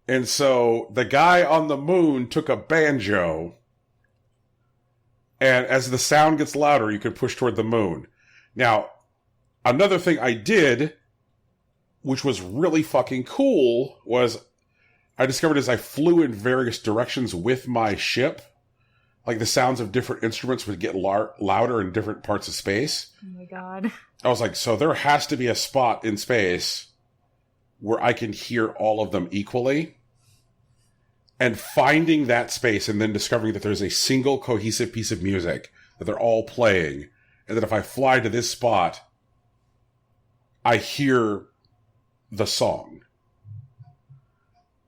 and so the guy on the moon took a banjo. And as the sound gets louder, you can push toward the moon. Now, another thing I did, which was really fucking cool, was I discovered as I flew in various directions with my ship, like the sounds of different instruments would get louder in different parts of space. Oh my god. I was like, so there has to be a spot in space where I can hear all of them equally. And finding that space and then discovering that there's a single cohesive piece of music that they're all playing. And that if I fly to this spot, I hear the song.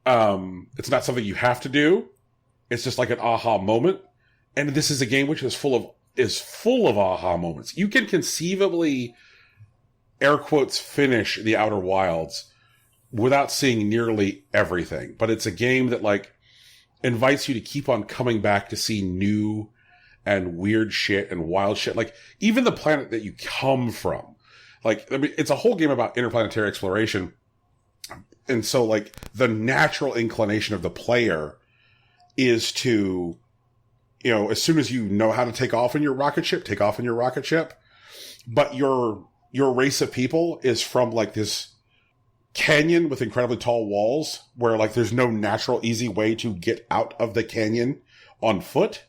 It's not something you have to do. It's just like an aha moment. And this is a game which is full of aha moments. You can conceivably, air quotes, finish the Outer Wilds without seeing nearly everything. But it's a game that like invites you to keep on coming back to see new and weird shit and wild shit. Like, even the planet that you come from. Like, I mean, it's a whole game about interplanetary exploration. And so, like, the natural inclination of the player is to, you know, as soon as you know how to take off in your rocket ship, take off in your rocket ship. But your race of people is from, like, this canyon with incredibly tall walls where like there's no natural easy way to get out of the canyon on foot.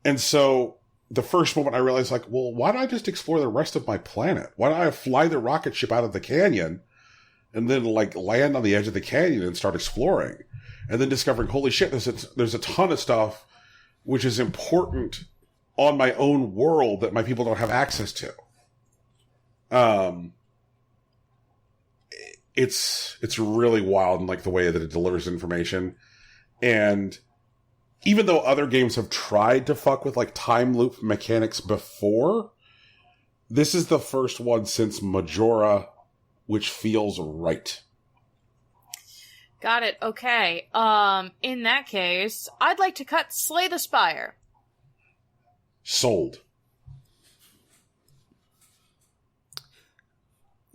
And so the first moment I realized like, well, why don't I just explore the rest of my planet? Why don't I fly the rocket ship out of the canyon and then like land on the edge of the canyon and start exploring? And then discovering, holy shit, there's a ton of stuff which is important on my own world that my people don't have access to. It's really wild in like the way that it delivers information. And even though other games have tried to fuck with like time loop mechanics before, this is the first one since Majora which feels right. Got it. Okay. In that case, I'd like to cut Slay the Spire. Sold.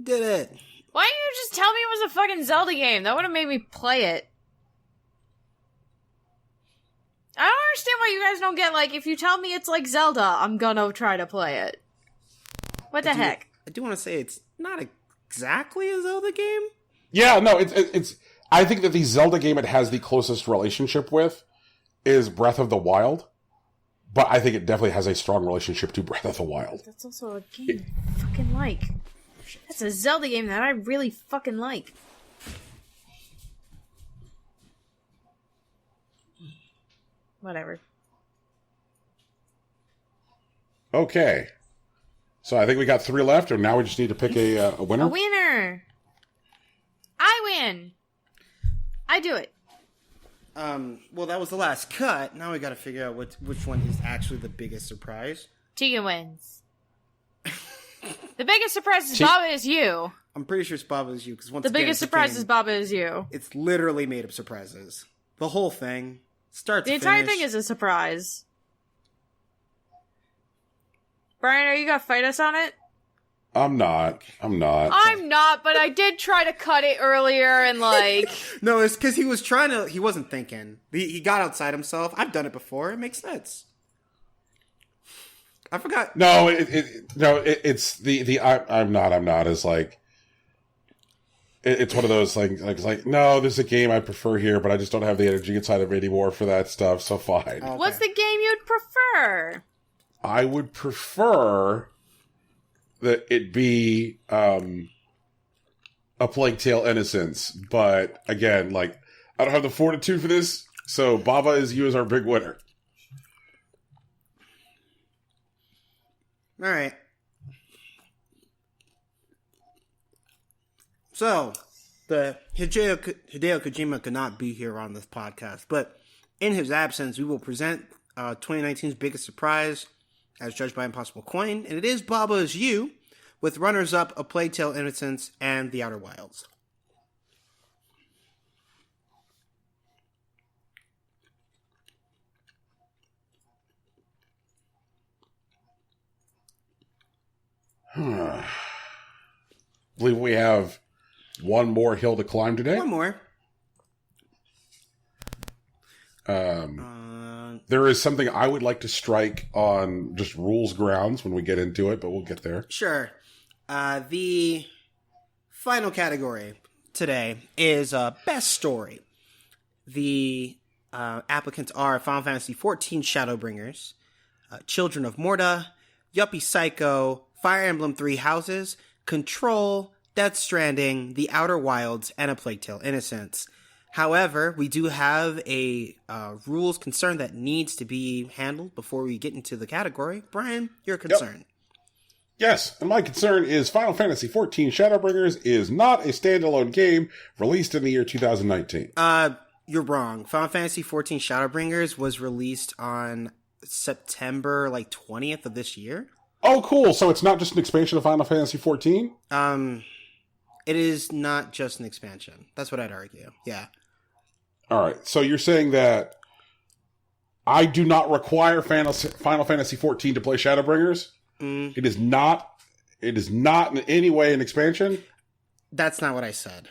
Did it. Why didn't you just tell me it was a fucking Zelda game? That would have made me play it. I don't understand why you guys don't get, like, if you tell me it's like Zelda, I'm gonna try to play it. What the heck? I do want to say it's not exactly a Zelda game. Yeah, no, it's. I think that the Zelda game it has the closest relationship with is Breath of the Wild, but I think it definitely has a strong relationship to Breath of the Wild. That's also a game I fucking like. That's a Zelda game that I really fucking like. Whatever. Okay. So I think we got 3 left, and now we just need to pick a winner. A winner! I win! I do it. Well, that was the last cut. Now we gotta figure out which one is actually the biggest surprise. Tegan wins. The biggest surprise is Baba is you. I'm pretty sure it's Baba is you, because once the biggest surprise is Baba is you. It's literally made of surprises. The whole thing. Start to The entire finish. thing is a surprise. Brian, are you gonna fight us on it? I'm not, but I did try to cut it earlier and like... No, it's because he wasn't thinking. He got outside himself. I've done it before. It makes sense. I forgot. No, it's the I'm not is like, it's one of those like, no, there's a game I prefer here, but I just don't have the energy inside of me anymore for that stuff, so fine. Okay. What's the game you'd prefer? I would prefer that it be a Plague Tale Innocence, but again, like, I don't have the fortitude for this, so Baba is you as our big winner. All right. So, the Hideo Kojima could not be here on this podcast, but in his absence, we will present 2019's biggest surprise, as judged by Impossible Coin, and it is Baba's You, with runners-up A Plague Tale: Innocence and The Outer Wilds. I believe we have one more hill to climb today. One more. There is something I would like to strike on just rules grounds when we get into it, but we'll get there. Sure. The final category today is Best Story. The applicants are Final Fantasy XIV Shadowbringers, Children of Morta, Yuppie Psycho, Fire Emblem Three Houses, Control, Death Stranding, The Outer Wilds, and A Plague Tale: Innocence. However, we do have a rules concern that needs to be handled before we get into the category. Brian, your concern. Yep. Yes, and my concern is Final Fantasy XIV Shadowbringers is not a standalone game released in the year 2019. You're wrong. Final Fantasy XIV Shadowbringers was released on September 20th of this year. Oh, cool. So it's not just an expansion of Final Fantasy XIV? It is not just an expansion. That's what I'd argue. Yeah. All right. So you're saying that I do not require Final Fantasy XIV to play Shadowbringers? It is not in any way an expansion? That's not what I said.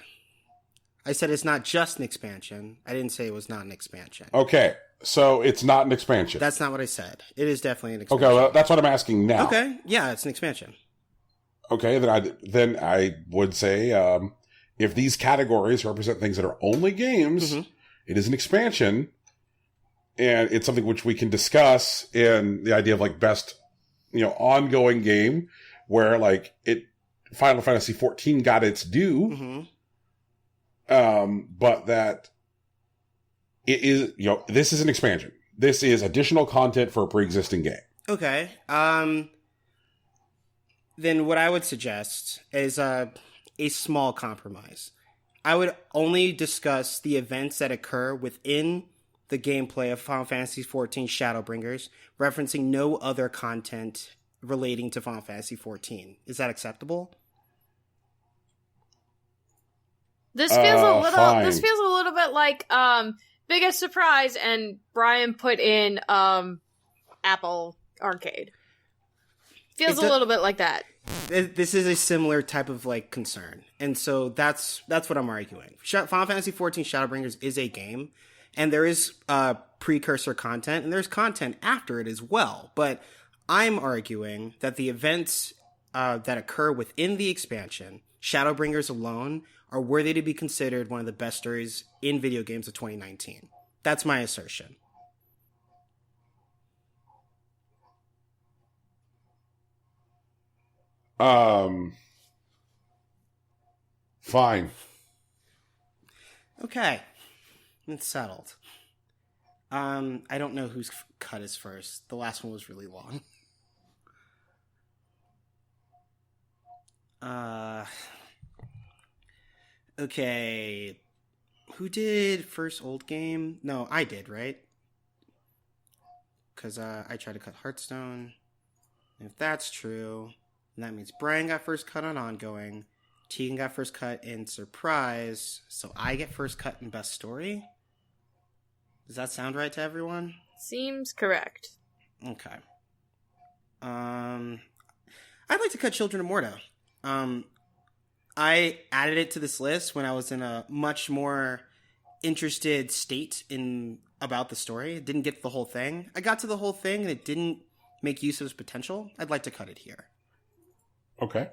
I said it's not just an expansion. I didn't say it was not an expansion. Okay. So it's not an expansion. That's not what I said. It is definitely an expansion. Okay, well, that's what I'm asking now. Okay. Yeah, it's an expansion. Okay, then I would say if these categories represent things that are only games, it is an expansion, and it's something which we can discuss in the idea of best, ongoing game where Final Fantasy XIV got its due, but that it is this is an expansion. This is additional content for a pre-existing game. Okay. Then what I would suggest is a small compromise. I would only discuss the events that occur within the gameplay of Final Fantasy XIV Shadowbringers, referencing no other content relating to Final Fantasy XIV. Is that acceptable? This feels a little. Fine. This feels a little bit like Biggest Surprise, and Brian put in Apple Arcade. Feels a little bit like that. This is a similar type of concern, and so that's what I'm arguing. Final Fantasy XIV Shadowbringers is a game, and there is precursor content, and there's content after it as well. But I'm arguing that the events that occur within the expansion, Shadowbringers alone, are worthy to be considered one of the best stories in video games of 2019. That's my assertion. Fine. Okay. It's settled. I don't know whose cut is first. The last one was really long. Okay. Who did first old game? No, I did, right? Because I tried to cut Hearthstone. And if that's true, then that means Brian got first cut on ongoing. Tegan got first cut in Surprise. So I get first cut in Best Story? Does that sound right to everyone? Seems correct. Okay. I'd like to cut Children of Morta. I added it to this list when I was in a much more interested state about the story. It didn't get to the whole thing. I got to the whole thing and it didn't make use of its potential. I'd like to cut it here. Okay.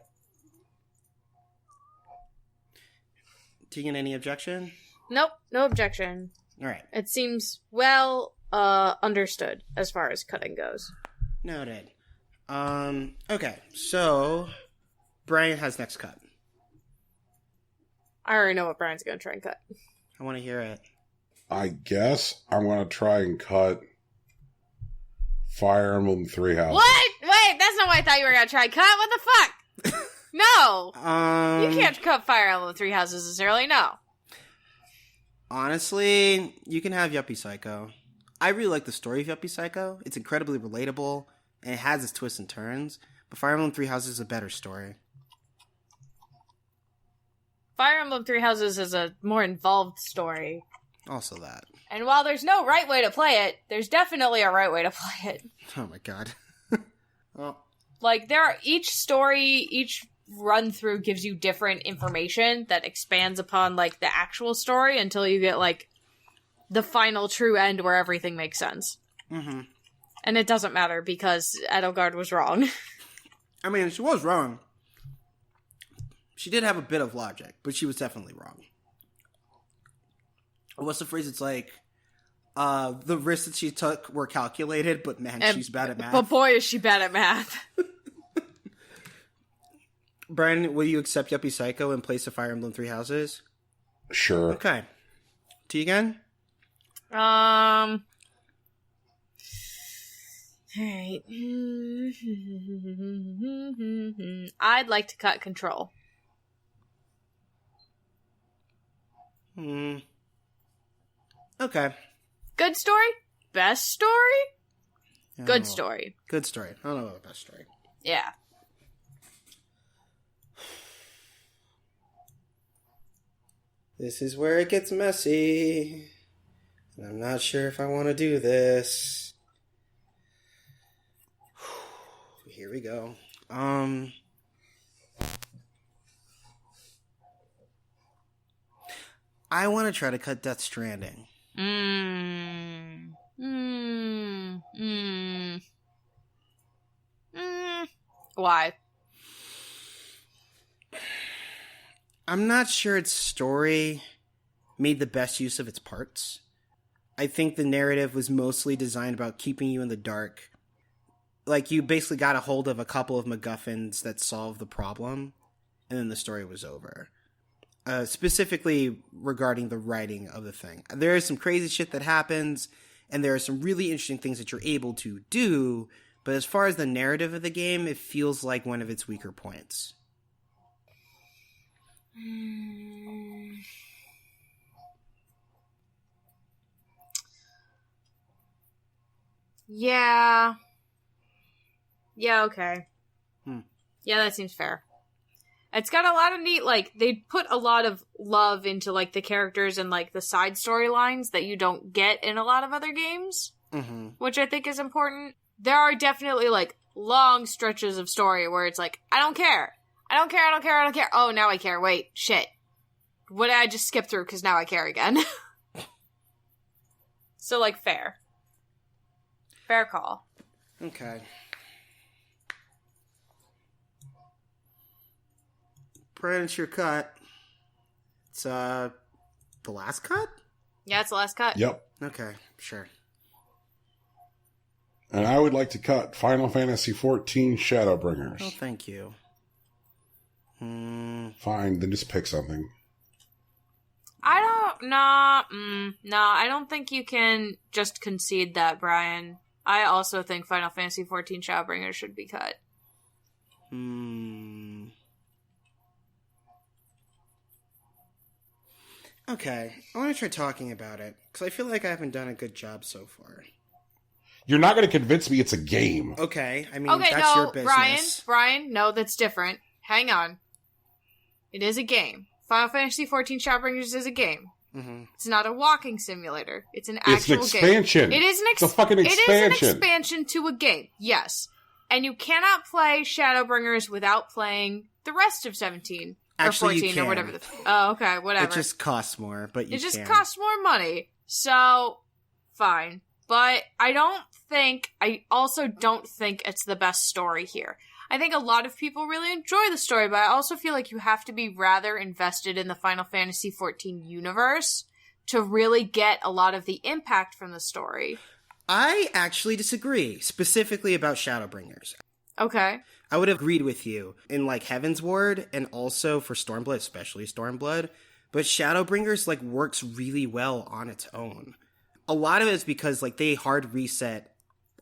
Tegan, any objection? Nope, no objection. All right. It seems well understood as far as cutting goes. Noted. Okay, so Brian has next cut. I already know what Brian's going to try and cut. I want to hear it. I guess I'm going to try and cut Fire Emblem Three Houses. What? Wait, that's not what I thought you were going to try and cut. What the fuck? No. You can't cut Fire Emblem Three Houses this early. No. Honestly, you can have Yuppie Psycho. I really like the story of Yuppie Psycho. It's incredibly relatable, and it has its twists and turns. But Fire Emblem Three Houses is a better story. Fire Emblem Three Houses is a more involved story. Also that. And while there's no right way to play it, there's definitely a right way to play it. Oh my god. Well, Like, each story, each run-through gives you different information that expands upon, like, the actual story until you get, like, the final true end where everything makes sense. mm-hmm. And it doesn't matter because Edelgard was wrong. I mean, she was wrong. She did have a bit of logic, but she was definitely wrong. What's the phrase? It's like, the risks that she took were calculated, but man, she's bad at math. But boy, is she bad at math. Brian, will you accept Yuppie Psycho in place of Fire Emblem Three Houses? Sure. Okay. T again? Alright. I'd like to cut Control. Okay. Good story? Best story? I don't Good know. story. Good story. I don't know about best story. Yeah. This is where it gets messy. And I'm not sure if I want to do this. Here we go. I want to try to cut Death Stranding. Why? I'm not sure its story made the best use of its parts. I think the narrative was mostly designed about keeping you in the dark. Like, you basically got a hold of a couple of MacGuffins that solved the problem, and then the story was over. Specifically regarding the writing of the thing. There is some crazy shit that happens, and there are some really interesting things that you're able to do, but as far as the narrative of the game, it feels like one of its weaker points. Yeah. Yeah, okay. Yeah, that seems fair. It's got a lot of neat, like, they put a lot of love into, like, the characters and, like, the side storylines that you don't get in a lot of other games, which I think is important. There are definitely, like, long stretches of story where it's like, I don't care. I don't care, I don't care, I don't care. Oh, now I care. Wait, shit. What did I just skip through? Because now I care again. So, like, fair. Fair call. Okay. Brandon, it's your cut. It's, the last cut? Yeah, it's the last cut. Yep. Okay, sure. And I would like to cut Final Fantasy XIV Shadowbringers. Oh, thank you. Fine, then just pick something. I don't think you can just concede that, Brian. I also think Final Fantasy XIV Shadowbringers should be cut. Okay, I want to try talking about it, because I feel like I haven't done a good job so far. You're not going to convince me it's a game. Okay, I mean, Okay, that's no, your business. Brian, no, that's different. Hang on. It is a game. Final Fantasy XIV Shadowbringers is a game. It's not a walking simulator. It's an actual game. It's an expansion. It is It's a fucking expansion. It is an expansion to a game, yes. And you cannot play Shadowbringers without playing the rest of 17. Actually, or 14 you can. or whatever. Oh, okay, whatever. It just costs more, but you It just can. costs more money. So, fine. But I also don't think it's the best story here. I think a lot of people really enjoy the story, but I also feel like you have to be rather invested in the Final Fantasy XIV universe to really get a lot of the impact from the story. I actually disagree, specifically about Shadowbringers. Okay. I would have agreed with you in, like, Heaven's Ward, and also for Stormblood, especially Stormblood, but Shadowbringers, like, works really well on its own. A lot of it is because, like, they hard reset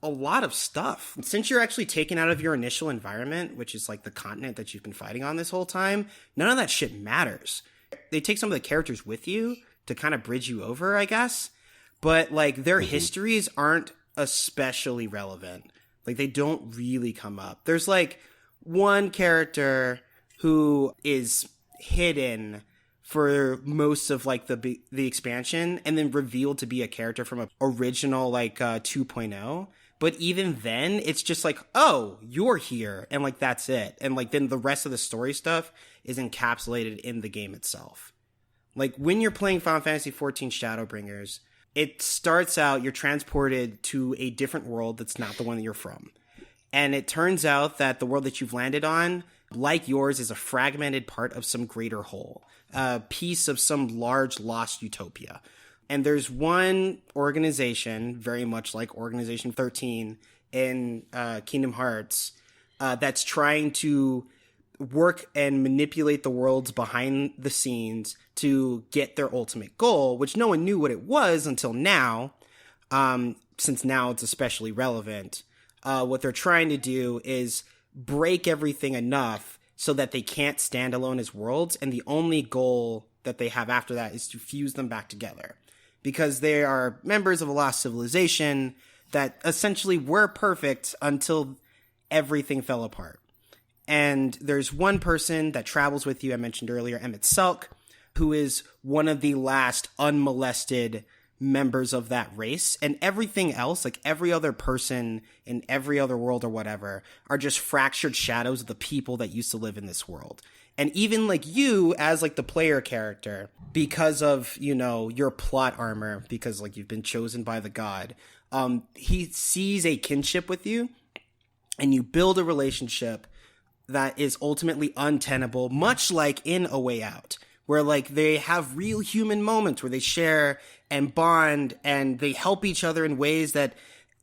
a lot of stuff. Since you're actually taken out of your initial environment, which is, like, the continent that you've been fighting on this whole time, none of that shit matters. They take some of the characters with you to kind of bridge you over, I guess, but like their histories aren't especially relevant. Like they don't really come up. There's like one character who is hidden for most of like the expansion and then revealed to be a character from a original like 2.0. But even then it's just like, oh, you're here, and like that's it. And like then the rest of the story stuff is encapsulated in the game itself. Like when you're playing Final Fantasy XIV Shadowbringers, it starts out you're transported to a different world that's not the one that you're from. And it turns out that the world that you've landed on, like yours, is a fragmented part of some greater whole, a piece of some large lost utopia. And there's one organization, very much like Organization 13 in Kingdom Hearts, that's trying to work and manipulate the worlds behind the scenes to get their ultimate goal, which no one knew what it was until now, since now it's especially relevant. What they're trying to do is break everything enough so that they can't stand alone as worlds, and the only goal that they have after that is to fuse them back together. Because they are members of a lost civilization that essentially were perfect until everything fell apart. And there's one person that travels with you, I mentioned earlier, Emmett Selk, who is one of the last unmolested members of that race. And everything else, like every other person in every other world or whatever, are just fractured shadows of the people that used to live in this world. And even like you as like the player character, because of, you know, your plot armor, because like you've been chosen by the god, he sees a kinship with you and you build a relationship that is ultimately untenable, much like in A Way Out, where like they have real human moments where they share and bond and they help each other in ways that,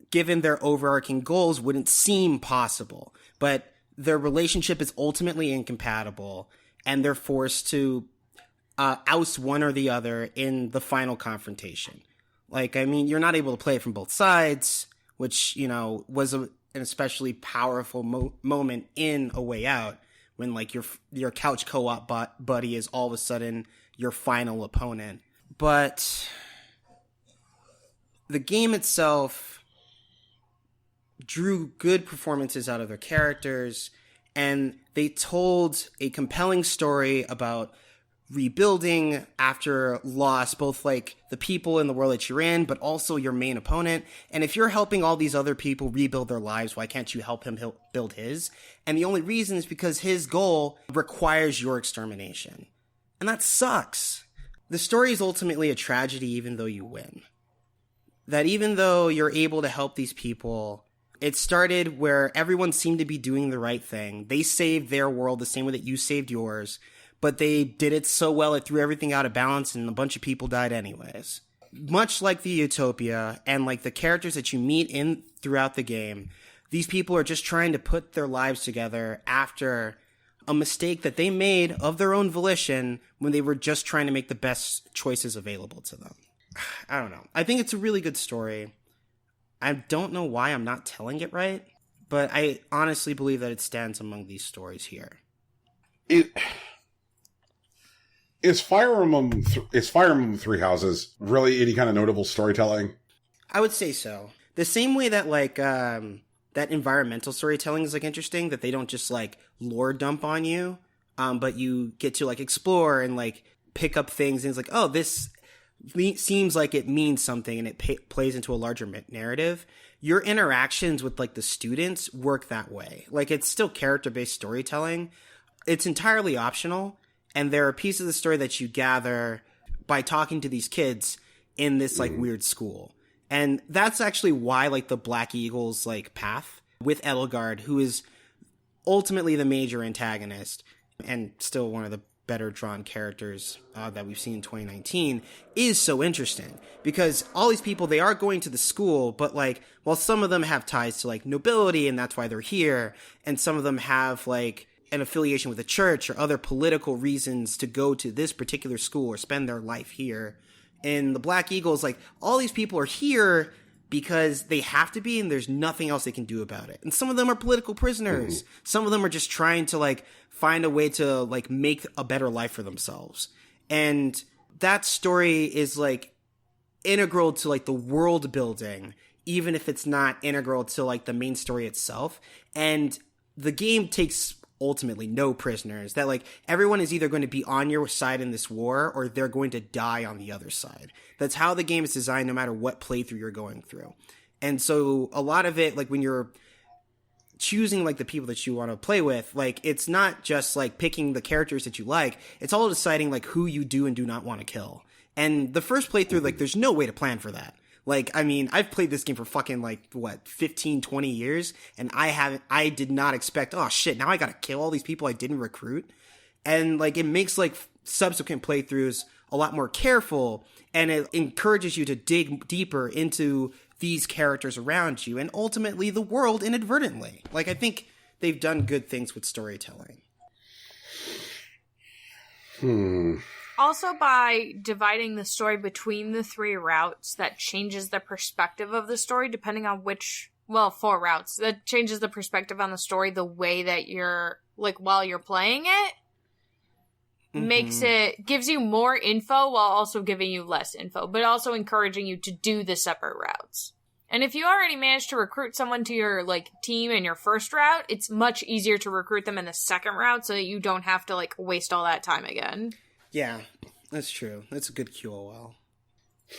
given their overarching goals, wouldn't seem possible. But their relationship is ultimately incompatible, and they're forced to oust one or the other in the final confrontation. Like, I mean, you're not able to play it from both sides, which, you know, was an especially powerful moment in A Way Out, when like your couch co-op buddy is all of a sudden your final opponent. But the game itself drew good performances out of their characters, and they told a compelling story about rebuilding after loss, both like the people in the world that you're in, but also your main opponent. And if you're helping all these other people rebuild their lives, why can't you help him build his? And the only reason is because his goal requires your extermination. And that sucks. The story is ultimately a tragedy even though you win. That even though you're able to help these people, it started where everyone seemed to be doing the right thing. They saved their world the same way that you saved yours, but they did it so well it threw everything out of balance and a bunch of people died anyways. Much like the Utopia and like the characters that you meet in throughout the game, these people are just trying to put their lives together after a mistake that they made of their own volition when they were just trying to make the best choices available to them. I don't know. I think it's a really good story. I don't know why I'm not telling it right, but I honestly believe that it stands among these stories here. Is Fire Emblem Three Houses really any kind of notable storytelling? I would say so. The same way that like that environmental storytelling is like interesting, that they don't just like lore dump on you, but you get to like explore and like pick up things, and it's like, oh, this seems like it means something, and it plays into a larger narrative. Your interactions with like the students work that way. Like it's still character-based storytelling. It's entirely optional, and there are pieces of the story that you gather by talking to these kids in this like weird school. And that's actually why like the Black Eagle's like path with Edelgard, who is ultimately the major antagonist and still one of the better drawn characters that we've seen in 2019, is so interesting, because all these people, they are going to the school, but like, while some of them have ties to like nobility and that's why they're here, and some of them have like an affiliation with the church or other political reasons to go to this particular school or spend their life here. And the Black Eagles, like, all these people are here because they have to be, and there's nothing else they can do about it. And some of them are political prisoners. Some of them are just trying to like find a way to like make a better life for themselves. And that story is like integral to like the world building, even if it's not integral to like the main story itself. And the game takes ultimately no prisoners, that like everyone is either going to be on your side in this war or they're going to die on the other side. That's how the game is designed, no matter what playthrough you're going through. And so a lot of it, like when you're choosing like the people that you want to play with, like it's not just like picking the characters that you like, it's all deciding like who you do and do not want to kill. And the first playthrough, like there's no way to plan for that. Like, I mean, I've played this game for fucking like, what, 15, 20 years, and I did not expect, oh shit, now I gotta kill all these people I didn't recruit. And like, it makes like subsequent playthroughs a lot more careful, and it encourages you to dig deeper into these characters around you, and ultimately the world inadvertently. Like, I think they've done good things with storytelling. Also, by dividing the story between the 3 routes, that changes the perspective of the story depending on which, well, 4 routes. That changes the perspective on the story the way that you're, like, while you're playing it. Gives you more info while also giving you less info, but also encouraging you to do the separate routes. And if you already managed to recruit someone to your, like, team in your first route, it's much easier to recruit them in the second route so that you don't have to, like, waste all that time again. Yeah, that's true. That's a good QOL.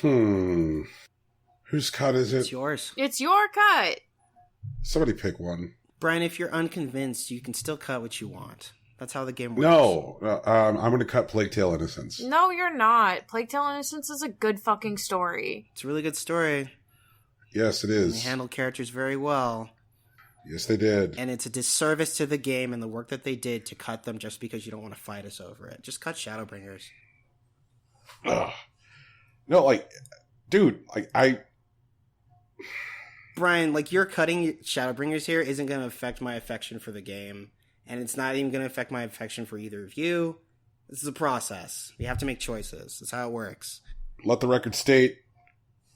Whose cut is it? It's yours. It's your cut. Somebody pick one. Brian, if you're unconvinced, you can still cut what you want. That's how the game works. No, I'm going to cut Plague Tale Innocence. No, you're not. Plague Tale Innocence is a good fucking story. It's a really good story. Yes, it is. They handled characters very well. Yes, they did. And it's a disservice to the game and the work that they did to cut them just because you don't want to fight us over it. Just cut Shadowbringers. Ugh. No, like, dude, like, Brian, like, you're cutting Shadowbringers here isn't going to affect my affection for the game. And it's not even going to affect my affection for either of you. This is a process. You have to make choices. That's how it works. Let the record state,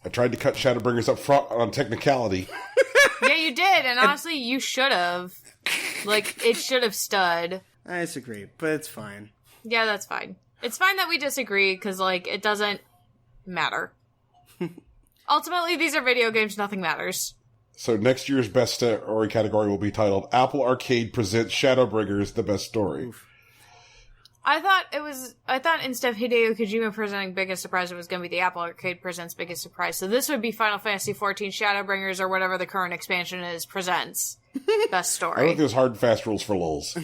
I tried to cut Shadowbringers up front on technicality. Yeah, you did, and honestly, you should have. Like, it should have stood. I disagree, but it's fine. Yeah, that's fine. It's fine that we disagree, because, like, it doesn't matter. Ultimately, these are video games, nothing matters. So next year's best story category will be titled Apple Arcade Presents Shadowbringers, the Best Story. Oof. I thought instead of Hideo Kojima presenting Biggest Surprise, it was going to be the Apple Arcade Presents Biggest Surprise. So this would be Final Fantasy XIV Shadowbringers, or whatever the current expansion is, presents Best Story. I don't think there's hard and fast rules for LOLs.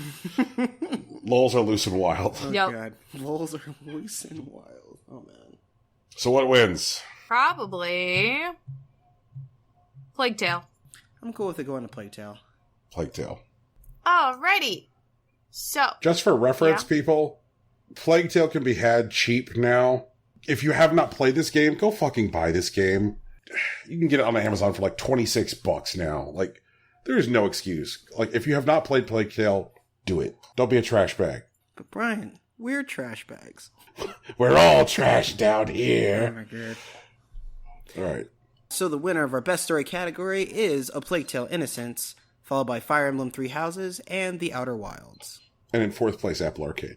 LOLs are loose and wild. Oh, Yep. God. Lols are loose and wild. Oh, man. So what wins? Probably Plague Tale. I'm cool with it going to Plague Tale. Plague Tale. Alrighty. So. Just for reference, people, Plague Tale can be had cheap now. If you have not played this game, go fucking buy this game. You can get it on Amazon for like $26 now. Like, there's no excuse. Like, if you have not played Plague Tale, do it. Don't be a trash bag. But Brian, we're trash bags. We're all trash down Oh, here. my God. All right. So the winner of our best story category is A Plague Tale Innocence, followed by Fire Emblem Three Houses and The Outer Wilds. And in fourth place, Apple Arcade.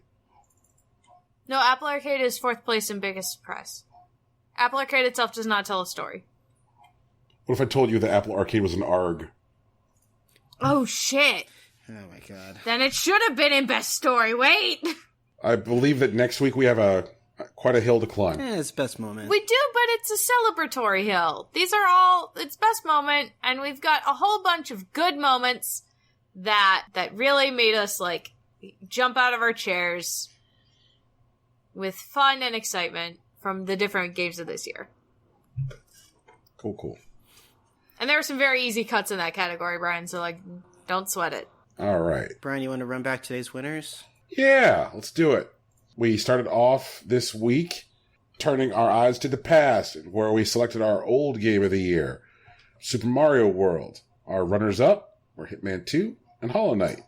No, Apple Arcade is fourth place in Biggest Surprise. Apple Arcade itself does not tell a story. What if I told you that Apple Arcade was an ARG? Oh, shit. Oh my God. Then it should have been in Best Story. Wait. I believe that next week we have quite a hill to climb. It's best moment. We do, but it's a celebratory hill. These are all, it's best moment, and we've got a whole bunch of good moments that really made us, like, jump out of our chairs with fun and excitement from the different games of this year. Cool. And there were some very easy cuts in that category, Brian, so, like, don't sweat it. All right. Brian, you want to run back today's winners? Yeah, let's do it. We started off this week turning our eyes to the past, where we selected our old game of the year, Super Mario World. Our runners-up were Hitman 2 and Hollow Knight.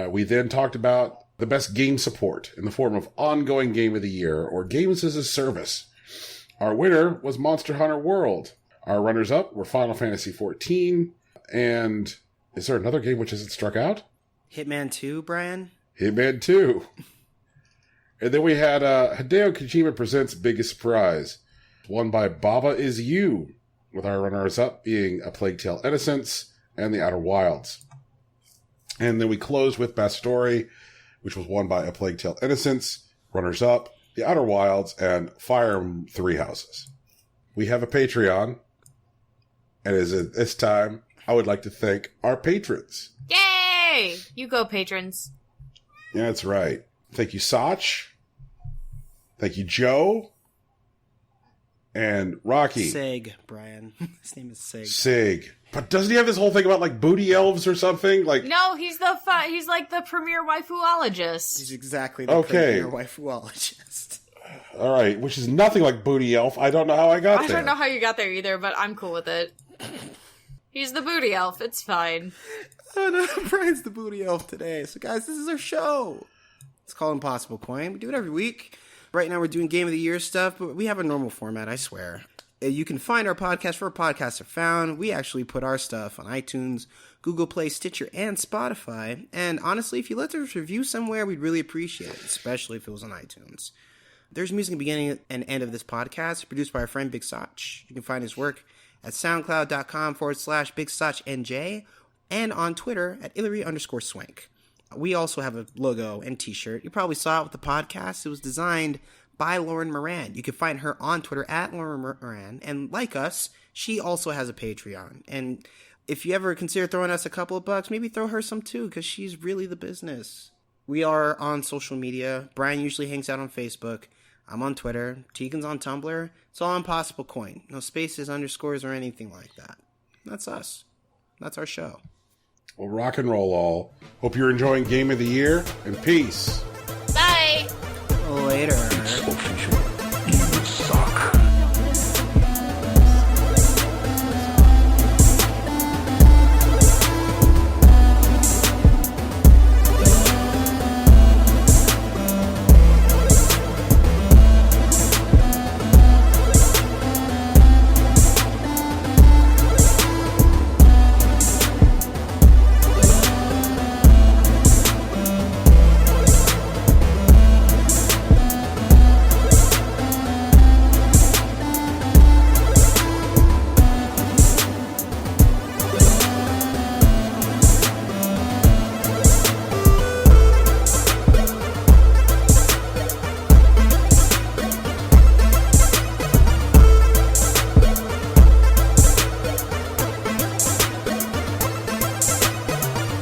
We then talked about the best game support in the form of ongoing game of the year, or games as a service. Our winner was Monster Hunter World. Our runners-up were Final Fantasy XIV, and is there another game which hasn't struck out? Hitman 2, Brian? Hitman 2. And then we had Hideo Kojima Presents Biggest Surprise. Won by Baba Is You, with our runners-up being A Plague Tale: Innocence and The Outer Wilds. And then we closed with Best Story, which was won by A Plague Tale: Innocence, runners-up, The Outer Wilds, and Fire Emblem Three Houses. We have a Patreon, and as at this time, I would like to thank our patrons. Yay! You go, patrons. Yeah, that's right. Thank you, Sach. Thank you, Joe. And Rocky. Sig, Brian. His name is Sig. Sig. But doesn't he have this whole thing about, like, booty elves or something? Like, No, he's like the premier waifuologist. He's exactly the premier waifuologist. All right, which is nothing like booty elf. I don't know how I got there. I don't know how you got there either, but I'm cool with it. He's the booty elf. It's fine. Oh no, Brian's the booty elf today. So guys, this is our show. It's called Impossible Coin. We do it every week. Right now we're doing Game of the Year stuff, but we have a normal format, I swear. You can find our podcast where podcasts are found. We actually put our stuff on iTunes, Google Play, Stitcher, and Spotify. And honestly, if you let us review somewhere, we'd really appreciate it, especially if it was on iTunes. There's music at the beginning and end of this podcast, produced by our friend Big Sach. You can find his work at soundcloud.com/BigSachNJ and on Twitter at Illyry_Swank. We also have a logo and t-shirt. You probably saw it with the podcast. It was designed by Lauren Moran. You can find her on Twitter at Lauren Moran. And like us, she also has a Patreon. And if you ever consider throwing us a couple of bucks, maybe throw her some too, because she's really the business. We are on social media. Brian usually hangs out on Facebook. I'm on Twitter. Tegan's on Tumblr. It's all Impossible Coin. No spaces, underscores, or anything like that. That's us. That's our show. Well, rock and roll all. Hope you're enjoying Game of the Year, and peace. Bye! Later.